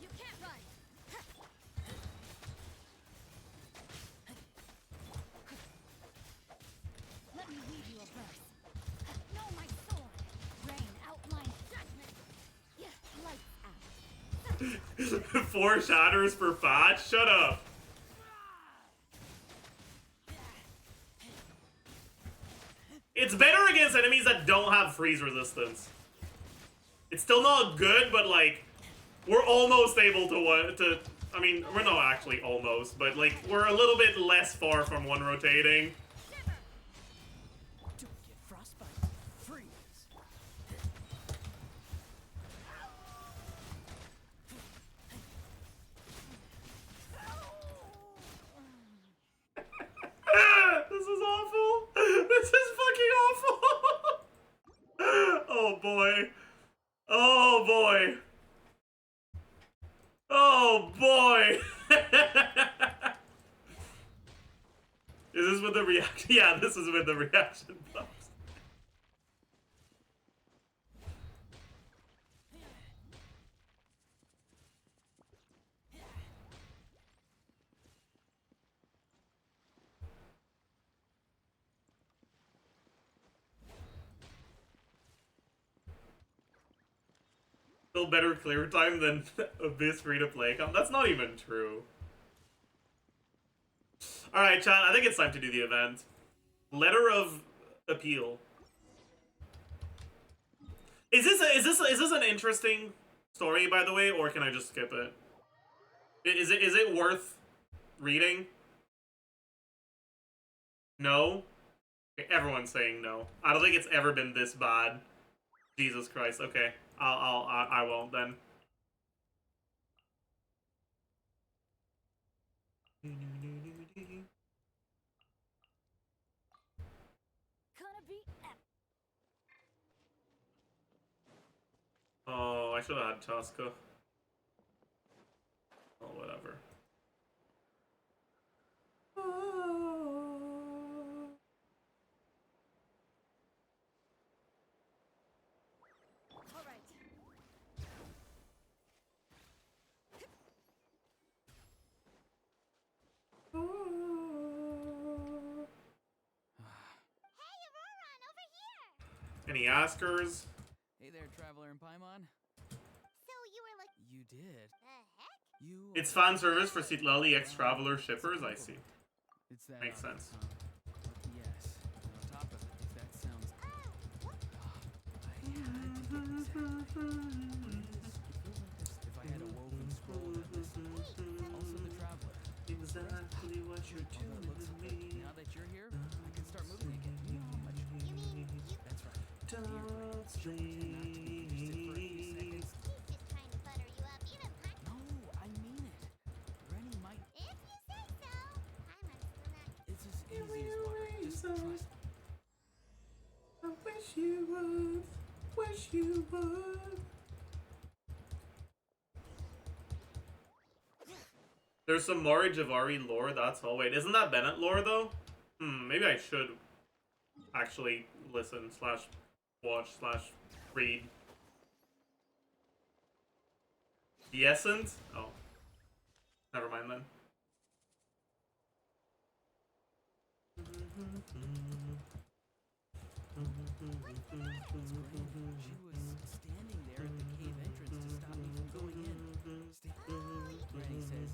You can't run. Let me weave you a verse. Know my sword. Rain outlines judgment. Lights out. 4 shatters for Fat? Shut up. It's better against enemies that don't have freeze resistance. It's still not good, but like, we're almost able to I mean, we're not actually almost, but like, we're a little bit less far from one rotating. boy. Oh boy. Oh boy. Is this with the reaction? Yeah, this is with the reaction box. Still better clear time than Abyss free-to-play account. That's not even true. Alright, chat, I think it's time to do the event. Letter of appeal. Is this an interesting story, by the way, or can I just skip it? Is it worth reading? No? Everyone's saying no. I don't think it's ever been this bad. Jesus Christ. Okay. I won't then. Gonna be epic. Oh, I should have had Chaska. Oh, whatever. All right. Hey, Auroran, over here. Any askers? Hey there, traveler in Paimon. So you were like, You did. the heck? You. It's fan service for Sitlali ex-traveler shippers, I see. It's that Makes obvious, sense. huh? Yes. And on top of it, if that sounds. What? I had to get this happening. If I had a woven scroll that listened. Also the traveler. Exactly what you're All that looks good. Now that you're here, I can start moving again. You know how much. You mean you? That's right. Don't sleep. He's just trying to butter you up. Even No, I mean it. Rennie might. if you say so. I'm still not. It's as easy as water. Just trust me. I wish you would. Wish you would. There's some Mari Javari lore, that's all. Wait, isn't that Bennett lore though? Maybe I should actually listen slash watch slash read. The Essence? Oh. Never mind then. She was standing there at the cave entrance to stop me from going in. Rennie says,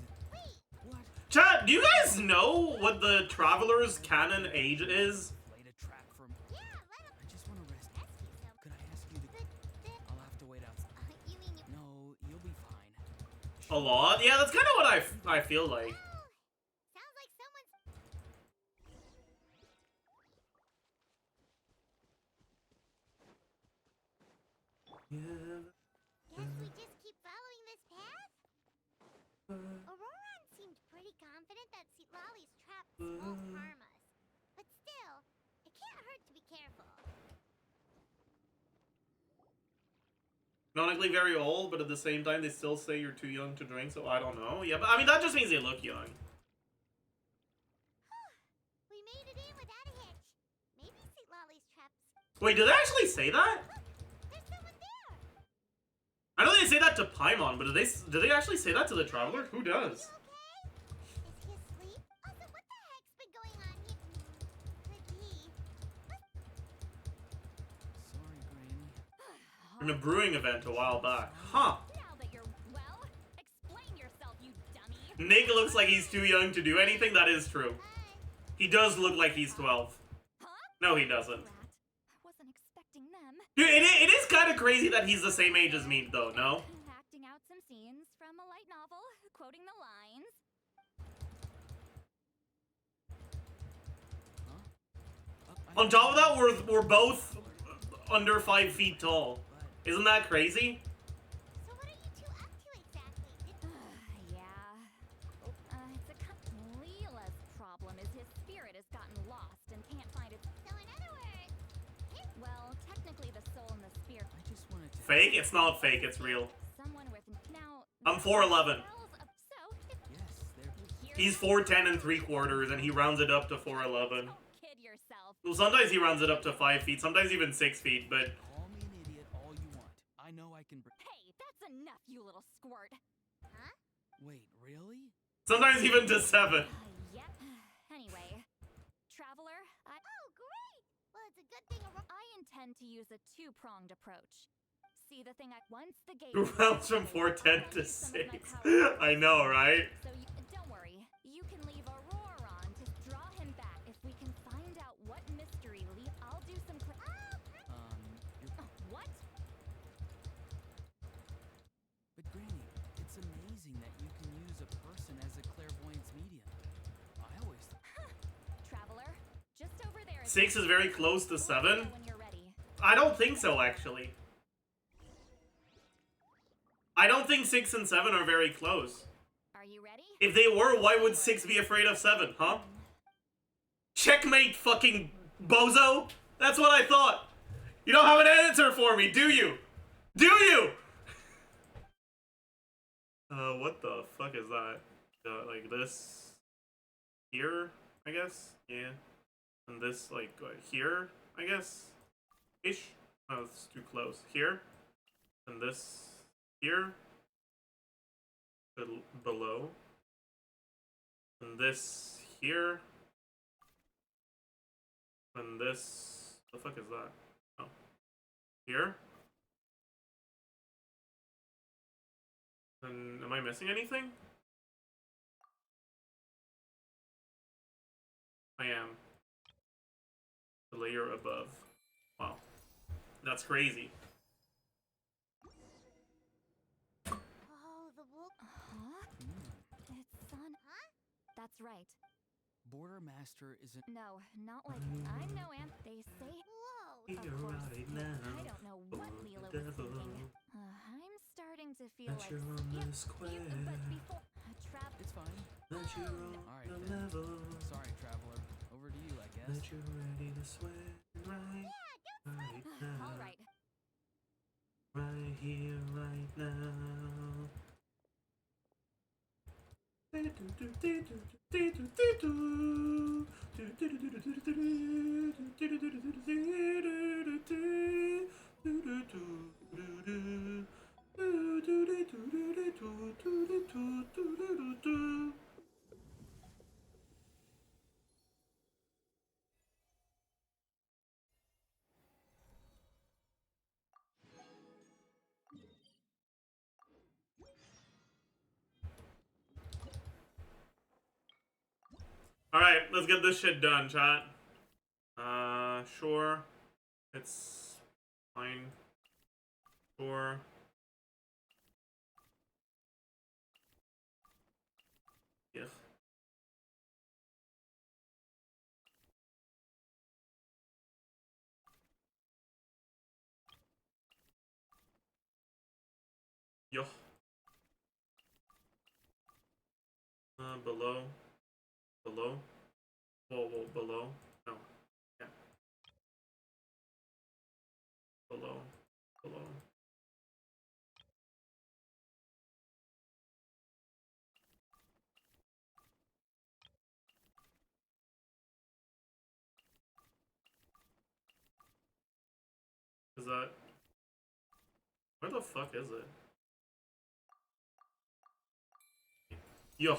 "What? Chat, do you guys know what the Traveler's canon age is? Laid a trap for me. Yeah, let him I just want to rest. ask you so. Could I ask you to? I'll have to wait outside. You mean you? No, you'll be fine. A lot? Yeah, that's kind of what I feel like. Sounds like someone's. Guess we just keep following this path? Auroran seemed pretty confident that Sitlali's traps won't harm us. But still, it can't hurt to be careful. Canonically very old, but at the same time they still say you're too young to drink, so I don't know. Yeah, but I mean that just means they look young. We made it in without a hitch. Maybe Sitlali's traps. Wait, did they actually say that? Look, there's someone there. I know they say that to Paimon, but did they actually say that to the Traveler? Who does? Okay? Is he asleep? Also, what the heck's been going on here? Could he? Sorry, Granny. In a brewing event a while back. Huh. Now that you're well, explain yourself, you dummy. Nick looks like he's too young to do anything, that is true. He does look like he's 12. Huh? No, he doesn't. Rat. I wasn't expecting them. Dude, it is kind of crazy that he's the same age as me, though, no? Acting out some scenes from a light novel, quoting the lines. On top of that, we're both under 5 feet tall. Isn't that crazy? So what are you two up to exactly? Yeah. It's a Leela's problem is his spirit has gotten lost and can't find its. So in other words, well, technically the soul and the spirit. I Fake? It's not fake, it's real. Someone with now. I'm 4'11". So if Yes, they're. you hear He's that, 4'10 and 3/4, and he rounds it up to 4'11". don't kid yourself. Well, sometimes he rounds it up to 5 feet, sometimes even 6 feet, but Call me an idiot all you want. I know I can. Hey, that's enough, you little squirt. Huh? Wait, really? sometimes even to 7. Yep. Anyway, traveler, Oh, great! Well, it's a good thing I intend to use a two-pronged approach. See the thing once the gate Who rounds from 4'10 to 6? I know, right? So don't worry. You can leave a roar on to draw him back. If we can find out what mystery I'll do some what? But Granny, it's amazing that you can use a person as a clairvoyance medium. I always. Traveler, just over there. 6 is very close to 7? When you're ready. I don't think so, actually. I don't think 6 and 7 are very close. Are you ready? If they were, why would 6 be afraid of 7, huh? Checkmate, fucking bozo! That's what I thought! You don't have an answer for me, do you? Do you? What the fuck is that? Like this... here, I guess? Yeah. And this, like, here, I guess? Ish? Oh, it's too close. Here? And this... here? Below? And this... here? And this... the fuck is that? Oh. Here? And am I missing anything? I am. The layer above. Wow. That's crazy. Oh, the wolf. Huh? It's sun. Huh? That's right. Border Master isn't. No, not like I'm no ant. They say. Whoa. Here Of course. right now, I don't know what for Leela the was devil. thinking. I'm starting to feel That like. you're on the square. But before trap. It's fine. That you're on Alright the then. level. Sorry, traveler. Over to you, I guess. That you're ready to swear right, right now. All right. Right here, right now. Alright, let's get this shit done, chat. Sure. It's fine. Sure. Yeah. Yo. Below. Below. Whoa, below. No. Yeah. Below. Below. Is that... where the fuck is it? Yo.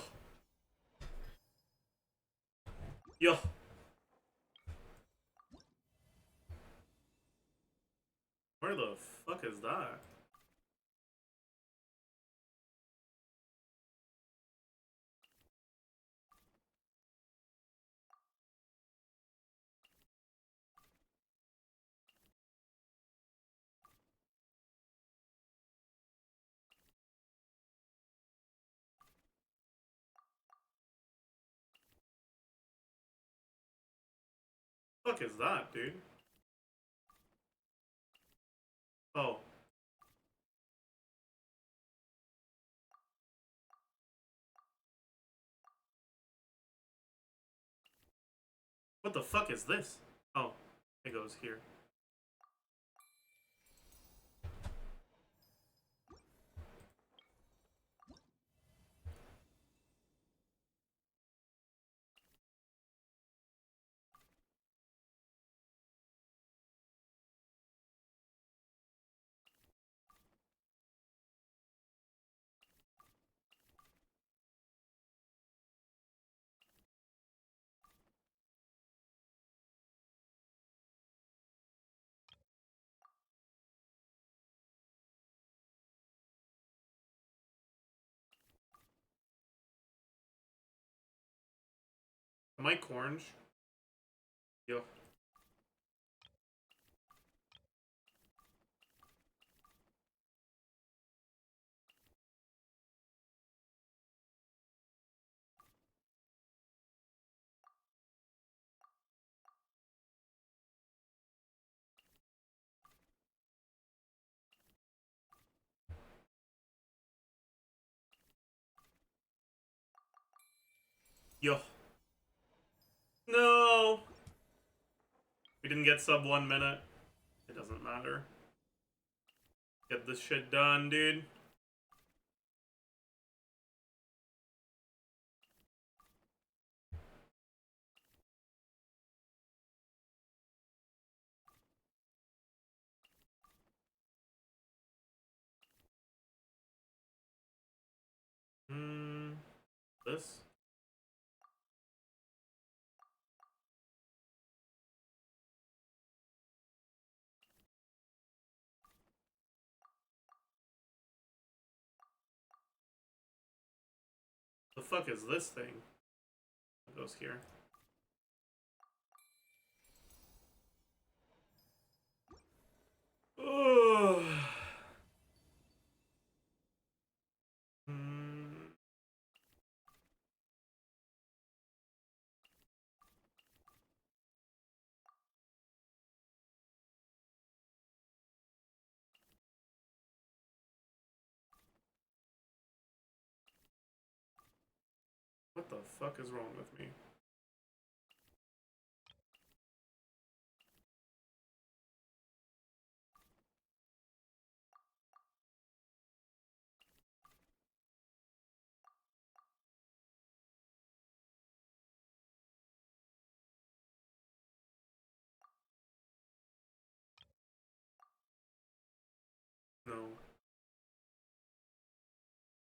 Yo. Where the fuck is that? Fuck is that, dude? Oh. What the fuck is this? Oh, it goes here. Mike Orange. Yo. Yo. No! We didn't get sub 1 minute. It doesn't matter. Get this shit done, dude. This? The fuck is this thing? It goes here. Oh. What the fuck is wrong with me? No.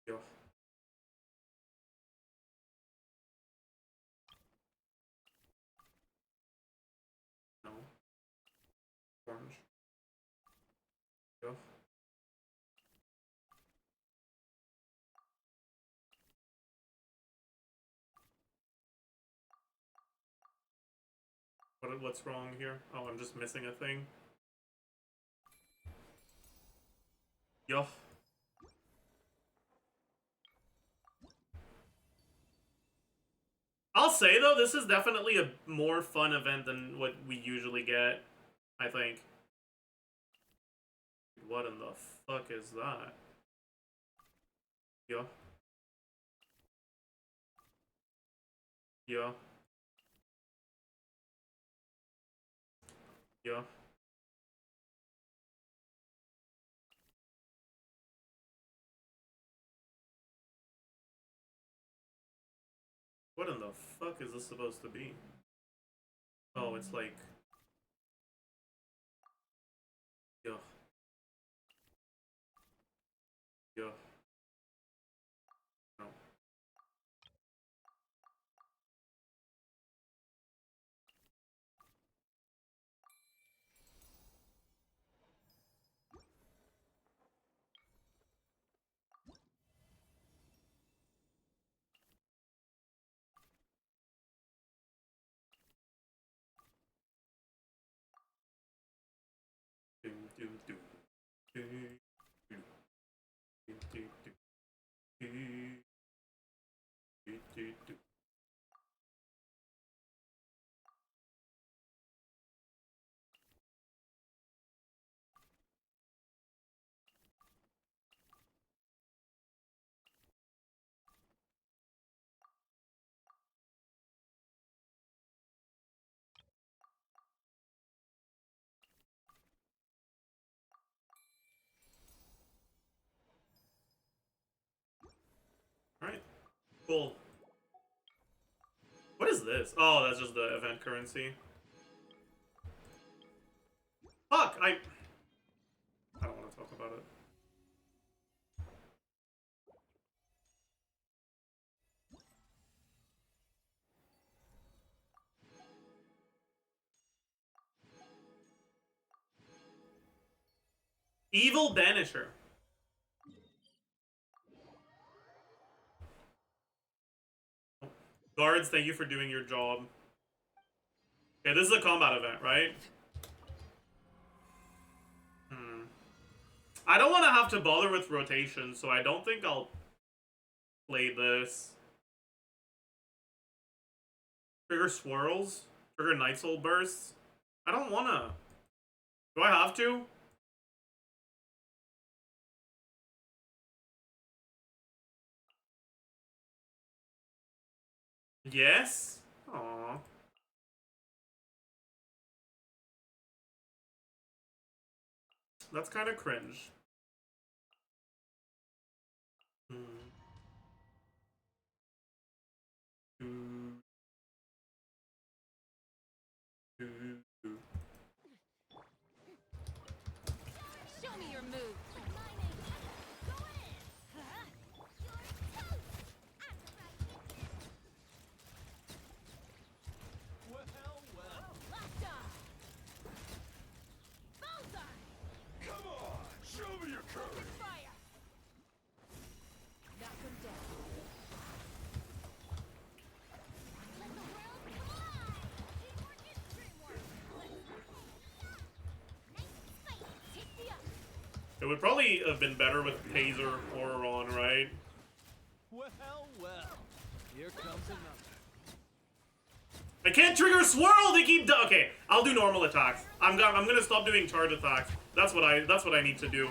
Yo. No. Orange. Yo. What's wrong here? Oh, I'm just missing a thing. Yo. I'll say though, this is definitely a more fun event than what we usually get, I think. What in the fuck is that? Yo. Yo. Yo. What in the fuck is this supposed to be? Oh, it's like... Yo. Yo. No. Do, do, do. Do, do, do, do, do, do, do, do. Alright. Cool. What is this? Oh, that's just the event currency. Fuck! I don't want to talk about it. Evil Banisher. Guards, thank you for doing your job. Okay, this is a combat event, right? I don't want to have to bother with rotation, so I don't think I'll play this. Trigger swirls? Trigger Night Soul bursts? I don't wanna. Do I have to? Yes? Aww. That's kind of cringe. Show me your move. It would probably have been better with Taser or on, right? Well, here comes another. I can't trigger swirl. They keep. Okay, I'll do normal attacks. I'm gonna stop doing charge attacks. That's what I need to do.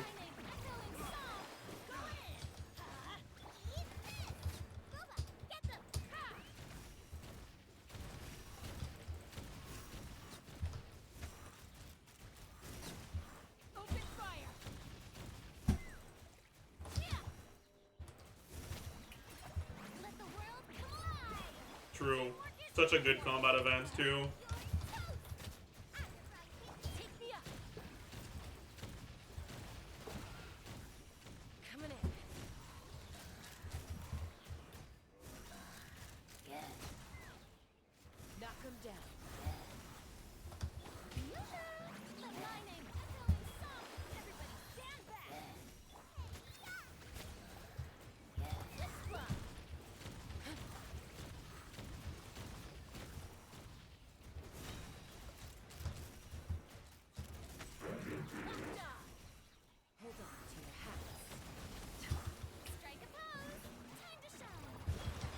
True. Such a good combat event, too. Coming in. Knock him down.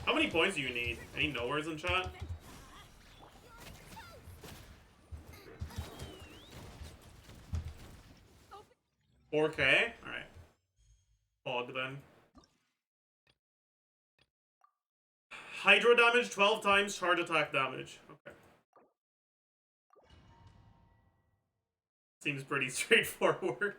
How many points do you need? Any nowheres in chat? $4K? Alright. POG then. Hydro damage 12 times charge attack damage. Okay. Seems pretty straightforward.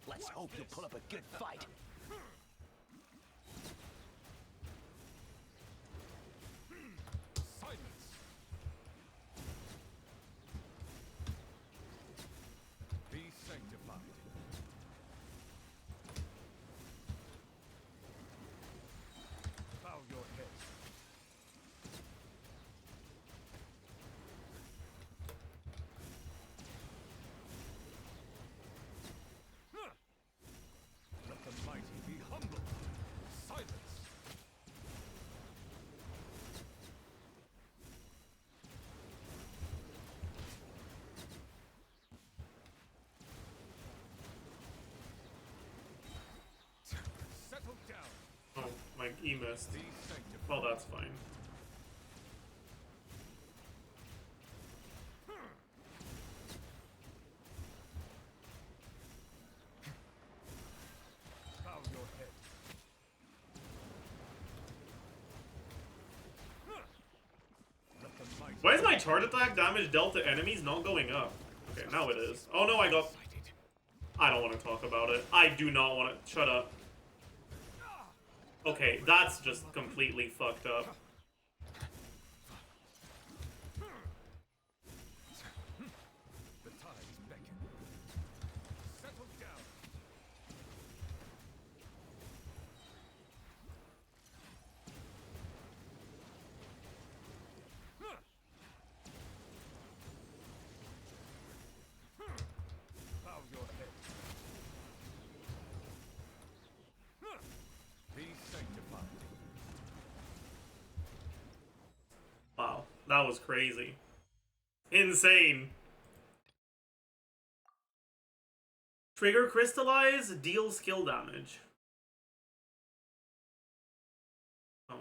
Let's hope you'll put up a good fight. Silence. Be sanctified. Bow your head. Let the mighty be humble. Silence. Settle down. Oh, my E missed. Be sanctified. Well, that's fine. Bow your head. Let the mighty Why is my charge attack damage dealt to enemies not going up? Okay, now it is. Oh no, I got... I don't want to talk about it. I do not want to... Shut up. Okay, that's just completely fucked up. The tides beckon. Settle down. That was crazy. Insane. Trigger crystallize, deal skill damage. Oh.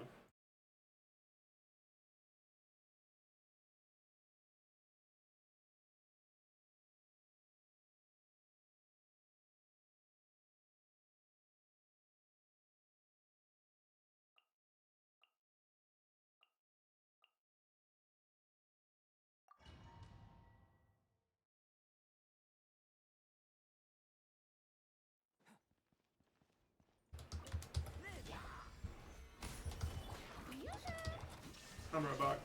I'm right back.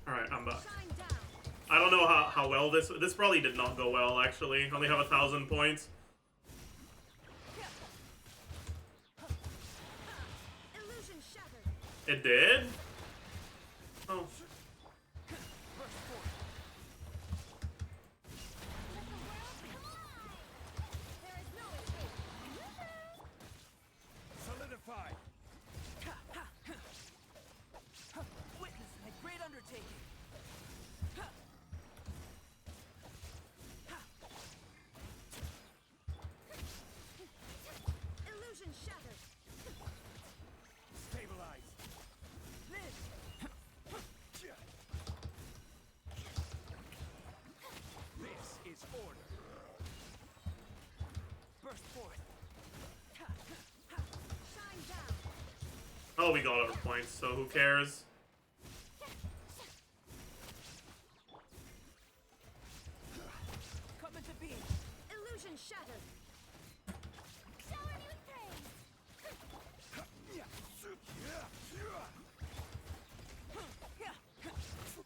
Alright, I'm back. I don't know how well this probably did not go well, actually. I only have 1,000 points. It did? Oh. Solidify. Witness my great undertaking. Illusion shattered. Stabilize. This is order. Burst forth. Shine down. Oh, we got our points, so who cares? Come into being. Illusion shattered. Shower me with praise.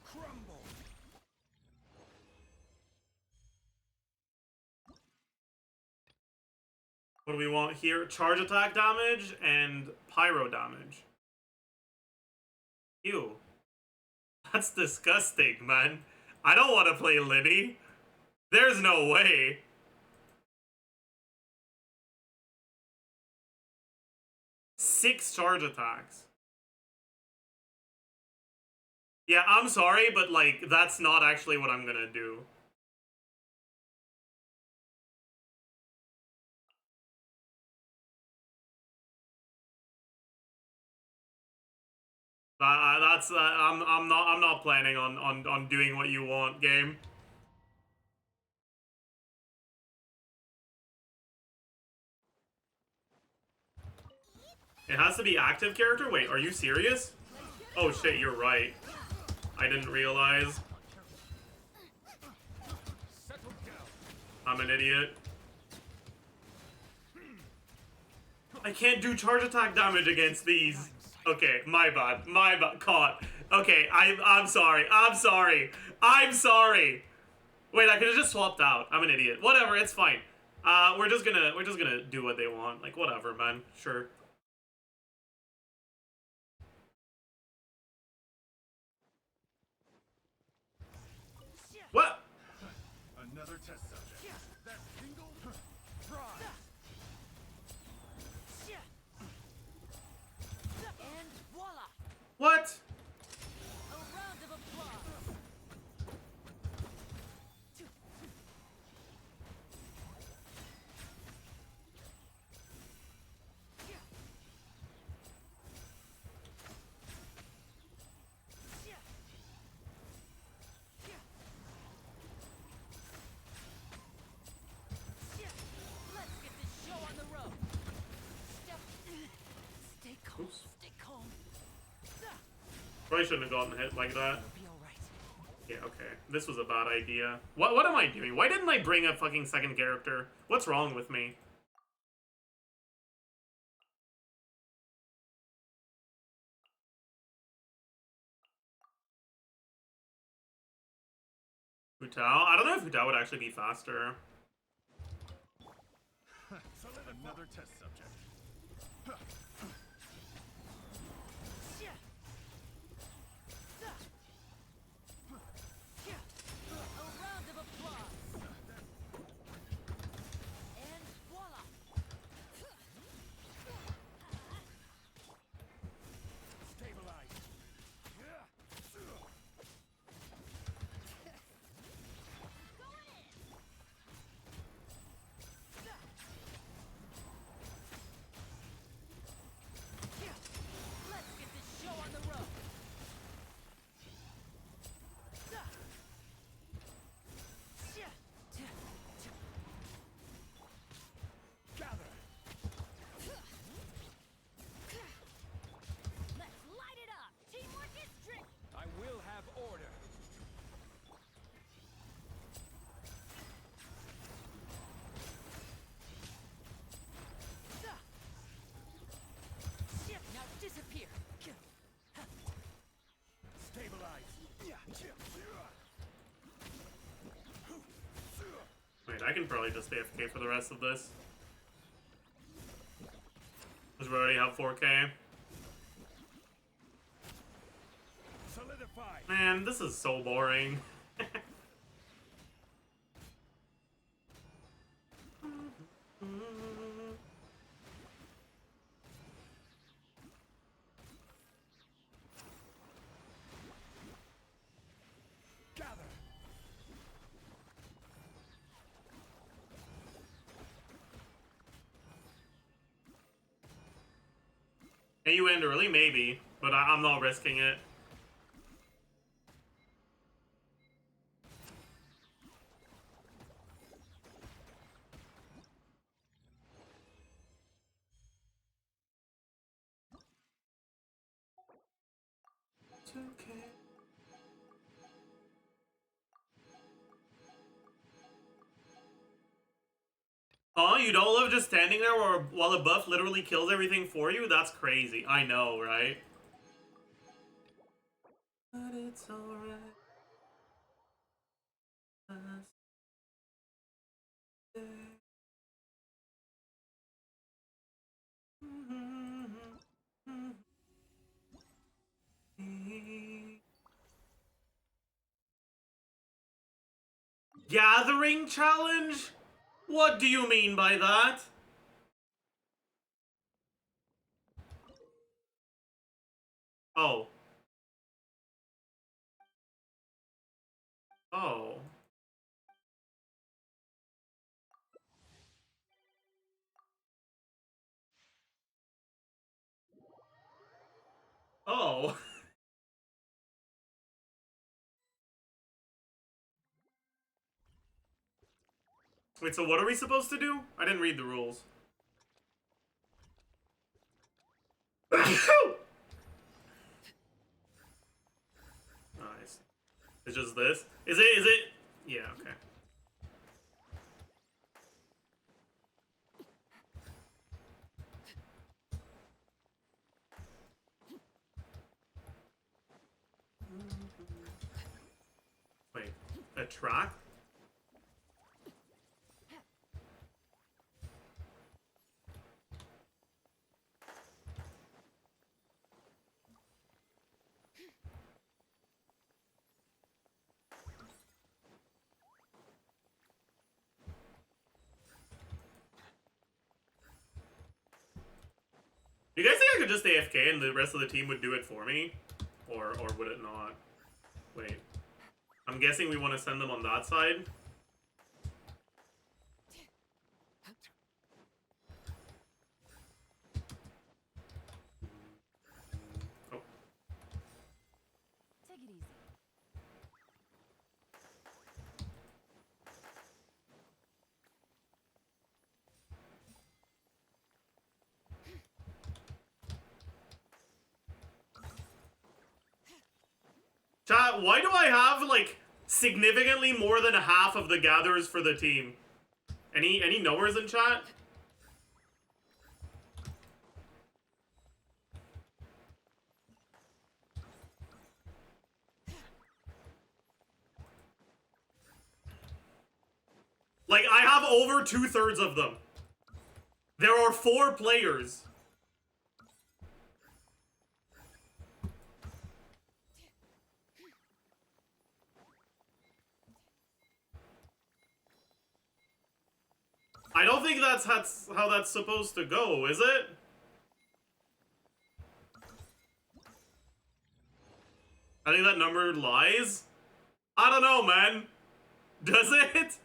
Crumble. What do we want here? Charge attack damage and pyro damage. Ew. That's disgusting, man. I don't want to play Liddy. There's no way. Six charge attacks. Yeah, I'm sorry, but like, that's not actually what I'm gonna do. I'm not planning on doing what you want, game. It has to be active character? Wait, are you serious? Oh shit, you're right. I didn't realize. I'm an idiot. I can't do charge attack damage against these. Okay, my bad. Caught. Okay, I'm sorry. I'm sorry. Wait, I could have just swapped out. I'm an idiot. Whatever, it's fine. We're just gonna do what they want. Like, whatever, man. Sure. What? Another test subject. That single try. And voila! What? A round of applause. Let's get this show on the road. Stay calm. Oops. Stay calm. Probably shouldn't have gotten hit like that. It'll be all right. Yeah, okay. This was a bad idea. What am I doing? Why didn't I bring a fucking second character? What's wrong with me? Futao? I don't know if Futao would actually be faster. Another test subject. A round of applause. And voila. Stabilize. Let's get this show on the road. Gather. Let's light it up! Teamwork is tricky! I will have order. Now disappear. Stabilize. Wait, I can probably just AFK for the rest of this. Because we already have 4K. Solidify. Man, this is so boring. Gather. Can you end early? Maybe. But I'm not risking it. It's okay. Oh, you don't love just standing there while a buff literally kills everything for you? That's crazy. I know, right? But it's alright. Gathering challenge? What do you mean by that? Oh. Oh. Oh. Wait, so what are we supposed to do? I didn't read the rules. Nice. It's just this? Is it? Yeah, okay. Wait, attract? Do you guys think I could just AFK and the rest of the team would do it for me? Or would it not? Wait. I'm guessing we want to send them on that side. Oh. Take it easy. Chat, why do I have, like, significantly more than half of the gatherers for the team? Any knowers in chat? Like, I have over 2/3 of them. There are 4 players. I don't think that's how that's supposed to go, is it? I think that number lies. I don't know, man. Does it?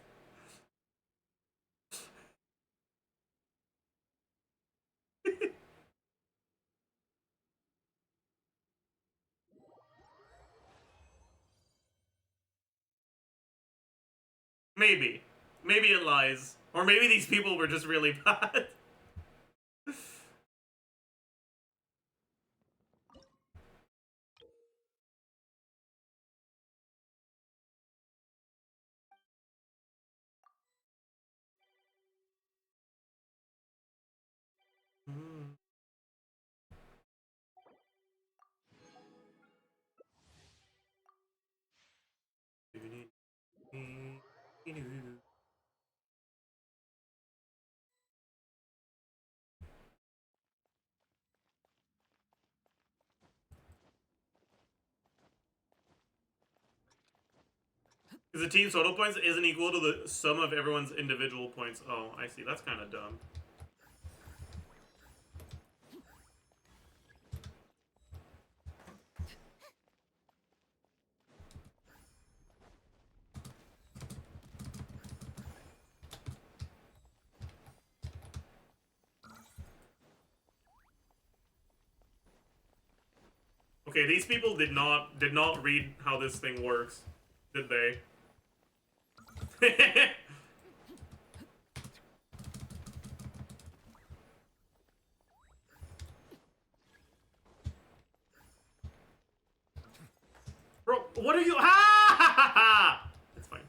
Maybe. Maybe it lies. Or maybe these people were just really bad. Because the team's total points isn't equal to the sum of everyone's individual points. Oh, I see. That's kind of dumb. Okay, these people did not read how this thing works, did they? Bro, what are you? Ha ha ha ha! It's fine.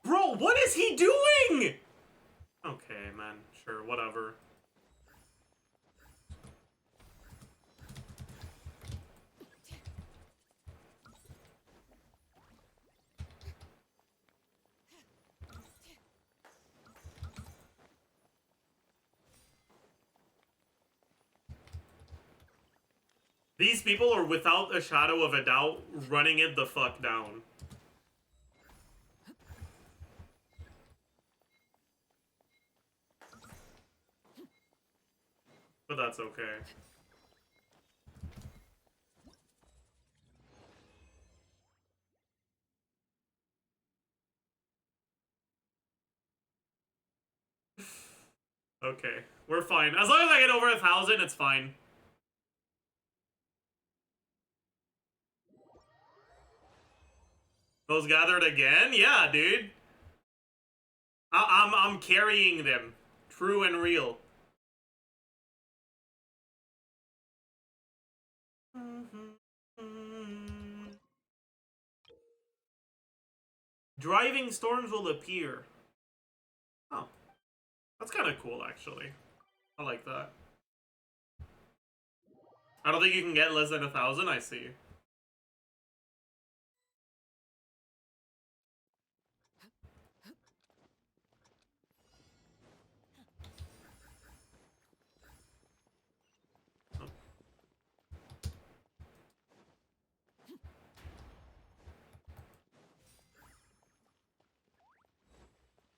Bro, what is he doing? Okay, man. Sure, whatever. These people are, without a shadow of a doubt, running it the fuck down. But that's okay. Okay, we're fine. As long as I get over 1,000, it's fine. Those gathered again? Yeah, dude. I'm carrying them. True and real. Driving storms will appear. Oh. That's kind of cool, actually. I like that. I don't think you can get less than 1,000, I see. Oh.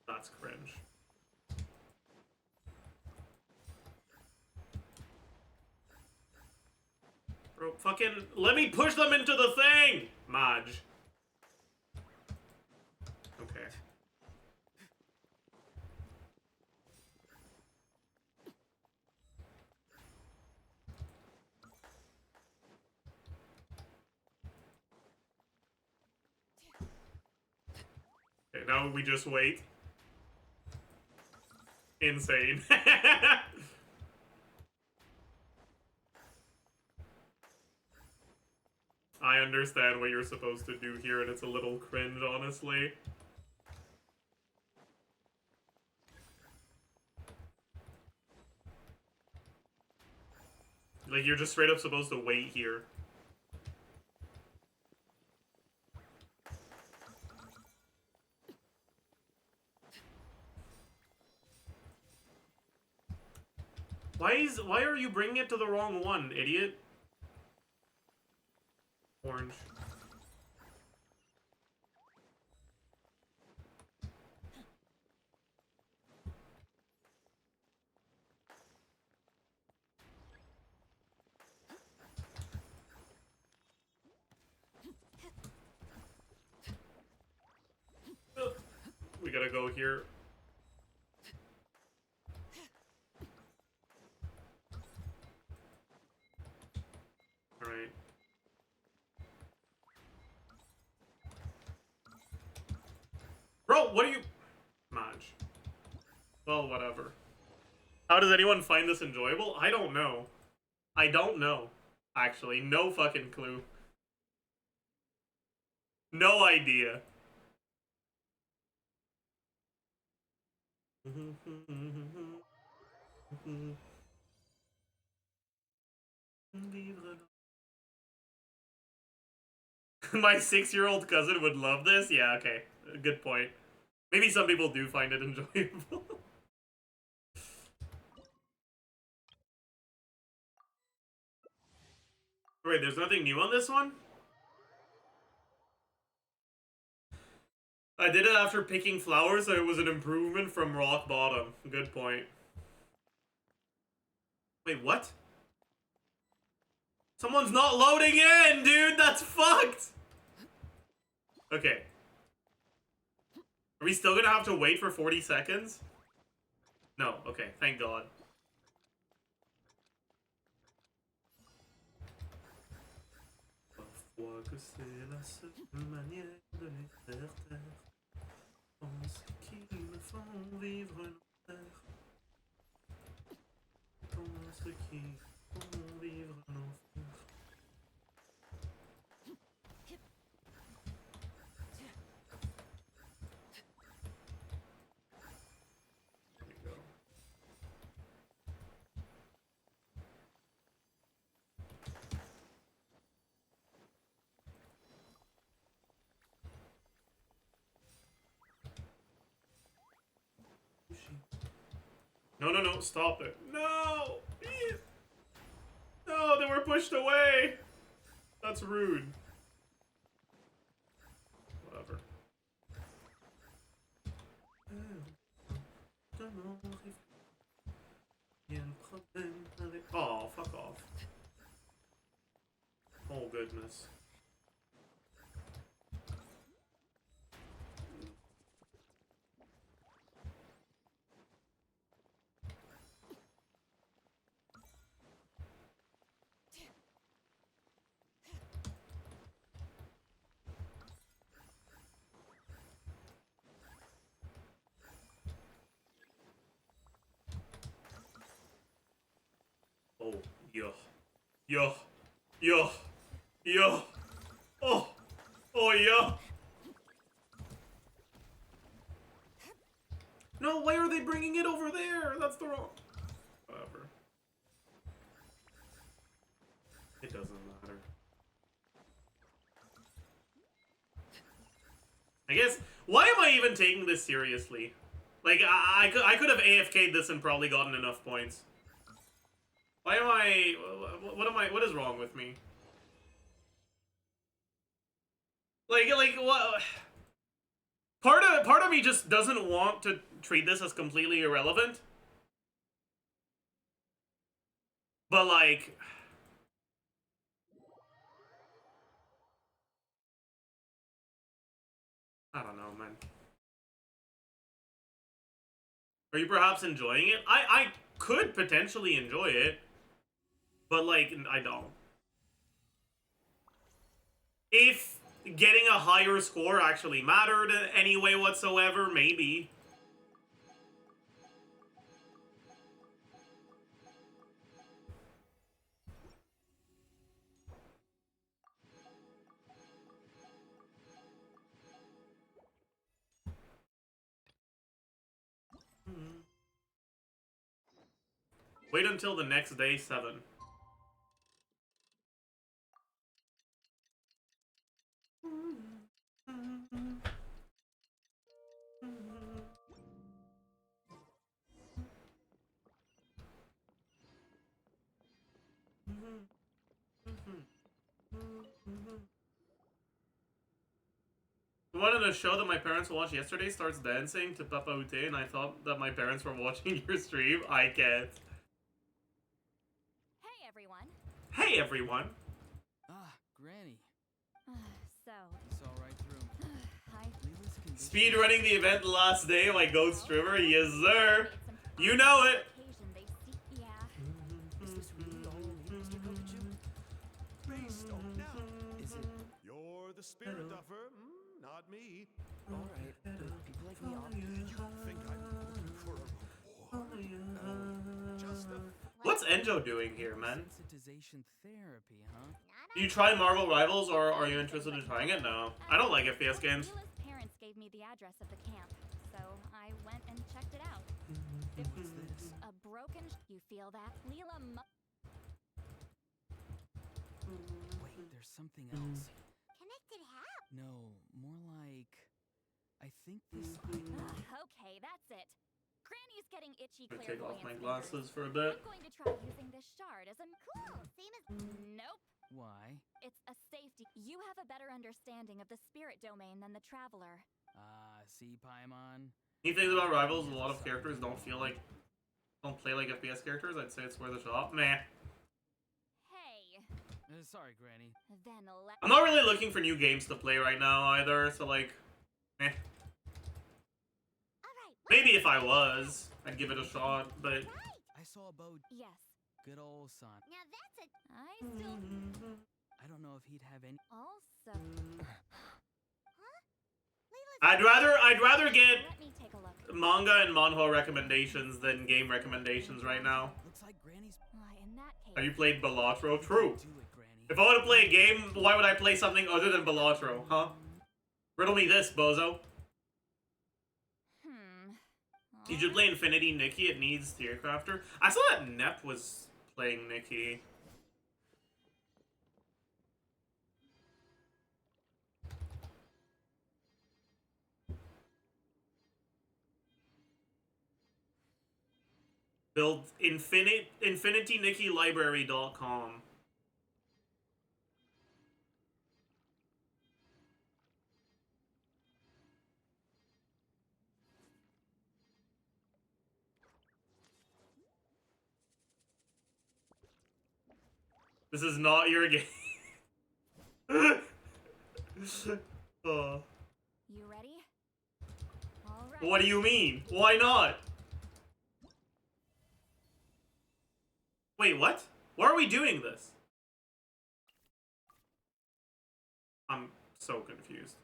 That's cringe. Bro, fucking let me push them into the thing, Maj. Okay. Okay, now we just wait. Insane. I understand what you're supposed to do here, and it's a little cringe, honestly. Like, you're just straight up supposed to wait here. Why are you bringing it to the wrong one, idiot? Orange. We gotta go here. Alright. Bro, what are you... Maj. Well, whatever. How does anyone find this enjoyable? I don't know. I don't know. Actually, no fucking clue. No idea. My 6-year-old cousin would love this? Yeah, okay. Good point. Maybe some people do find it enjoyable. Wait, there's nothing new on this one? I did it after picking flowers, so it was an improvement from rock bottom. Good point. Wait, what? Someone's not loading in, dude! That's fucked! Okay. Are we still gonna have to wait for 40 seconds? No, okay, thank God. Parfois que c'est la seule manière de les faire taire. Pense qu'ils me font vivre l'enfer. Pense qu'ils font vivre l'enfer. There we go. No, no, no, stop it. No! No, they were pushed away! That's rude. Whatever. Oh, fuck off. Oh, goodness. Oh, yo. Yo. Yo. Yo. Oh. Oh, yo. No, why are they bringing it over there? That's the wrong... Whatever. It doesn't matter. I guess... Why am I even taking this seriously? Like, I could have AFK'd this and probably gotten enough points. Why am I... What is wrong with me? Like, what... Part of me just doesn't want to treat this as completely irrelevant. But, like... I don't know, man. Are you perhaps enjoying it? I could potentially enjoy it, but like I don't. If getting a higher score actually mattered in any way whatsoever, maybe. Wait until the next day 7. The one in the show that my parents watched yesterday starts dancing to Papa Ute, and I thought that my parents were watching your stream. I can't. Hey everyone. Hey everyone. Ah, Granny. So, Saw right through. I Leela's condition. Speed running the event last day, my goat streamer. Yes, sir. made some You know it. occasion they see. Yeah. Is this really all you need, Mr. Kokachu? Please don't now. Is it? You're the spirit duffer, not me. Alright, people like me off. Think I'm looking for a reward? Just a What's Enjo doing here, man? Sensitization therapy, huh? Do you try Marvel Rivals, or are you interested in trying it? No. I don't like FPS games. Lila's parents gave me the address of the camp, so I went and checked it out. What's this? A broken. You feel that? Lila. Wait, there's something else. Connected how? No, more like. I think this. Okay, that's it. Granny's getting itchy. I'm gonna take off my clairvoyance glasses fingers. for a bit. I'm going to try using this shard as a cool. Same as. Nope. Why? It's a safety. You have a better understanding of the spirit domain than the traveler. Ah, see, Paimon? You think about Rivals, a lot of characters don't play like FPS characters. I'd say it's worth a shot. Meh. Hey. Sorry, Granny. Then let. I'm not really looking for new games to play right now either, so like, eh. All right. Maybe if I was, I'd give it a shot, but I saw a bow. Yes. Good old son. Now that's a. I still. I don't know if he'd have any. Also. I'd rather get Let me take a look. manga and manhwa recommendations than game recommendations right now. Looks like Granny's. Why, in that case. Have you played Balatro? True. Do it, Granny. If I want to play a game, why would I play something other than Balatro, huh? Riddle me this, bozo. You should play Infinity Nikki, it needs Tiercrafter. I saw that Nep was playing Nikki. Build infinitynickylibrary.com. This is not your game. Oh. You ready? All right. What do you mean? Why not? Wait, what? Why are we doing this? I'm so confused.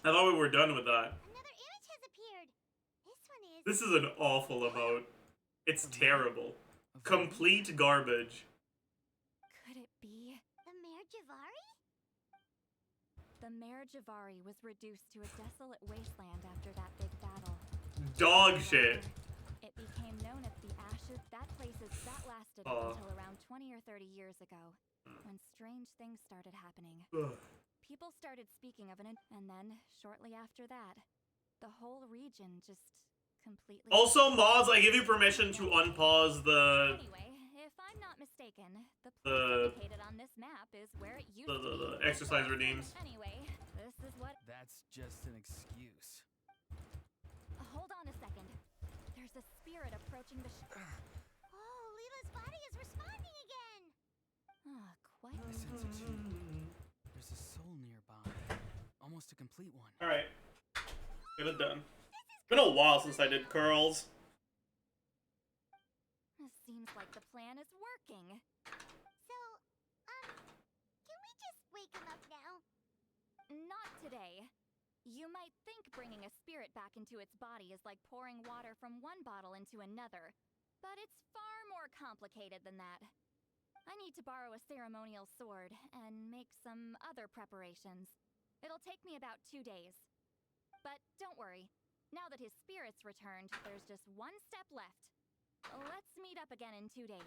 I thought we were done with that. Another image has appeared. This one is. This is an awful emote. It's terrible. Complete garbage. Could it be the Mare Javari? The Mare Javari was reduced to a desolate wasteland after that big battle. Dog shit. It became known as the Ashes. That lasted until around 20 or 30 years ago, when strange things started happening. Ugh. People started speaking of it, and then, shortly after that, the whole region just completely. Also, mods, I give you permission to unpause the Anyway, if I'm not mistaken, the place indicated on this map is where it used to be. the exercise redeems. Anyway, this is what. That's just an excuse. Hold on a second. There's a spirit approaching the. Oh, Leela's body is responding again. Ah, quite. I sense it too. There's a soul nearby. Almost a complete one. All right, get it done. It's been a while since I did curls. Seems like the plan is working. So, can we just wake him up now? Not today. You might think bringing a spirit back into its body is like pouring water from one bottle into another, but it's far more complicated than that. I need to borrow a ceremonial sword and make some other preparations. It'll take me about 2 days. But don't worry. Now that his spirit's returned, there's just one step left. Let's meet up again in 2 days.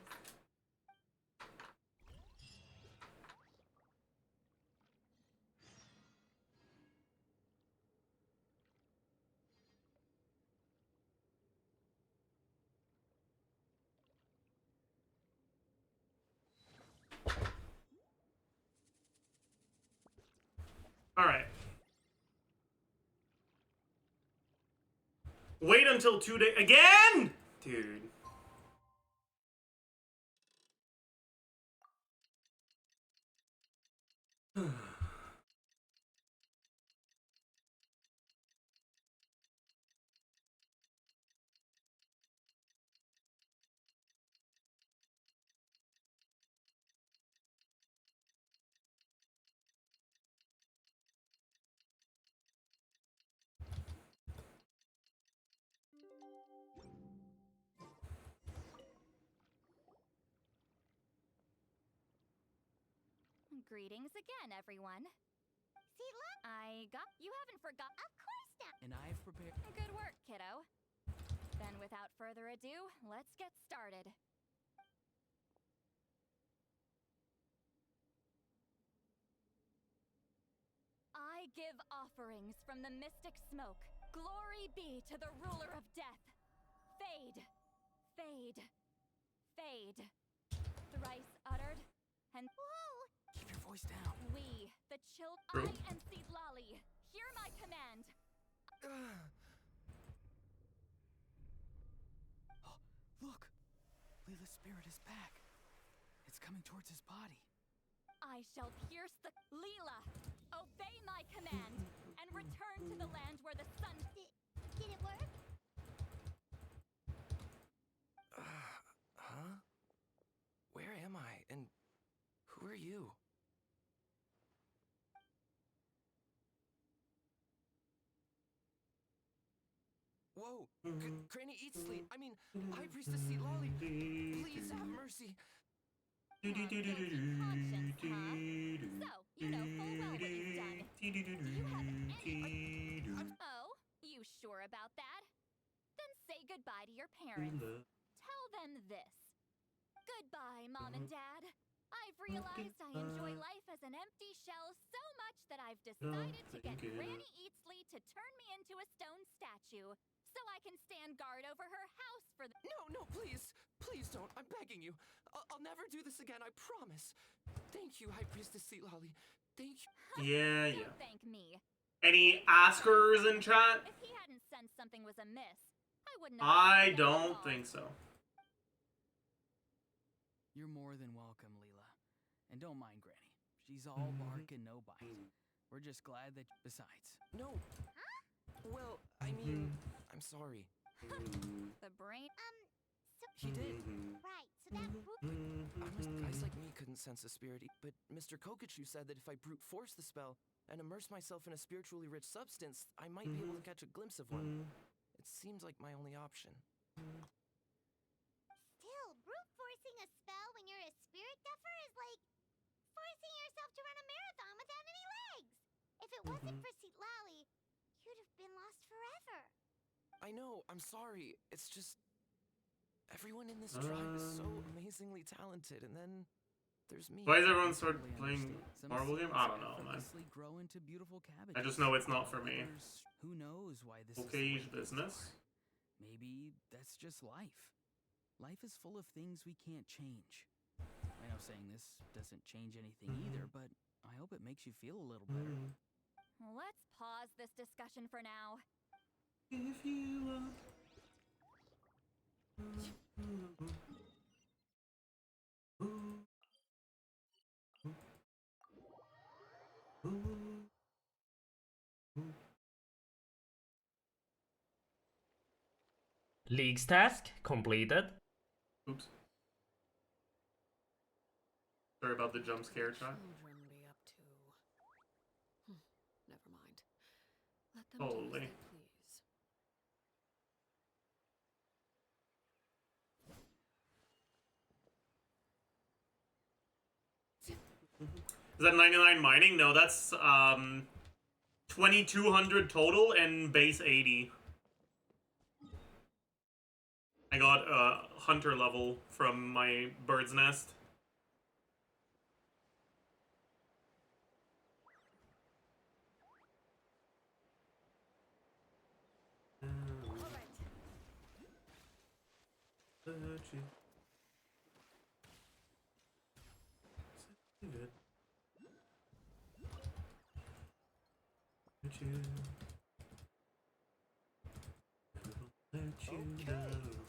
All right. Wait until 2 days again, dude. Greetings again, everyone. See, look! You haven't forgot. Of course not! And I've prepared. Good work, kiddo. Then without further ado, let's get started. I give offerings from the mystic smoke. Glory be to the ruler of death. Fade, fade, fade. Thrice uttered, and whoa! Keep your voice down. We, the True. I and Seed Lolly, hear my command. Oh, look! Leela's spirit is back. It's coming towards his body. I shall pierce the Leela. Obey my command and return to the land where the sun. Did it work? Huh? Where am I? And who are you? Whoa! Granny Eat Sleep! I mean, High Priestess Seat Lolly! Please have mercy! Conscience, huh? So, you know full well what you've done. Do you have any... Oh, you sure about that? Then say goodbye to your parents. Tell them this. Goodbye, Mom and Dad. I've realized I enjoy life as an empty shell so much that I've decided to get Granny Eatsley to turn me into a stone statue so I can stand guard over her house for the— No, please! Please don't! I'm begging you! I'll never do this again, I promise! Thank you, High Priestess Seat Lolly. Thank you. Yeah, Don't yeah. thank me. Any askers in chat? If he hadn't sensed something was amiss, I wouldn't have. I asked him at don't all. think so. You're more than welcome, Leela. And don't mind Granny. She's all bark and no bite. We're just glad that. Besides, No! Well, I mean, I'm sorry. The brain. He did. Right. So that. Guys like me couldn't sense a spirit, but Mr. Kokachu said that if I brute force the spell and immerse myself in a spiritually rich substance, I might be able to catch a glimpse of one. It seems like my only option. Still, brute forcing a spell when you're a spirit duffer is like forcing yourself to run a marathon without any legs. If it wasn't for Seat Lally, you'd have been lost forever. I know, I'm sorry. It's just... everyone in this tribe is so amazingly talented, and then there's me. Why does everyone start totally playing understand. Some Marvel game? seeds I don't know, man. effortlessly grow into beautiful cabbages. I just know it's not for me. Others, who knows why this Okay, is the way things business. are. maybe that's just life. Life is full of things we can't change. I know saying this doesn't change anything either, but I hope it makes you feel a little better. Let's pause this discussion for now. If you want. League's task completed. Oops. Sorry about the jump scare chat. Children be up to? Never mind. Let them do as Holy. they please. Is that 99 mining? No, that's 2200 total and base 80. I got hunter level from my bird's nest.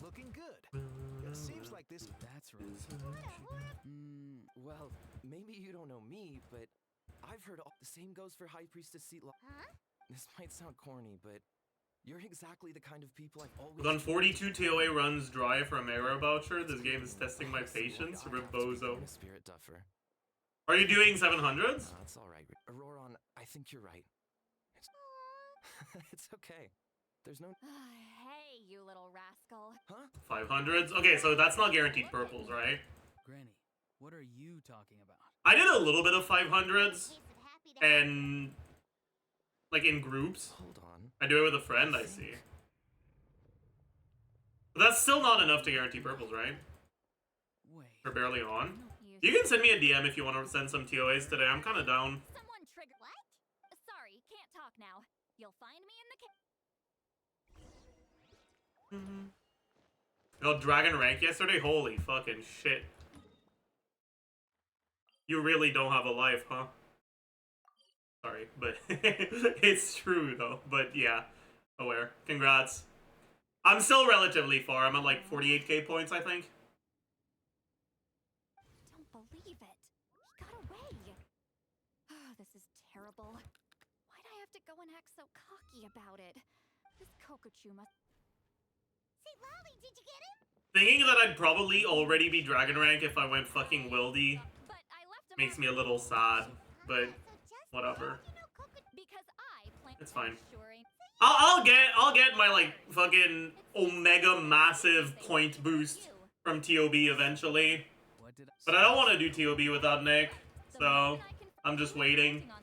Looking good. It seems like this. That's right. Well, maybe you don't know me, but I've heard all the same goes for High Priestess Seatla. Huh? This might sound corny, but you're exactly the kind of people I've always... With on 42 TOA runs dry for a Marrow voucher, this game is testing my patience. Rebozo. I'm a spirit duffer. Are you doing 700s? That's alright. Auroron, I think you're right. It's okay. There's no... Hey, you little rascal. Huh? 500s? Okay, so that's not guaranteed purples, right? Granny, what are you talking about? I did a little bit of 500s, and like in groups. Hold on. I do it with a friend, I see. But that's still not enough to guarantee purples, right? Wait. Or barely on. You can send me a DM if you want to send some TOAs today. I'm kind of down. Someone trigger. What? Sorry, can't talk now. You'll find me in the Got dragon rank yesterday? Holy fucking shit. You really don't have a life, huh? Sorry, but it's true though. But yeah, aware. Congrats. I'm still relatively far. I'm at like 48k points, I think. Don't believe it. He got away. Oh, this is terrible. Why'd I have to go and act so cocky about it? This Kokochu must... Say, Lolly, did you get him? Thinking that I'd probably already be dragon rank if I went fucking wildy But I left him makes out. me a little sad, but So just whatever. because I plan It's fine. ensuring... I'll get my like fucking omega massive point boost from TOB eventually. What did I But I don't want to do TOB without Nick, so I'm just waiting. Oh,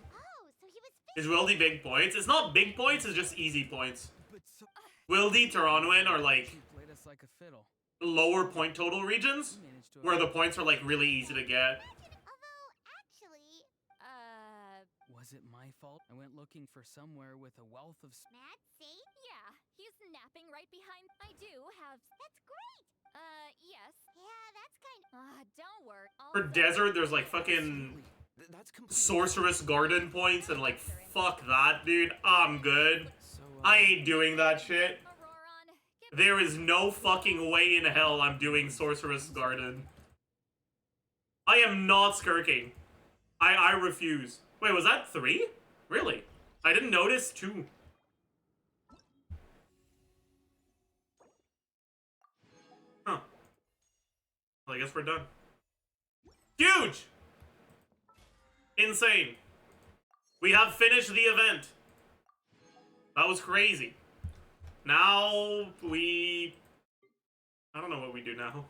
so he was Is Wildy big points? It's not big points, it's just easy points. But so Wildy, Taranwin are like you played us like a fiddle. lower point total regions, You managed to where the points are like really easy to get. Although, actually... Was it my fault? I went looking for somewhere with a wealth of Matt, see? Yeah, he's napping right behind... I do have... That's great! Yes. Yeah, that's kind of... don't worry. For desert, there's like fucking That's completely... sorceress garden points, and like fuck that, dude. I'm good. So, I ain't doing that shit. Auroron, get There is no fucking way in hell I'm doing sorceress garden. I am not skirking. I refuse. Wait, was that 3? Really? I didn't notice 2. Huh. Well, I guess we're done. Huge! Insane. We have finished the event. That was crazy. Now we... I don't know what we do now.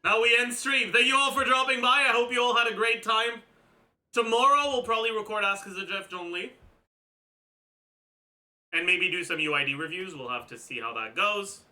Now we end stream. Thank you all for dropping by. I hope you all had a great time. Tomorrow we'll probably record Ask Zajef only. And maybe do some UID reviews. We'll have to see how that goes.